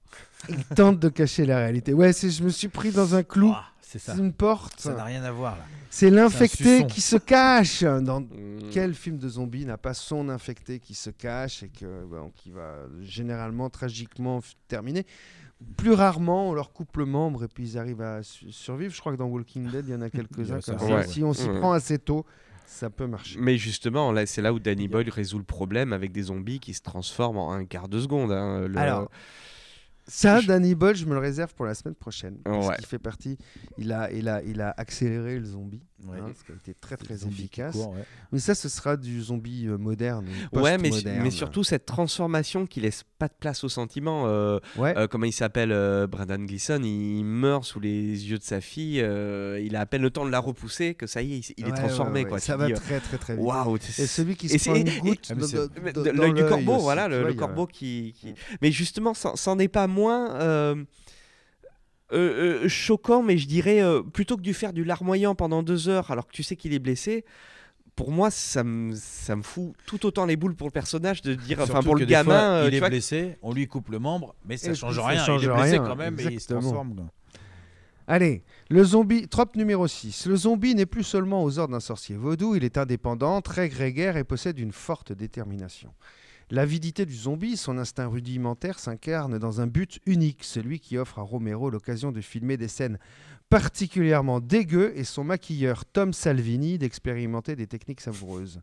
Il tente de cacher la réalité. Ouais, je me suis pris dans un clou. Ah, c'est ça. C'est une porte. Ça n'a rien à voir là. C'est l'infecté C'est un suçon. qui se cache. Dans quel film de zombie n'a pas son infecté qui se cache et qui va généralement tragiquement terminer. Plus rarement, on leur coupe le membre et puis ils arrivent à survivre. Je crois que dans Walking Dead, il y en a quelques-uns Ouais, ça comme ça. arrive, Si on s'y ouais. prend assez tôt, ça peut marcher. Mais justement, là, c'est là où Danny Boyle résout le problème avec des zombies qui se transforment en un quart de seconde. Hein. Alors, ça, Danny Boyle, je me le réserve pour la semaine prochaine. Parce Ouais. qu'il fait partie. Il a accéléré le zombie. Ouais. Ce qui a été très très Zombie qui efficace. court, ouais. Mais ça, ce sera du zombie moderne. ou Ouais, post-moderne. mais surtout cette transformation qui laisse pas de place au sentiment. Ouais. Comment il s'appelle, Brendan Gleeson, il meurt sous les yeux de sa fille. Il a à peine le temps de la repousser que ça y est, il est Ouais, transformé. ouais, Quoi. ça Tu va dis, très très très vite. waouh. Et celui qui et se prend c'est- une goutte Ah, mais c'est- de l'œil du corbeau, aussi, voilà, tu le vois, il y a- corbeau qui. Mais justement, c'en est pas moins. Choquant, mais je dirais plutôt que de faire du larmoyant pendant 2 heures alors que tu sais qu'il est blessé, pour moi ça me fout tout autant les boules pour le personnage de dire, enfin Surtout pour que le des fois, gamin, il tu est vois, blessé, on lui coupe le membre, mais ça Et change puis, ça rien. change Il est blessé rien, quand même et il se exactement. transforme. quoi. Allez, le zombie, trope numéro 6. Le zombie n'est plus seulement aux ordres d'un sorcier vaudou, il est indépendant, très grégaire et possède une forte détermination. L'avidité du zombie, son instinct rudimentaire s'incarne dans un but unique, celui qui offre à Romero l'occasion de filmer des scènes particulièrement dégueu et son maquilleur Tom Salvini d'expérimenter des techniques savoureuses.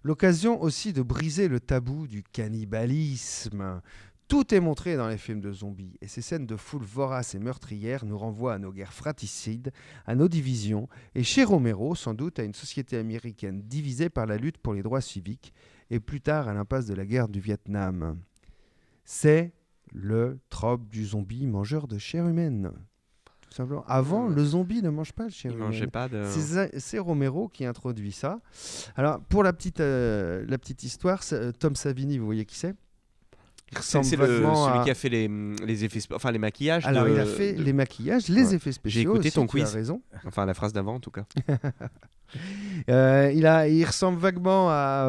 L'occasion aussi de briser le tabou du cannibalisme. Tout est montré dans les films de zombies et ces scènes de foule vorace et meurtrière nous renvoient à nos guerres fratricides, à nos divisions et chez Romero sans doute à une société américaine divisée par la lutte pour les droits civiques et plus tard à l'impasse de la guerre du Vietnam. C'est le trope du zombie mangeur de chair humaine. Tout simplement. Avant, le zombie ne mange pas de chair il humaine. mangeait pas de. C'est Romero qui introduit ça. Alors, pour la petite histoire, Tom Savini, vous voyez qui c'est ? Il ressemble C'est vaguement celui à... qui a fait les effets, enfin les maquillages. Alors, il a fait les maquillages, les Ouais. effets spéciaux. J'ai écouté aussi, ton tu as quiz. raison. Enfin la phrase d'avant en tout cas. Il ressemble vaguement à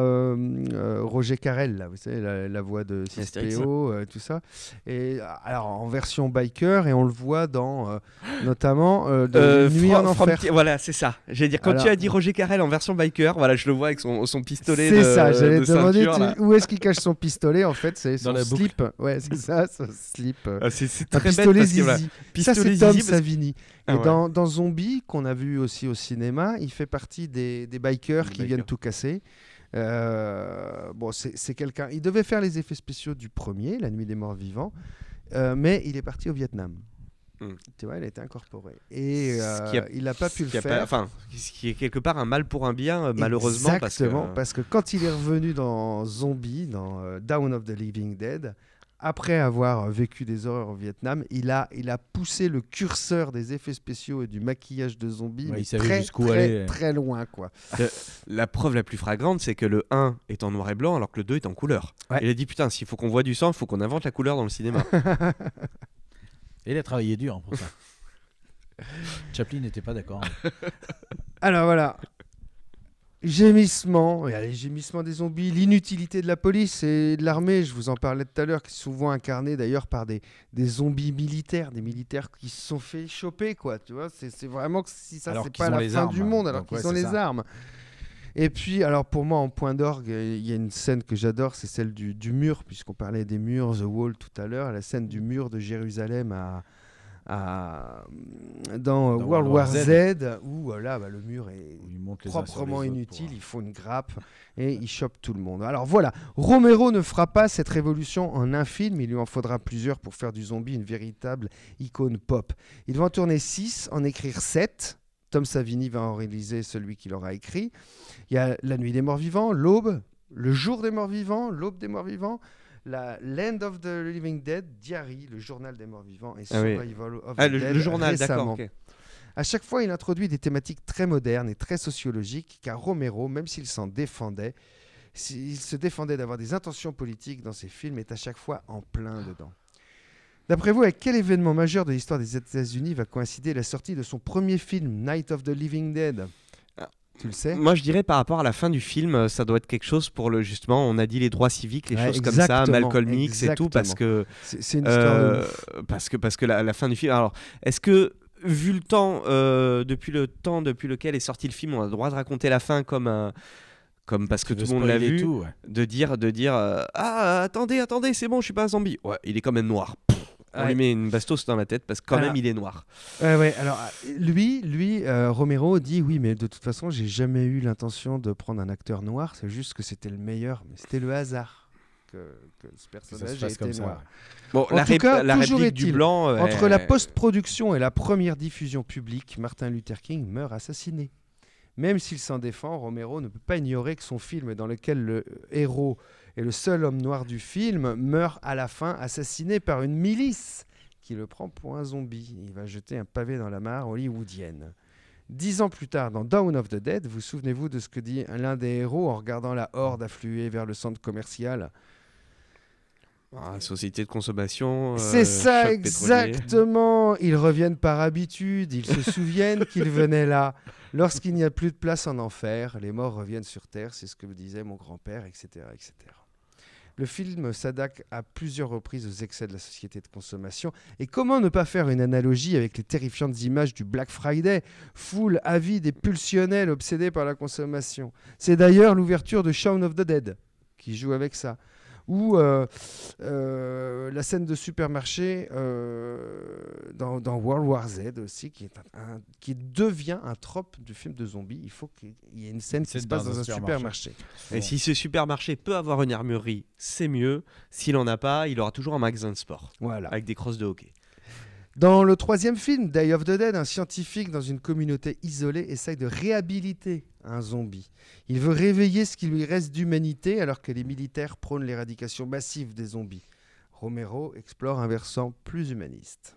Roger Carrel, là, vous savez, la voix de Astérix. CSPO, tout ça. Et alors en version biker, et on le voit dans notamment de Nuit en enfer. Voilà, c'est ça. J'allais dire, quand Alors- tu as dit Roger Carrel en version biker, voilà, je le vois avec son pistolet. C'est de, ça, j'allais de te demander ceinture, là. où est-ce qu'il cache son pistolet. En fait, c'est son la boucle. slip. Ouais, c'est ça, son slip. Ah, c'est Un très bête pistolet parce que, voilà, zizi. Ça, pistolet c'est Tom zizi, parce- Savini. Ah Et ouais. dans Zombie, qu'on a vu aussi au cinéma, il fait partie des bikers Des qui bikers. viennent tout casser. Bon, c'est quelqu'un. Il devait faire les effets spéciaux du premier, La Nuit des Morts Vivants, mais il est parti au Vietnam. Tu vois, il a été incorporé. Et Ce qui a- il n'a pas pu le Ce qui a faire. enfin, ce qui est quelque part un mal pour un bien, malheureusement. Exactement, parce que quand il est revenu dans Zombie, dans Dawn of the Living Dead, après avoir vécu des horreurs au Vietnam, il a poussé le curseur des effets spéciaux et du maquillage de zombies Ouais, mais il savait très, jusqu'où très, aller. très loin, quoi. La preuve la plus flagrante, c'est que le 1 est en noir et blanc alors que le 2 est en couleur. Ouais. Il a dit putain, s'il faut qu'on voit du sang, il faut qu'on invente la couleur dans le cinéma. Et il a travaillé dur pour ça. Chaplin n'était pas d'accord. Alors voilà. Gémissement, les gémissements des zombies, l'inutilité de la police et de l'armée, je vous en parlais tout à l'heure, qui est souvent incarné d'ailleurs par des zombies militaires, des militaires qui se sont fait choper, quoi. Tu vois, c'est vraiment que si ça, Alors c'est qu'ils pas ont la les fin armes, du monde, alors donc qu'ils ouais, ont c'est les ça. armes. Et puis, alors pour moi, en point d'orgue, il y a une scène que j'adore, c'est celle du mur, puisqu'on parlait des murs, The Wall tout à l'heure, la scène du mur de Jérusalem dans World War Z, où là, le mur est Ils montent les uns sur les proprement autres inutile, pour- il faut une grappe et il chope tout le monde. Alors voilà, Romero ne fera pas cette révolution en un film, il lui en faudra plusieurs pour faire du zombie une véritable icône pop. Il va en tourner 6, en écrire 7. Tom Savini va en réaliser celui qu'il aura écrit. Il y a La Nuit des Morts Vivants, L'Aube, Le Jour des Morts Vivants, L'Aube des Morts Vivants, la Land of the Living Dead, Diary, le journal des morts vivants et Ah oui. Survival of the le Dead journal, d'accord. récemment. ok. À chaque fois, il introduit des thématiques très modernes et très sociologiques, car Romero, même s'il s'en défendait, s'il se défendait d'avoir des intentions politiques dans ses films, est à chaque fois en plein dedans. D'après vous, avec quel événement majeur de l'histoire des États-Unis va coïncider la sortie de son premier film, Night of the Living Dead ? Tu le sais ? Moi, je dirais par rapport à la fin du film, ça doit être quelque chose pour le justement. On a dit les droits civiques, les Ouais, choses comme ça, exactement, Malcolm X et tout, parce que C'est une histoire de ouf. parce que la fin du film. Alors, est-ce que vu le temps depuis lequel est sorti le film, on a le droit de raconter la fin comme parce que de tout le monde l'a spoiler vu, tout, ouais. de dire ah attendez, c'est bon, je suis pas un zombie. Ouais, il est quand même noir. On Ouais. lui met une bastos dans la tête parce que quand Alors, même il est noir. Ouais, alors lui, Romero dit oui, mais de toute façon, j'ai jamais eu l'intention de prendre un acteur noir, c'est juste que c'était le meilleur, mais c'était le hasard que ce Que ça se personnage ait fasse été comme ça. noir. ouais. Bon, En tout cas, la toujours réplique du est-il, blanc Entre la post-production et la première diffusion publique, Martin Luther King meurt assassiné. Même s'il s'en défend, Romero ne peut pas ignorer que son film, dans lequel le héros est le seul homme noir du film, meurt à la fin assassiné par une milice qui le prend pour un zombie. Il va jeter un pavé dans la mare hollywoodienne. 10 ans plus tard, dans Dawn of the Dead, vous souvenez-vous de ce que dit l'un des héros en regardant la horde affluer vers le centre commercial ? société de consommation. C'est ça, choc pétrolier. exactement. Ils reviennent par habitude. Ils se souviennent qu'ils venaient là. Lorsqu'il n'y a plus de place en enfer, les morts reviennent sur Terre. C'est ce que me disait mon grand-père, etc., etc. Le film s'attaque à plusieurs reprises aux excès de la société de consommation. Et comment ne pas faire une analogie avec les terrifiantes images du Black Friday, foule avide et pulsionnelle obsédée par la consommation. C'est d'ailleurs l'ouverture de Shaun of the Dead qui joue avec ça. Ou la scène de supermarché dans World War Z aussi, qui devient un trope du film de zombies. Il faut qu'il y ait une scène qui se passe dans un supermarché. Et si ce supermarché peut avoir une armurerie, c'est mieux. S'il en a pas, il aura toujours un magasin de sport Voilà. avec des crosses de hockey. Dans le troisième film, Day of the Dead, un scientifique dans une communauté isolée essaye de réhabiliter un zombie. Il veut réveiller ce qui lui reste d'humanité alors que les militaires prônent l'éradication massive des zombies. Romero explore un versant plus humaniste,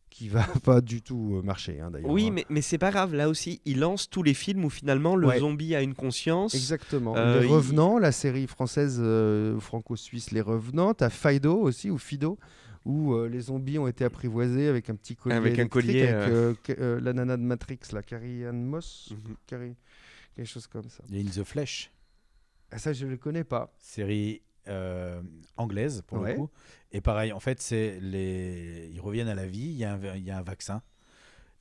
qui va pas du tout marcher d'ailleurs. Oui, mais c'est pas grave. Là aussi, il lance tous les films où finalement le Ouais. zombie a une conscience. Exactement. Euh, Les Revenants, la série française franco-suisse Les Revenants. T'as Fido aussi, ou Fido, où les zombies ont été apprivoisés avec un petit collier Avec un électrique, collier, avec la nana de Matrix, là, Carrie-Anne Moss, Mhm. quelque chose comme ça. Il y a In the Flesh, Ah, ça, je ne le connais pas. série anglaise pour Ouais. le coup. Et pareil, en fait, ils reviennent à la vie. Il y a un vaccin.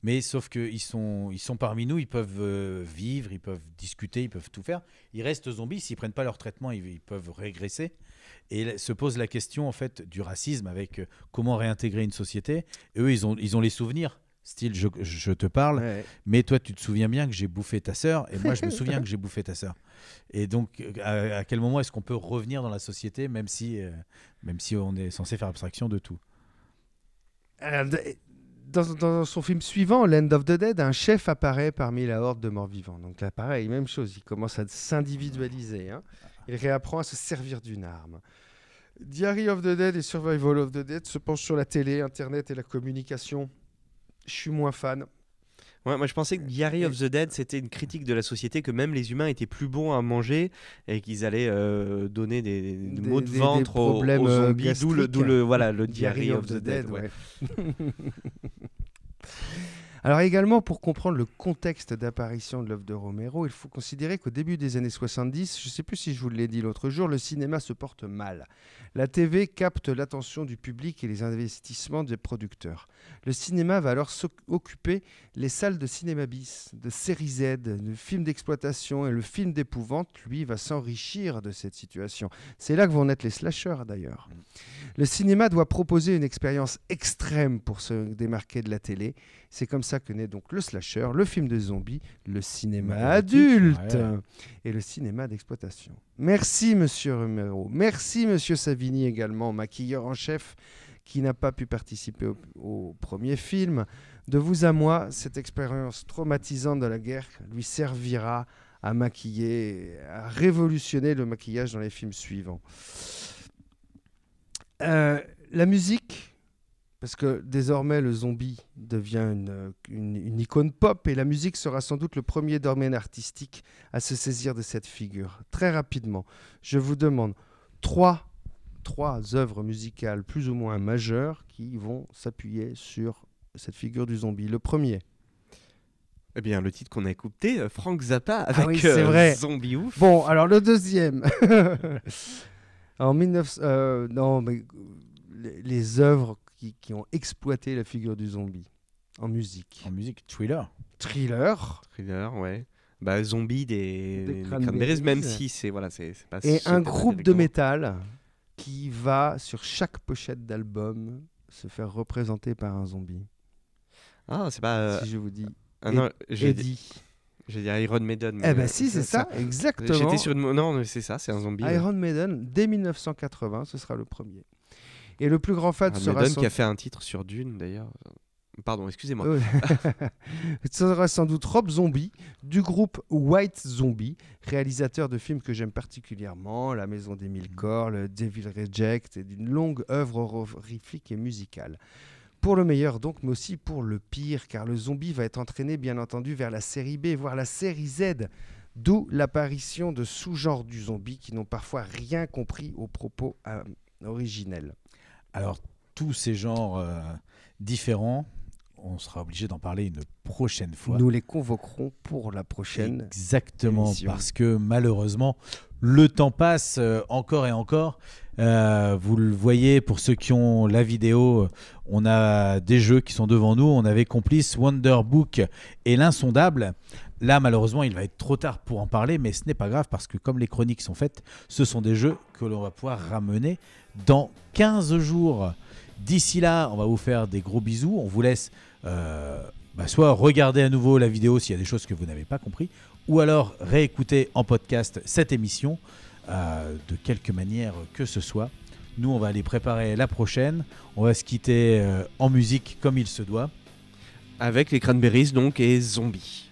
Mais sauf qu'ils sont parmi nous, ils peuvent vivre, ils peuvent discuter, ils peuvent tout faire. Ils restent zombies, s'ils prennent pas leur traitement, ils peuvent régresser. Et se pose la question en fait du racisme avec comment réintégrer une société. Et eux, ils ont les souvenirs. Style, je te parle, Ouais. mais toi, tu te souviens bien que j'ai bouffé ta sœur, et moi, je me souviens que j'ai bouffé ta sœur. Et donc, à quel moment est-ce qu'on peut revenir dans la société, même si on est censé faire abstraction de tout? Dans son film suivant, Land of the Dead, un chef apparaît parmi la horde de morts-vivants. Donc là, pareil, même chose, il commence à s'individualiser. Il réapprend à se servir d'une arme. Diary of the Dead et Survival of the Dead se penchent sur la télé, Internet et la communication. Je suis moins fan. Ouais, moi je pensais que Diary of the Dead c'était une critique de la société, que même les humains étaient plus bons à manger et qu'ils allaient donner des maux de ventre aux problèmes zombies, d'où le gastriques. voilà le Diary of the Dead. Ouais. Alors également, pour comprendre le contexte d'apparition de l'œuvre de Romero, il faut considérer qu'au début des années 70, je ne sais plus si je vous l'ai dit l'autre jour, le cinéma se porte mal. La TV capte l'attention du public et les investissements des producteurs. Le cinéma va alors occuper les salles de cinéma bis, de série Z, de films d'exploitation, et le film d'épouvante, lui, va s'enrichir de cette situation. C'est là que vont naître les slashers d'ailleurs. Le cinéma doit proposer une expérience extrême pour se démarquer de la télé. C'est comme ça que naît donc le slasher, le film de zombies, le cinéma adulte et le cinéma d'exploitation. Merci Monsieur Romero, merci Monsieur Savini également, maquilleur en chef qui n'a pas pu participer au premier film. De vous à moi, cette expérience traumatisante de la guerre lui servira à maquiller, à révolutionner le maquillage dans les films suivants. La musique, parce que désormais le zombie devient une icône pop et la musique sera sans doute le premier domaine artistique à se saisir de cette figure. Très rapidement, je vous demande trois œuvres musicales plus ou moins majeures qui vont s'appuyer sur cette figure du zombie. Le premier. Eh bien, le titre qu'on a écouté, Frank Zappa avec oui, c'est vrai. Zombie Ouf. Bon, alors le deuxième. En 1900, non, mais les œuvres qui ont exploité la figure du zombie en musique. En musique, Thriller. Thriller. Thriller, ouais. Bah, Zombie des Cranberries. Cranberries, même si c'est pas. Et c'est un pas groupe de directement. métal qui va, sur chaque pochette d'album, se faire représenter par un zombie. Ah, c'est pas. Si je vous dis Non, j'ai dit Eddie. Iron Maiden. Eh ben si, c'est ça, exactement. J'étais sur une. Non, mais c'est ça, c'est un zombie. Iron Maiden, dès 1980, ce sera le premier. Et le plus grand fan Iron sera Maiden qui a fait un titre sur Dune, d'ailleurs. Pardon, excusez-moi. Ce sera sans doute Rob Zombie du groupe White Zombie, réalisateur de films que j'aime particulièrement, La Maison des Mille Corps, le Devil Reject, et d'une longue œuvre horrifique et musicale. Pour le meilleur donc, mais aussi pour le pire, car le zombie va être entraîné bien entendu vers la série B, voire la série Z, d'où l'apparition de sous-genres du zombie qui n'ont parfois rien compris aux propos originels. Alors, tous ces genres différents, on sera obligé d'en parler une prochaine fois. Nous les convoquerons pour la prochaine Exactement, émission. parce que malheureusement, le temps passe encore et encore. Vous le voyez, pour ceux qui ont la vidéo, on a des jeux qui sont devant nous. On avait Complice, Wonder Book et l'Insondable. Là, malheureusement, il va être trop tard pour en parler, mais ce n'est pas grave parce que comme les chroniques sont faites, ce sont des jeux que l'on va pouvoir ramener dans 15 jours. D'ici là, on va vous faire des gros bisous. On vous laisse soit regarder à nouveau la vidéo s'il y a des choses que vous n'avez pas compris, ou alors réécouter en podcast cette émission de quelque manière que ce soit. Nous, on va aller préparer la prochaine. On va se quitter en musique comme il se doit. Avec les Cranberries, donc, et Zombie.